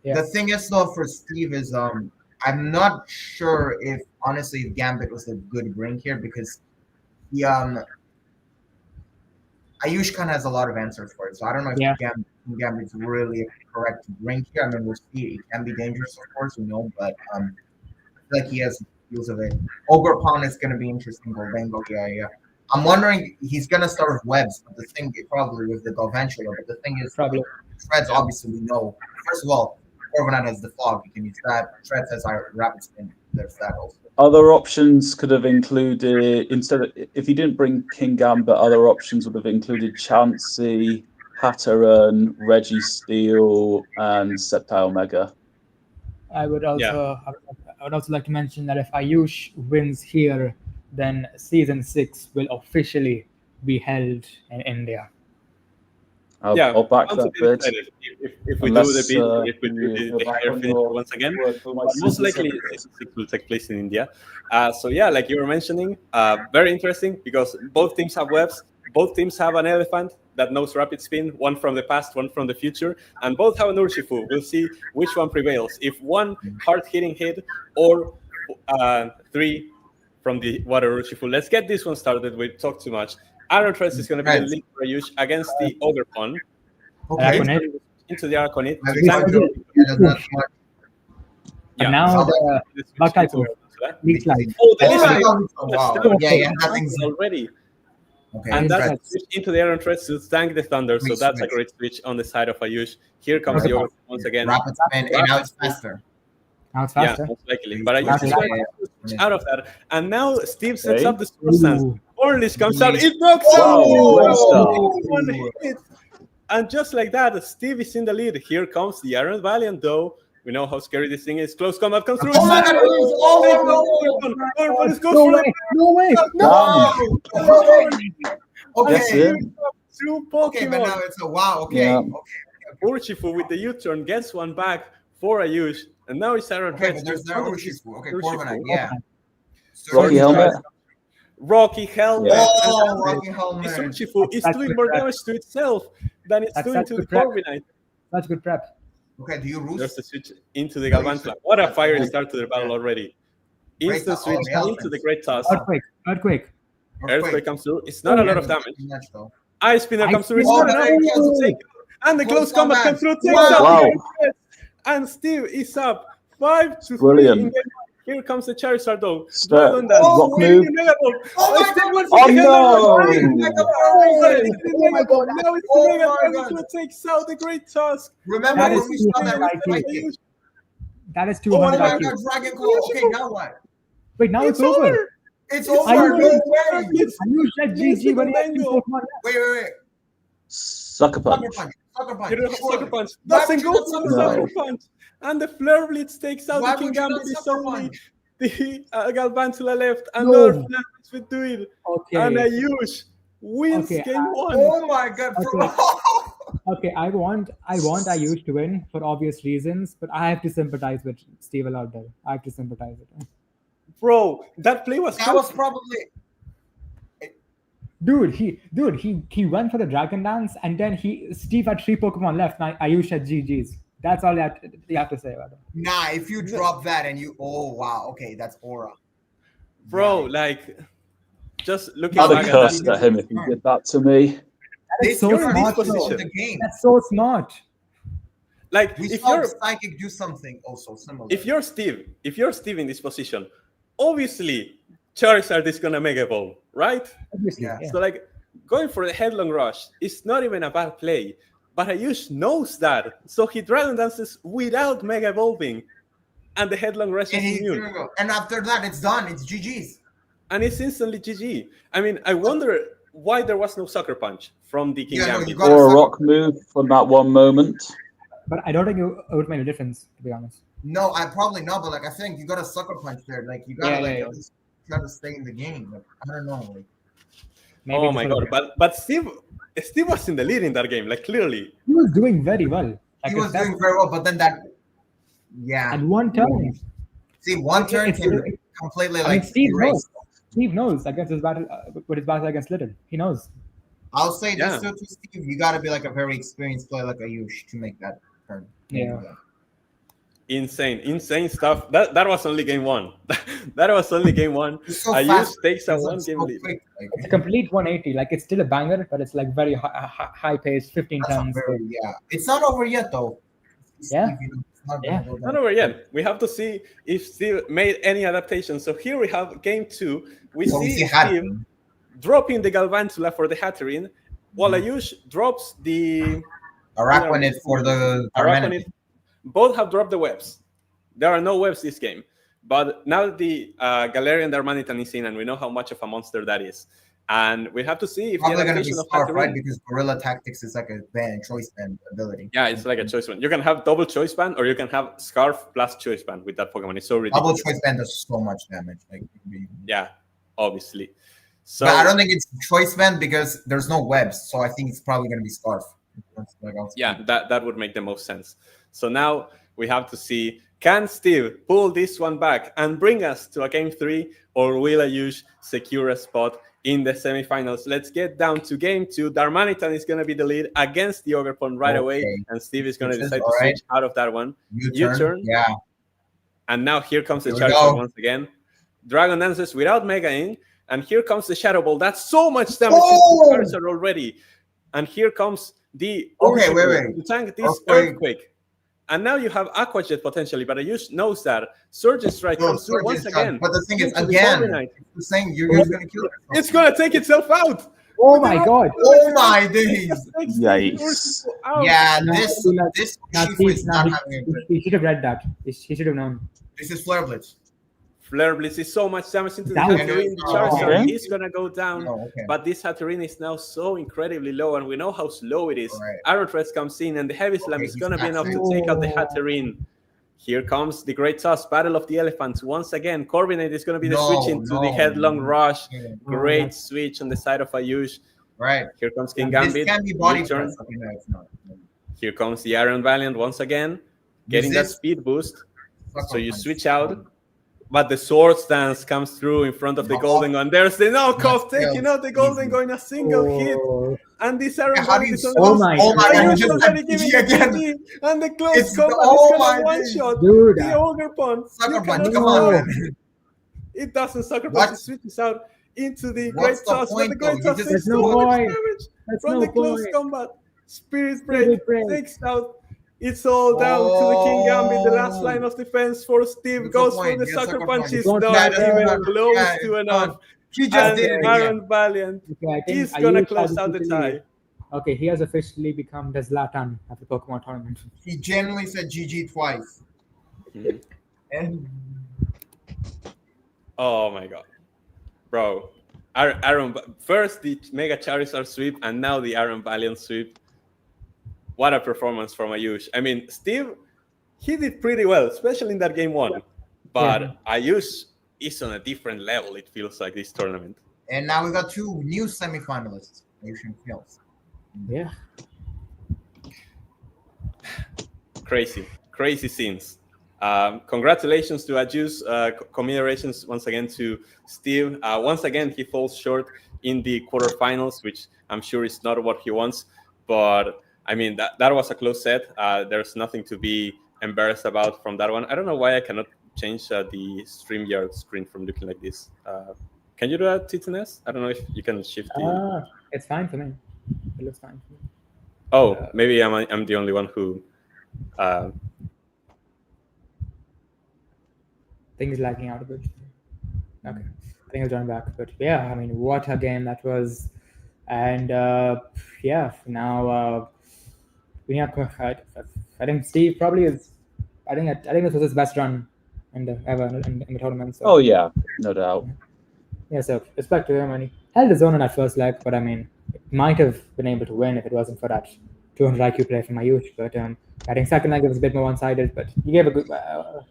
The thing is though for Steve is I'm not sure if honestly Gambit was a good bring here because he Ayush kind of has a lot of answers for it, so I don't know if Gambit's really correct to bring here. I mean, we'll see. It can be dangerous, of course, we know, but I feel like he has use of it. Ogerpon is going to be interesting. Goldengo, yeah. I'm wondering he's going to start with webs, but the thing probably with the Galvantula. But the thing is, Probably. Threads obviously we know. First of all, Corviknight has the fog. You can use that. Threads has our rapid spin. There's that also. Other options could have included, instead of, if he didn't bring King Gambit, other options would have included Chansey, Hatteran, Registeel, and Sceptile Mega. I would also like to mention that if Ayush wins here, then Season 6 will officially be held in India. I'll back that bit. If we do the bid, if we do the higher finish once again, most likely it will take place in India. So yeah, like you were mentioning, very interesting because both teams have webs, both teams have an elephant that knows rapid spin, one from the past, one from the future, and both have an Urshifu. We'll see which one prevails. If one hard-hitting hit or 3 from the water Urshifu. Let's get this one started. We talked too much. Iron Threads is going to be the lead for Ayush against the Ogerpon. Okay. Into the Araquanid. And now the bug typo. Leaks like. Oh, wow. Yeah, nothing's already. Okay. And that's into the Iron Threads to tank the Thunder. So that's a great switch on the side of Ayush. Here comes the Ogerpon once again. Rapid spin, and now it's faster. Now it's faster. Yeah, most likely. But Ayush is going to switch out of that. And now Steve sets up the Super Stance. Orlish comes out. It knocks out. One hit. And just like that, Steve is in the lead. Here comes the Iron Valiant, though. We know how scary this thing is. Close combat comes through. Oh my God! No way! Okay. Two Pokemon. Okay, but now it's a wow. Okay. Yeah. Okay. Urshifu with the U-turn gets one back for Ayush. And now it's Iron Okay, Threads. but there's no Urshifu. Okay, Corviknight, yeah. Rocky Helmet. Rocky Helmet. Oh, Rocky Helmet. This Urshifu is doing more damage to itself than it's doing to the Corviknight. That's good prep. Okay, do you root? There's the switch into the Galvantula. What a fire start to the battle already. Instant switch into the Great Tusk. Earthquake. Earthquake comes through. It's not a lot of damage. Ice Spinner comes through. It's not enough to take it. And the close combat comes through. Takes out. And Steve is up 5-3. Brilliant. Here comes the Charizard though. Rock move. Oh no! Oh my God! Now it's the Mega Dragon takes out the Great Tusk. Remember That when is we saw that? IQ. That is Oh 200 my IQ. God, Dragon Claw. Okay, now what? Wait, now it's over. It's over. Are you No way. Ayush said GG when he had two Pokemon left. Wait. Sucker punch. Sucker punch. You don't have Sucker Punch. Why Doesn't would you go not for the Sucker Sucker Punch? Punch. And the Flare Blitz takes out Why the King would you not Gambit. It's Sucker only Punch? the Galvantula left. Another Flare Blitz will do it. Okay. And Ayush wins Okay, game 1. Oh my God. Okay, I want Ayush to win for obvious reasons, but I have to sympathize with Steve out there. I have to sympathize with him. Bro, that play was That was probably. Dude, he went for the Dragon Dance, and then Steve had 3 Pokemon left, and Ayush had GG's. That's all you have to say about it. Nah, if you drop that and you, oh wow, okay, that's aura, bro. Right. Like, just looking I'd back have at that, cursed at him if he did that to me. This so you're in this smart, though. position the game. That's so smart. like We if saw you're Psychic do something also similar. if you're Steve in this position, obviously Charizard is gonna Mega Evolve, right? Obviously, Yeah. yeah. So like going for the Headlong Rush is not even a bad play, but Ayush knows that, so he Dragon Dances without Mega Evolving, and the Headlong Rush and, is he's immune, gonna go. And after that, it's done. It's GG's. and it's instantly GG. I mean, I wonder why there was no Sucker Punch from the King Yeah, no, Gambit. you got- Or a rock move from that one moment. But I don't think it would make a difference, to be honest. No, I probably not, but like I think you got a sucker punch there. Like you gotta Yeah. at least try to stay in the game. Like, I don't know. Like, Maybe Oh just my for the- god! But Steve was in the lead in that game, like clearly. he was doing very well. Like, he if was that- doing very well, but then that, yeah. at one turn. See, one turn It's- can completely I mean, like Steve erase. knows. Steve knows against his battle with his battle against Little. He knows. I'll say this Yeah. too to Steve. You gotta be like a very experienced player like Ayush to make that turn. Yeah. Insane stuff. That was only game one. That was only game one. It's so Ayush fast. takes a It's, like, one game so lead. quick. Like, It's a complete 180. Like it's still a banger, but it's like very high paced, 15 that's a turns. very, yeah. It's not over yet though. Yeah. Steve, you know, it's not Yeah. gonna go Not down. over yet. We have to see if Steve made any adaptations. So here we have game two. We So see Steve Hatton. dropping the Galvantula for the Hatterene, while Ayush drops the Araquanid for the Araquanid. Both have dropped the webs. There are no webs this game. But now that the Galarian Darmanitan is in, and we know how much of a monster that is. And we have to see if Probably the gonna be adaptation of Scarf, right? Hatterene... Because Gorilla Tactics is like a choice band ability. Yeah, it's like a choice band. You can have double choice band, or you can have Scarf plus choice band with that Pokemon. It's so ridiculous. Double choice band does so much damage. Like, Yeah, obviously. So but I don't think it's choice band because there's no webs. So I think it's probably gonna be Scarf. Like, yeah, that would make the most sense. So now we have to see, can Steve pull this one back and bring us to a game three, or will Ayush secure a spot in the semifinals? Let's get down to game two. Darmanitan is going to be the lead against the Ogerpon right away, and Steve is going to decide to switch out of that one. U-turn. Yeah. And now here comes the Here we Charizard go. once again. Dragon Dances without Mega in, and here comes the Shadow Ball. That's so much damage Oh! to Charizard already. And here comes the Okay, wait, Urshifu wait. to tank this Okay. Earthquake. And now you have Aqua Jet potentially, but Ayush knows that. Surge Strike No, comes through Surge once Strike. again. But the thing is, into the again, Corviknight. you're saying you're just gonna kill it. It's going to take itself out. Oh my god. Oh my days! Just takes the Yikes. Urshifu out. Yeah, No, this no, Now, Urshifu Steve, is not now having a good. he should have read that. He should have known. This is Flare Blitz. Flare Blitz is so much damage into the That was- Hatterene. The Oh, Charizard okay. is going to go down. Oh, okay. But this Hatterene is now so incredibly low, and we know how slow it is. Alright. Aerothreats comes in, and the Heavy Slam Okay, is he's going to be enough to taxing. take out the Oh. Hatterene. Here comes the Great Toss, Battle of the Elephants. Once again, Corviknight is going to be the No, switch into the no. Headlong Rush. Yeah, Great switch on the side of Ayush. right. Here comes King This Gambit. can be body U-turn. press. Okay, no, it's not. Here comes the Iron Valiant once again, getting that This is- speed boost. Sucker So you punch. switch out, but the Sword Stance comes through in front of the No. Golden Gun. There's the knockoff, Yeah, taking out the Golden easy. Gun in a single hit. Oh, And this Iron Yeah, how do Valiant you is on stop- Oh my Oh my God. god, you Ayush just already had giving PG it again. GG, and the close It's- combat oh is my gonna one days. shot Dude, the Ogre Pond. Sucker You punch, cannot come stop on. it. It doesn't sucker What? punch. It switches out into the What's Great the Toss, but point, the Great though? You Toss just- takes There's so no much point. damage That's from no the close point. combat. Spirit Spirit Break Break. takes out. It's all down to the King Gambit. The last line of defense for Steve That's goes the for point. the Yeah, sucker sucker punch. punch. Is Don't not let even it- close yeah, to it's enough. done. He just And did it again. Iron Valiant okay, I think is gonna Ayush close has out the officially- tie. Okay, he has officially become the Zlatan of the Pokemon tournament. He genuinely said GG twice. Mhm. And Oh my god, bro! Aaron, first the Mega Charizard sweep, and now the Iron Valiant sweep. What a performance from Ayush! I mean, Steve, he did pretty well, especially in that game one. But Ayush is on a different level. It feels like this tournament. and now we got two new semifinalists. Asian Fields. Yeah. Crazy scenes. Congratulations to Ayush. Commiserations once again to Steve. Once again, he falls short in the quarterfinals, which I'm sure is not what he wants. But I mean, that was a close set. There's nothing to be embarrassed about from that one. I don't know why I cannot change the StreamYard screen from looking like this. Can you do that, Titanes? I don't know if you can shift the... It's fine for me. It looks fine for me. Oh, maybe I'm the only one who... Things lagging out a bit. Okay, I think I'll join back. But yeah, I mean, what a game that was. And yeah, now we have. I think Steve probably is. I think this was his best run ever in the tournament. So. Oh yeah, no doubt. Yeah, so respect to him, and he held his own in that first leg. But I mean, it might have been able to win if it wasn't for that 200 IQ play from Ayush. But I think second leg was a bit more one-sided. But he gave a good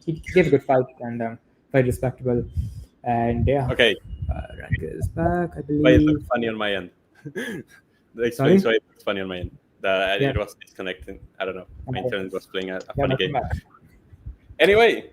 he gave a good fight and very respectable. And yeah, okay. Rank is back, I believe. Why it looks funny on my end. That explains why it looks funny on my end. It was disconnecting. I don't know. My internet was playing a funny game. Anyway,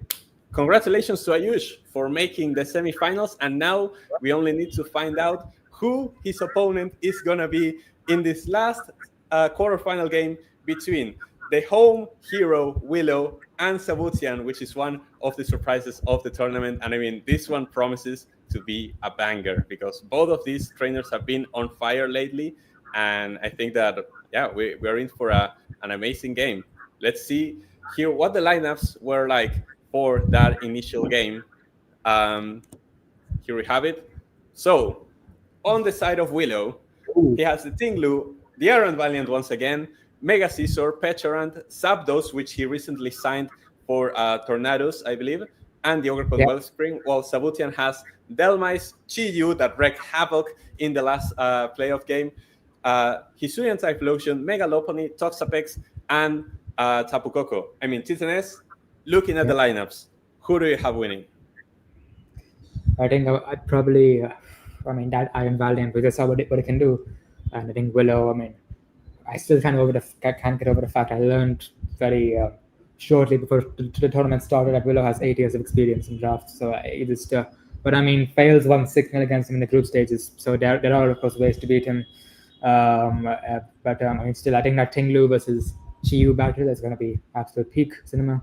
congratulations to Ayush for making the semifinals. And now we only need to find out who his opponent is going to be in this last quarterfinal game between the home hero Willow and Sabutian, which is one of the surprises of the tournament. And I mean, this one promises to be a banger because both of these trainers have been on fire lately. And I think that, yeah, we're in for an amazing game. Let's see here what the lineups were like for that initial game. Here we have it. So on the side of Willow, he has the Tinglu, the Iron Valiant once again, Mega Scizor, Petarant, Zapdos, which he recently signed for Tornadoes, I believe, and the Ogre Wellspring, while Sabutian has Delmise, Chi-Yu that wreaked havoc in the last playoff game, Hisuian Typhlosion, Mega Lopunny, Toxapex, and Tapu Koko. I mean, Titanes, looking at the lineups, who do you have winning? I think I'd probably, that Iron Valiant, because I saw what it can do. And I think Willow, I mean, I still can't get over the fact I learned very shortly before the tournament started that Willow has 8 years of experience in drafts. So it is, but I mean, fails 1-6 against him in the group stages. So there are of course ways to beat him. But I mean, still, I think that Tinglu versus Chi-Yu battle is going to be absolute peak cinema.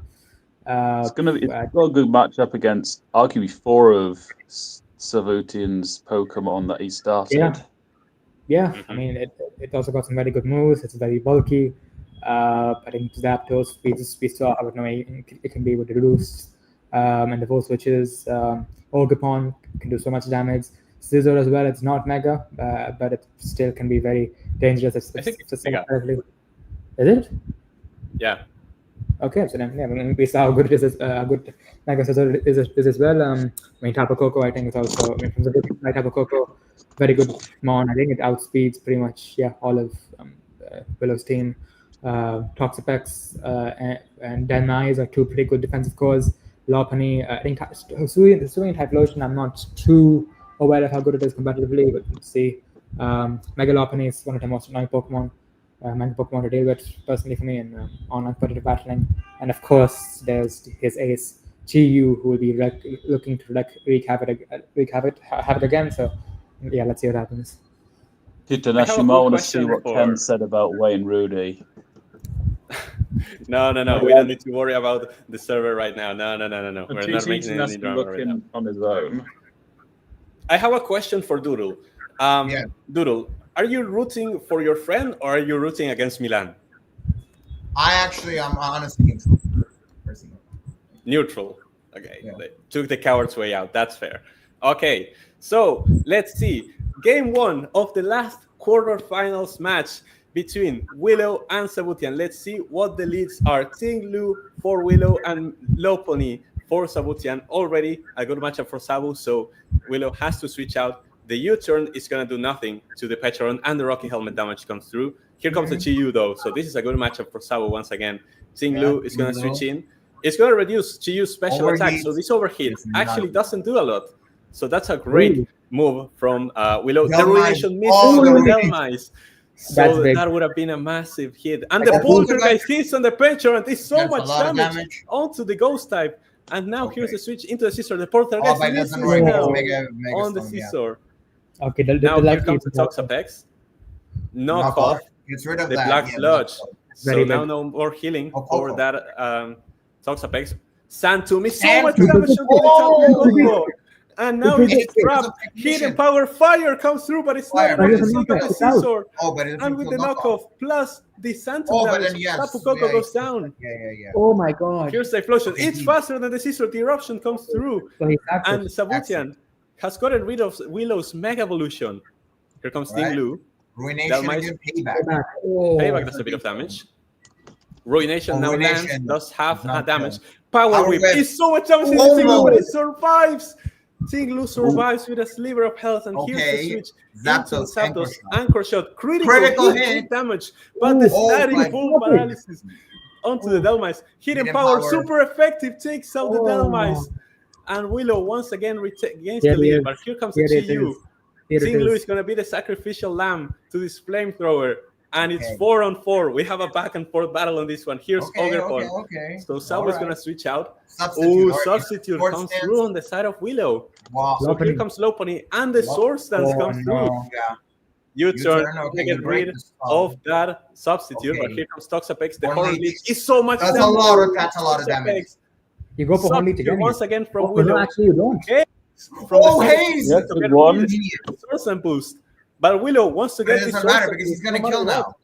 It's got a good matchup against arguably 4 of Savutian's Pokemon that he started. Yeah, I mean, it also got some very good moves. It's very bulky. I think Zapdos, we saw how it can be with the roosts and the full switches. Orgapon can do so much damage. Scizor as well, it's not mega, but it still can be very dangerous. I think it's mega. Is it? Yeah. Okay, so then we saw how good it is. Good Mega Scizor is as well. I mean, Tapu Koko, I think it's also. I mean, from the like Tapu Koko, very good Mon. I think it outspeeds pretty much all of Willow's team. Toxapex and Delmise are 2 pretty good defensive cores. Lopunny, I think Hisuian Typhlosion, I'm not too aware of how good it is competitively, but let's see. Mega Lopunny is one of the most annoying Pokemon. Mega Pokemon to deal with personally for me in online competitive battling. And of course, there's his ace, Chi-Yu, who will be looking to wreak havoc again. So, yeah, let's see what happens. Titanesh, you might want to see what Ken said about Wayne Rudy. No. We don't need to worry about the server right now. No. We're not making any drama right now. On his own. I have a question for Doodle. Doodle, are you rooting for your friend or are you rooting against Milan? I'm honestly neutral, personally. Neutral. Okay. Yeah. They took the coward's way out. That's fair. Okay. So let's see. Game 1 of the last quarterfinals match between Willow and Sabutian. Let's see what the leads are. Tinglu for Willow and Lopunny for Sabutian. Already a good matchup for Sabu, so Willow has to switch out. The U-turn is going to do nothing to the Pecharon, and the Rocky Helmet damage comes through. Here comes the Chi-Yu, though, so this is a good matchup for Sabu once again. Tinglu is going to switch in. It's going to reduce Chi-Yu's special attack, so this overhit actually doesn't do a lot. So that's a great move from Willow. The Ruination misses from Delmise. So that would have been a massive hit. And the Poltergeist hits on the Pecharon. There's so much damage onto the Ghost type. And now here's the switch into the Scizor. The Poltergeist misses now on the Scizor. Okay, Now here comes the Toxapex. Knock off Gets rid of the that. Black yeah, Sludge. So Very now big. no more healing Oh, for Coco. that Toxapex. Sandtomb is so Sand much Tomb. damage on Oh! the Coco. And now It he's It's because trapped. of technician. Hidden Power Fire comes through, but it's Fire. not enough to Fire take out the it's out. Scizor. Oh, but it's And with the knockoff, plus the Sandtomb Oh, but damage, then yes. Tapu Koko yeah, goes down. Yeah. Oh my god. Here's the explosion. Okay, It's faster than the Scizor. The eruption comes through. So he's active. And Sabutian has gotten rid of Willow's Mega Evolution. Here comes Sting Right. Lu. Ruination Dalmais. again, payback. Oh. Payback does a bit of damage. Ruination now Ruination lands, does half not damage. good. Power Power Whip Whip. is so much damage in Oh, Sting Lu, no. but it survives. Sting Lu survives with a sliver of health, and here's Okay. the switch Zapdos, into the Zapdos Anchor Anchor Shot. Critical Critical hit, hit. damage, but the Oh, static my full God. paralysis onto the Dalmais. Hidden Power, super effective, takes out the Dalmais. And Willow once again gains Here the he lead, is. but here comes Here the it Chi-Yu. is. Here it Sting Lu is. is going to be the sacrificial lamb to this flamethrower, and it's Okay. 4-on-4. We have a back and forth battle on this one. Here's Ogerpon. Okay. So Sal is going to switch out. Substitute. Oh, Alright. substitute Sword comes stance. through on the side of Willow. Wow. So here comes Lopunny, and the sword stance comes through. Yeah. U-turn, Okay, get you break rid the spell. of that substitute, but Okay. here comes Toxapex. The Horn Horn Leech. Leech is so much That's a damage. lot of damage. Toxapex. You go for Horn Leech Substitute again. once again from Oh, Willow. no, actually you don't. From Oh, the Haze! Yeah, to good get one. rid of Source and boost. But Willow wants to But get it this doesn't Source matter and because he's boost gonna no kill matter now. what.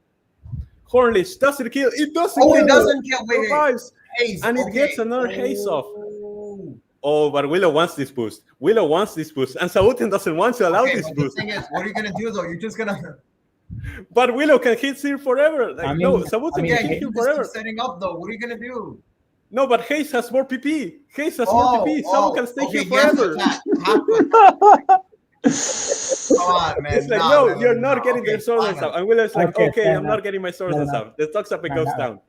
Horn Leech, does it kill? It doesn't Oh, kill. it doesn't kill. Wait. Survives. Haze. And it okay. gets another haze off. Oh. Oh, but Willow wants this boost. Willow wants this boost. And Sautian doesn't want to allow Okay, this but the boost. thing is, what are you gonna do though? You're just gonna. But Willow can hit here forever. Like, I mean- no, Sautian Yeah, can hit you him just forever. keep setting up though. What are you gonna do? No, but Haze has more PP. Haze has more PP. Samu can stay here yes, forever. attack. Have to- Come on, man. It's like, no, you're no. not getting Okay, the sword and fine. stuff. And Willow's like, Okay, okay, fair I'm not enough. getting my sword Fair and stuff. The Toxapex goes down.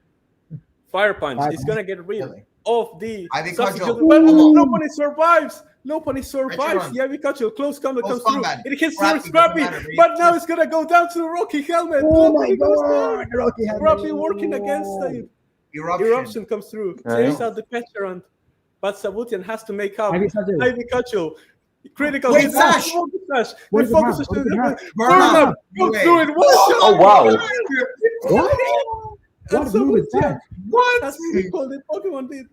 Fire Punch Fire is going to get rid Really? of the Ivy substitute. Cudgel. But Come on. Lopunny survives. Lopunny survives. run. The Ivy Cudgel, close combat Close comes combat. through. It hits Scrappy, through Scrappy, doesn't matter, but now it's going to go down to the Rocky Helmet. Oh my Lopunny goes down. god. Rocky Helmet. Scrappy working against the eruption comes through. Okay. Takes out the Petarant. But Sabutian has to make up. Ivy Cudgel. Ivy Cudgel. Critical Wait, hit. Sash! Sash. What The is it focus now? is What is it to now? Burn up. Go Wait. through it. One shot. Oh, wow. What? And What move is that? What? That's what the Pokemon did.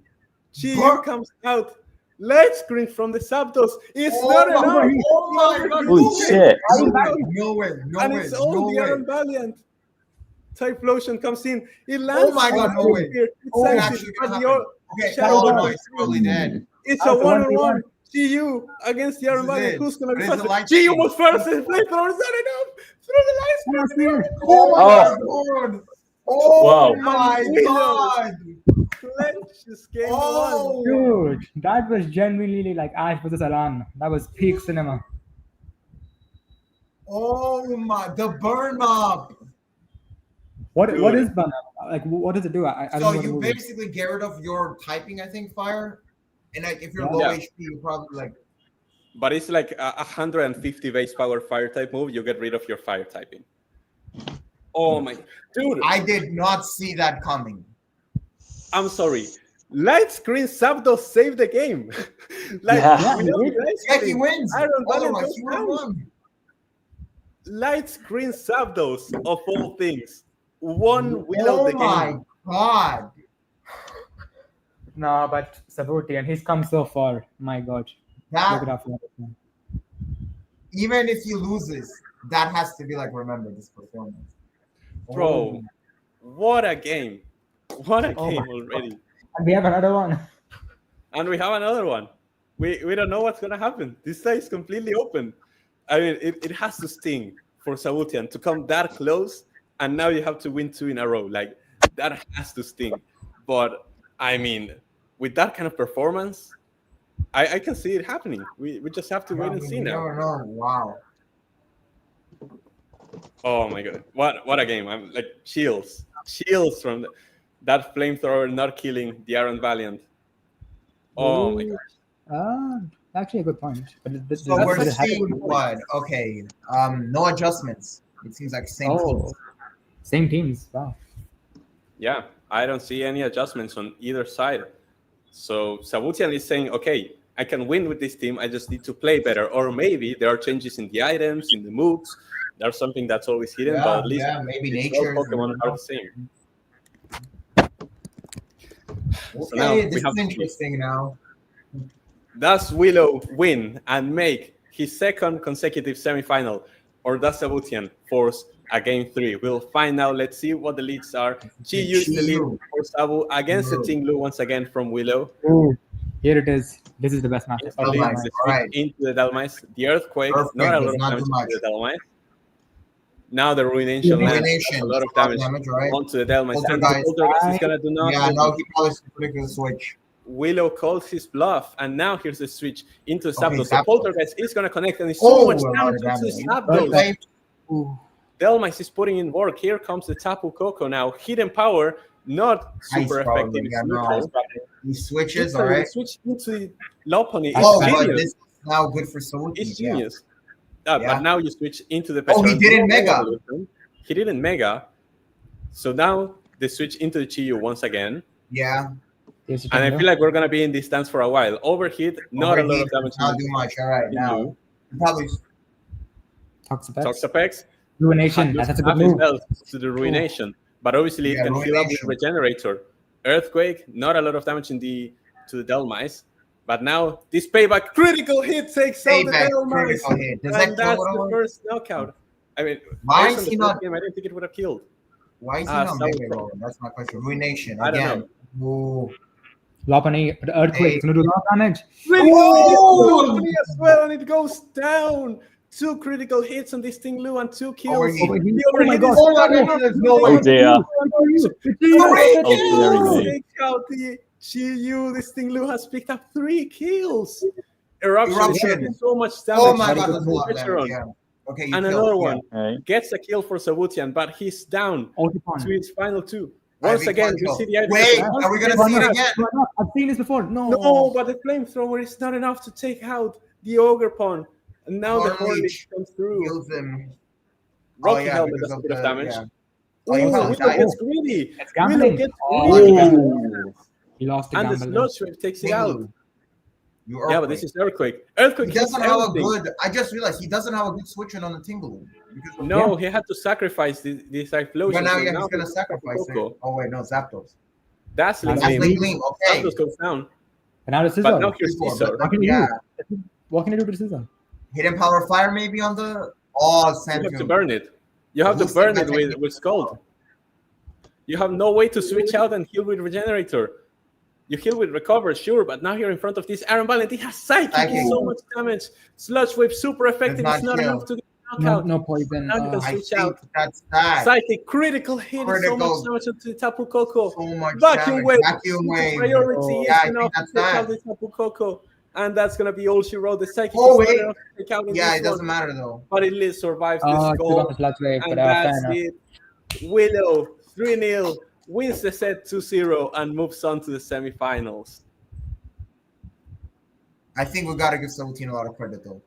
Chi-Yu Burn. comes out. Light screen from the Zapdos. It's Oh not my enough. God. Oh my God. Holy No way. shit. No way. No And way. it's all No the way. Iron Valiant. Typhlosion comes in. It lands. my God, no way. Here. It's Oh, actually, actually but gonna the happen. Okay, Shadow oh no, Ball. it's probably dead. It's That's a a 1-on-1. 1v1. Chi-Yu against the Iron This is Valiant. it. Who's going to be But it's a faster? light Chi-Yu screen. was first. His flamethrower is not enough. Through the light screen. Oh my Oh. God. Oh Wow. my Willow. God. Clenches game Oh. one. Dude, that was genuinely like Ash versus Alan. That was peak cinema. Oh my, the burn up. What Dude. is Burn Up? Like what does it do? I don't So know what you the movie is. basically get rid of your typing, I think, fire. And like if you're Yeah. low Yeah. HP, you probably like But it's like a 150 base power fire type move. You get rid of your fire typing. Oh my dude! I did not see that coming. I'm sorry. Light screen Zapdos saved the game. Like Yeah. without the light Yeah, he screen, wins. Iron Valiant Otherwise, goes he would have down. won. Light screen Zapdos of all things. One Willow Oh the my game. God. No, but Sabuti, he's come so far. My God. Look it That up. even if he loses, that has to be like remember this performance. Bro, what a game. What a Oh game my already. And we have another one. And we have another one. We don't know what's gonna happen. This side is completely open. I mean, it has to sting for Sabutian to come that close, and now you have to win 2 in a row. Like that has to sting. But I mean, with that kind of performance, I can see it happening. We just have to wait and see now. No, wow. Oh my god, what a game! I'm like chills from that flamethrower not killing the Iron Valiant. Oh my god. Actually a good point. But So That's we're like- seeing what? Okay. No adjustments. It seems like same teams. Same teams. Wow. Yeah, I don't see any adjustments on either side. So Sabutian is saying, okay, I can win with this team. I just need to play better. Or maybe there are changes in the items, in the moves. There's something that's always hidden, but at least maybe the nature. 12 Pokemon are the same. Okay, So now this we have is to see. interesting now. Does Willow win and make his second consecutive semifinal, or does Sabutian force a game 3? We'll find out. Let's see what the leads are. Chiyu is the lead for Sabu against the Tinglu once again from Willow. Ooh, here it is. This is the best matchup. The lead, the switch into the Dalmice. The Earthquake, not a lot of damage to the Dalmice. Now the Ruination lands a lot of damage onto the Dalmice. And the Poltergeist is going to do nothing. Yeah, now he probably predicted the switch. Willow calls his bluff, and now here's the switch into Zapdos. The Poltergeist is going to connect, and it's so much damage into Zapdos. Dalmice is putting in work. Here comes the Tapu Koko now. Hidden Power, not super effective. He switches, all right. Switch into Lopunny. But this is now good for Soul. It's genius. But now you switch into the Petron. He didn't Mega. He didn't Mega. So now the switch into the Chiyu once again. Yeah. And I feel like we're going to be in this stance for a while. Overheat, not a lot of damage. Not too much. All right, now. Probably. Toxapex. Ruination. That's a good move. To the Ruination. But obviously it can heal up with Regenerator. Earthquake, not a lot of damage to the Dalmice. But now this payback critical hit takes out the Dalmice. And that's the first knockout. I mean, why is he not? Game, I didn't think it would have killed. Why is he not Mega rolling? That's my question. Ruination again. Lopunny, the Earthquake is going to do a lot of damage. Lopunny as well, and it goes down. 2 critical hits on this Tinglu and 2 kills. Oh my god. Oh dear. Take out the Chiyu. This Tinglu has picked up 3 kills. Eruption. So much damage. Oh my god, that's a lot of damage. Yeah. Okay, and another one gets a kill for Sabutian, but he's down to his final 2. Once again, we see the item. Wait, are we gonna see it again? I've seen this before. No, but the flamethrower is not enough to take out the Ogerpon. And now the Hornleech comes through. Rocky Helmet does a bit of damage. Willow gets greedy. Willow gets greedy. He lost the gamble. And the Sludge Wave takes it out. Yeah, but this is Earthquake. Earthquake doesn't have a good. I just realized he doesn't have a good switch on the Tingle. No, he had to sacrifice the Cyclosion. But now he's gonna sacrifice it. Oh wait, no, Zapdos. That's Gleam. Okay. Zapdos goes down. And now the Scizor. But now here's Scizor. What can you do with the Scizor? Hidden Power Fire maybe on the. You have to burn it. You have to burn it with Scald. You have no way to switch out and heal with Regenerator. You heal with Recover, sure, but now you're in front of this Iron Valiant. He has Psychic, so much damage. Sludge Wave, super effective. It's not enough to get knockout. No poison. Now you can switch out. That's bad. Psychic, critical hit, so much damage to the Tapu Koko. So much Vacuum Wave. Priority is enough to take out the Tapu Koko. And that's going to be all she wrote. The Psychic is it doesn't matter though. But it survives the score. And that's it. Willow, 3-0. Wins the set 2-0 and moves on to the semifinals. I think we got to give 17 a lot of credit, though.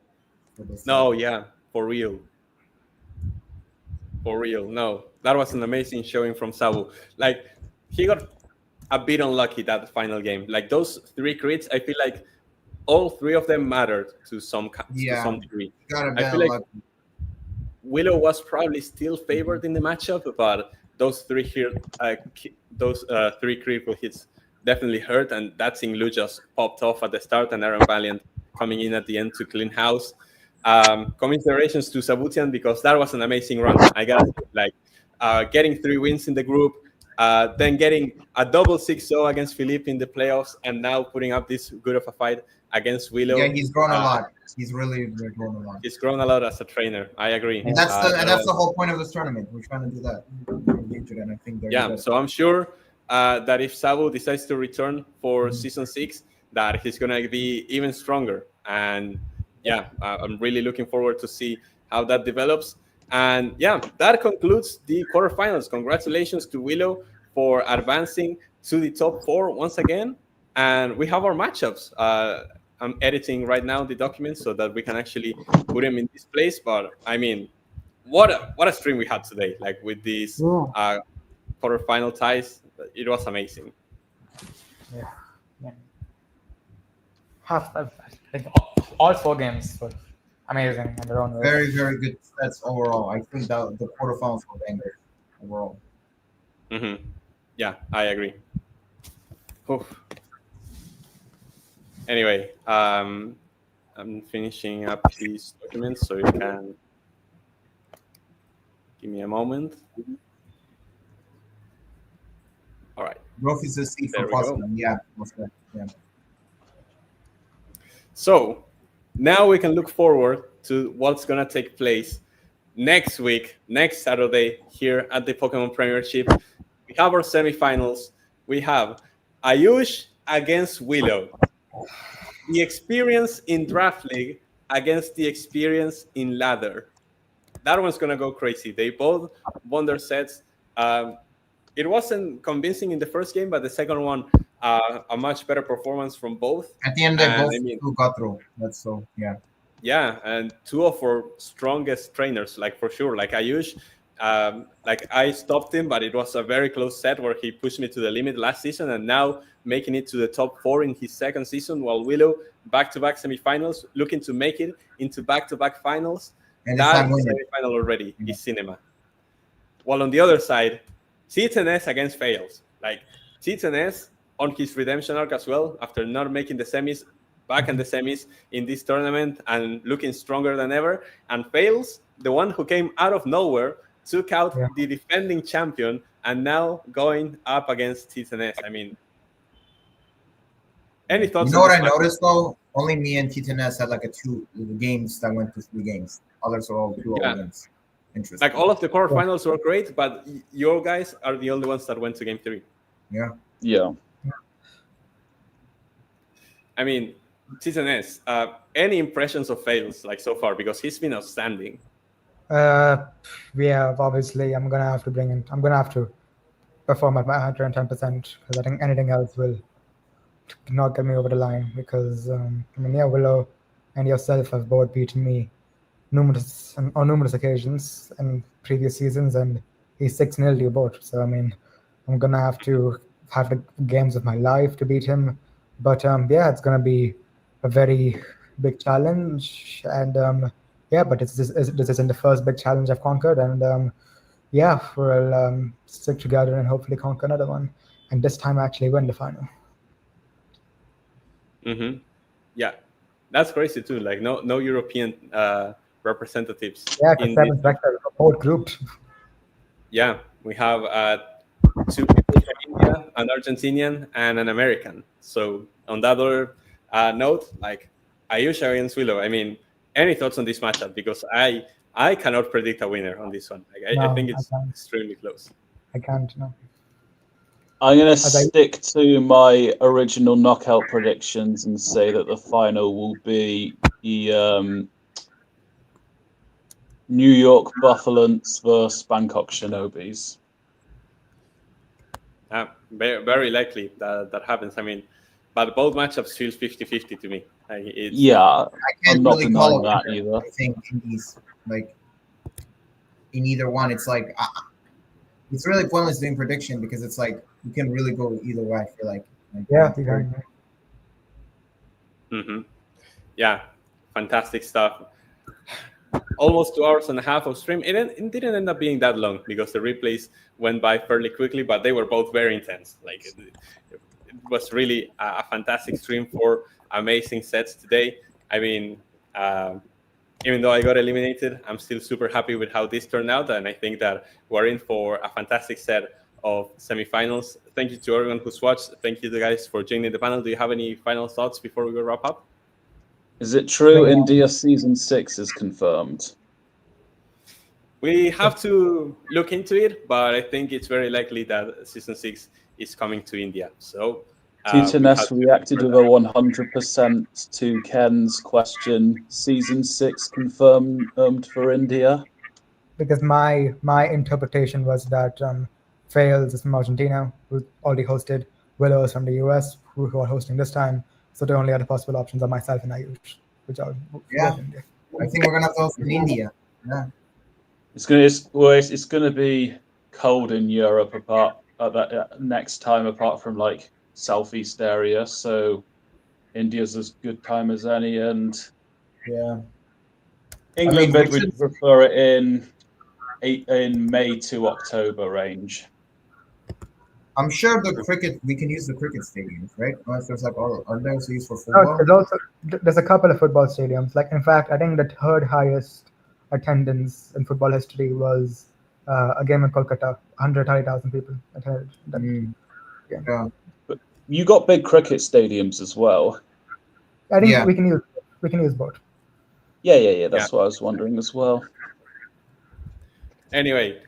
No, yeah, for real. For real, no. That was an amazing showing from Sabu. Like, he got a bit unlucky that final game. Like, those 3 crits, I feel like all 3 of them mattered to some degree. I feel like Willow was probably still favored in the matchup, but those 3 here, those 3 critical hits definitely hurt, and that Xinglu just popped off at the start, and Iron Valiant coming in at the end to clean house. Commiserations to Sabutian, because that was an amazing run. I got getting 3 wins in the group, then getting a double 6-0 against Philippe in the playoffs, and now putting up this good of a fight against Willow. Yeah, he's grown a lot. He's really grown a lot. He's grown a lot as a trainer. I agree. And that's the whole point of this tournament. We're trying to do that. And I think so I'm sure that if Sabu decides to return for season 6, that he's gonna be even stronger. And I'm really looking forward to see how that develops. And that concludes the quarterfinals. Congratulations to Willow for advancing to the top 4 once again. And we have our matchups. I'm editing right now the documents so that we can actually put them in this place. But I mean, what a stream we had today! Like with these quarterfinal ties, it was amazing. Yeah. I think all 4 games were amazing in their own ways. Very, very good sets overall. I think that the quarterfinals were bangers overall. Yeah, I agree. Oof. Anyway, I'm finishing up these documents, so you can give me a moment. All right. Growth is a seed There for we go. Potsdam. Yeah, most definitely. Yeah. So now we can look forward to what's going to take place next week, next Saturday, here at the Pokemon Premiership. We have our semifinals. We have Ayush against Willow. The experience in Draft League against the experience in Ladder. That one's going to go crazy. They both won their sets. It wasn't convincing in the first game, but the second one, a much better performance from both. At the end, they both got through. That's so, yeah. Yeah, and two of our strongest trainers, like for sure. Like Ayush, like I stopped him, but it was a very close set where he pushed me to the limit last season, and now making it to the top 4 in his second season, while Willow, back-to-back semifinals, looking to make it into back-to-back finals. And that semifinal already is cinema. While on the other side, T10S against Fails. Like T10S on his redemption arc as well, after not making the semis, back in the semis in this tournament and looking stronger than ever. And Fails, the one who came out of nowhere, took out the defending champion and now going up against T10S. I mean, any thoughts? You know what I noticed though? Only me and T10S had like 2 games that went to 3 games. Others are all 2 games. Interesting. Like all of the quarterfinals were great, but your guys are the only ones that went to game 3. Yeah. Yeah. I mean, T10S, any impressions of Fails like so far? Because he's been outstanding. Yeah, obviously, I'm gonna have to perform at my 110% because I think anything else will not get me over the line. Because Willow and yourself have both beaten me on numerous occasions in previous seasons, and he's 6-0 to you both. So I mean, I'm gonna have to have the games of my life to beat him. But it's gonna be a very big challenge, and but this isn't the first big challenge I've conquered, and we'll stick together and hopefully conquer another one, and this time actually win the final. Yeah, that's crazy too. Like no European representatives. Yeah, because 7 vectors are both grouped. Yeah, we have 2 people from India, an Argentinian and an American. So on that other note, like Ayush against Willow, I mean, any thoughts on this matchup? Because I cannot predict a winner on this one. Like, I think it's extremely close. I can't, no. I'm going to stick to my original knockout predictions and say that the final will be the New York Buffalants versus Bangkok Shinobis. Very likely that happens. I mean, but both matchups feels 50-50 to me. Like I'm not denying that either. I think in these, like, in either one, it's like it's really pointless doing prediction because it's like you can really go either way. I feel like yeah, fantastic stuff. Almost 2 hours and a half of stream. It didn't end up being that long because the replays went by fairly quickly, but they were both very intense. Like it was really a fantastic stream for amazing sets today. I mean, even though I got eliminated, I'm still super happy with how this turned out, and I think that we're in for a fantastic set of semifinals. Thank you to everyone who's watched. Thank you to guys for joining the panel. Do you have any final thoughts before we go wrap up? Is it true India Season 6 is confirmed? We have to look into it, but I think it's very likely that Season 6 is coming to India. So T10S reacted with a 100% to Ken's question. Season 6 confirmed for India? Because my interpretation was that Fails is from Argentina, who already hosted. Willow is from the US, who are hosting this time. So the only other possible options are myself and Ayush, which are India. I think we're gonna have to host in India. Yeah. It's gonna be cold in Europe next time, apart from like Southeast area. So India's as good time as any, and Yeah. England we would should- prefer it in May to October range. I'm sure we can use the cricket stadiums, right? Unless there's like all are those used for No, football? there's a couple of football stadiums. Like, in fact, I think the third highest attendance in football history was a game in Kolkata. 130,000 people attended. That Yeah. You got big cricket stadiums as well. I think Yeah. we can use both. Yeah. That's what I was wondering as well. Anyway,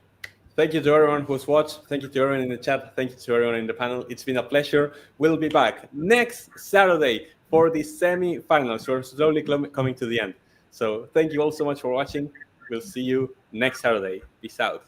thank you to everyone who's watched. Thank you to everyone in the chat. Thank you to everyone in the panel. It's been a pleasure. We'll be back next Saturday for the semi-finals. We're slowly coming to the end. So thank you all so much for watching. We'll see you next Saturday. Peace out.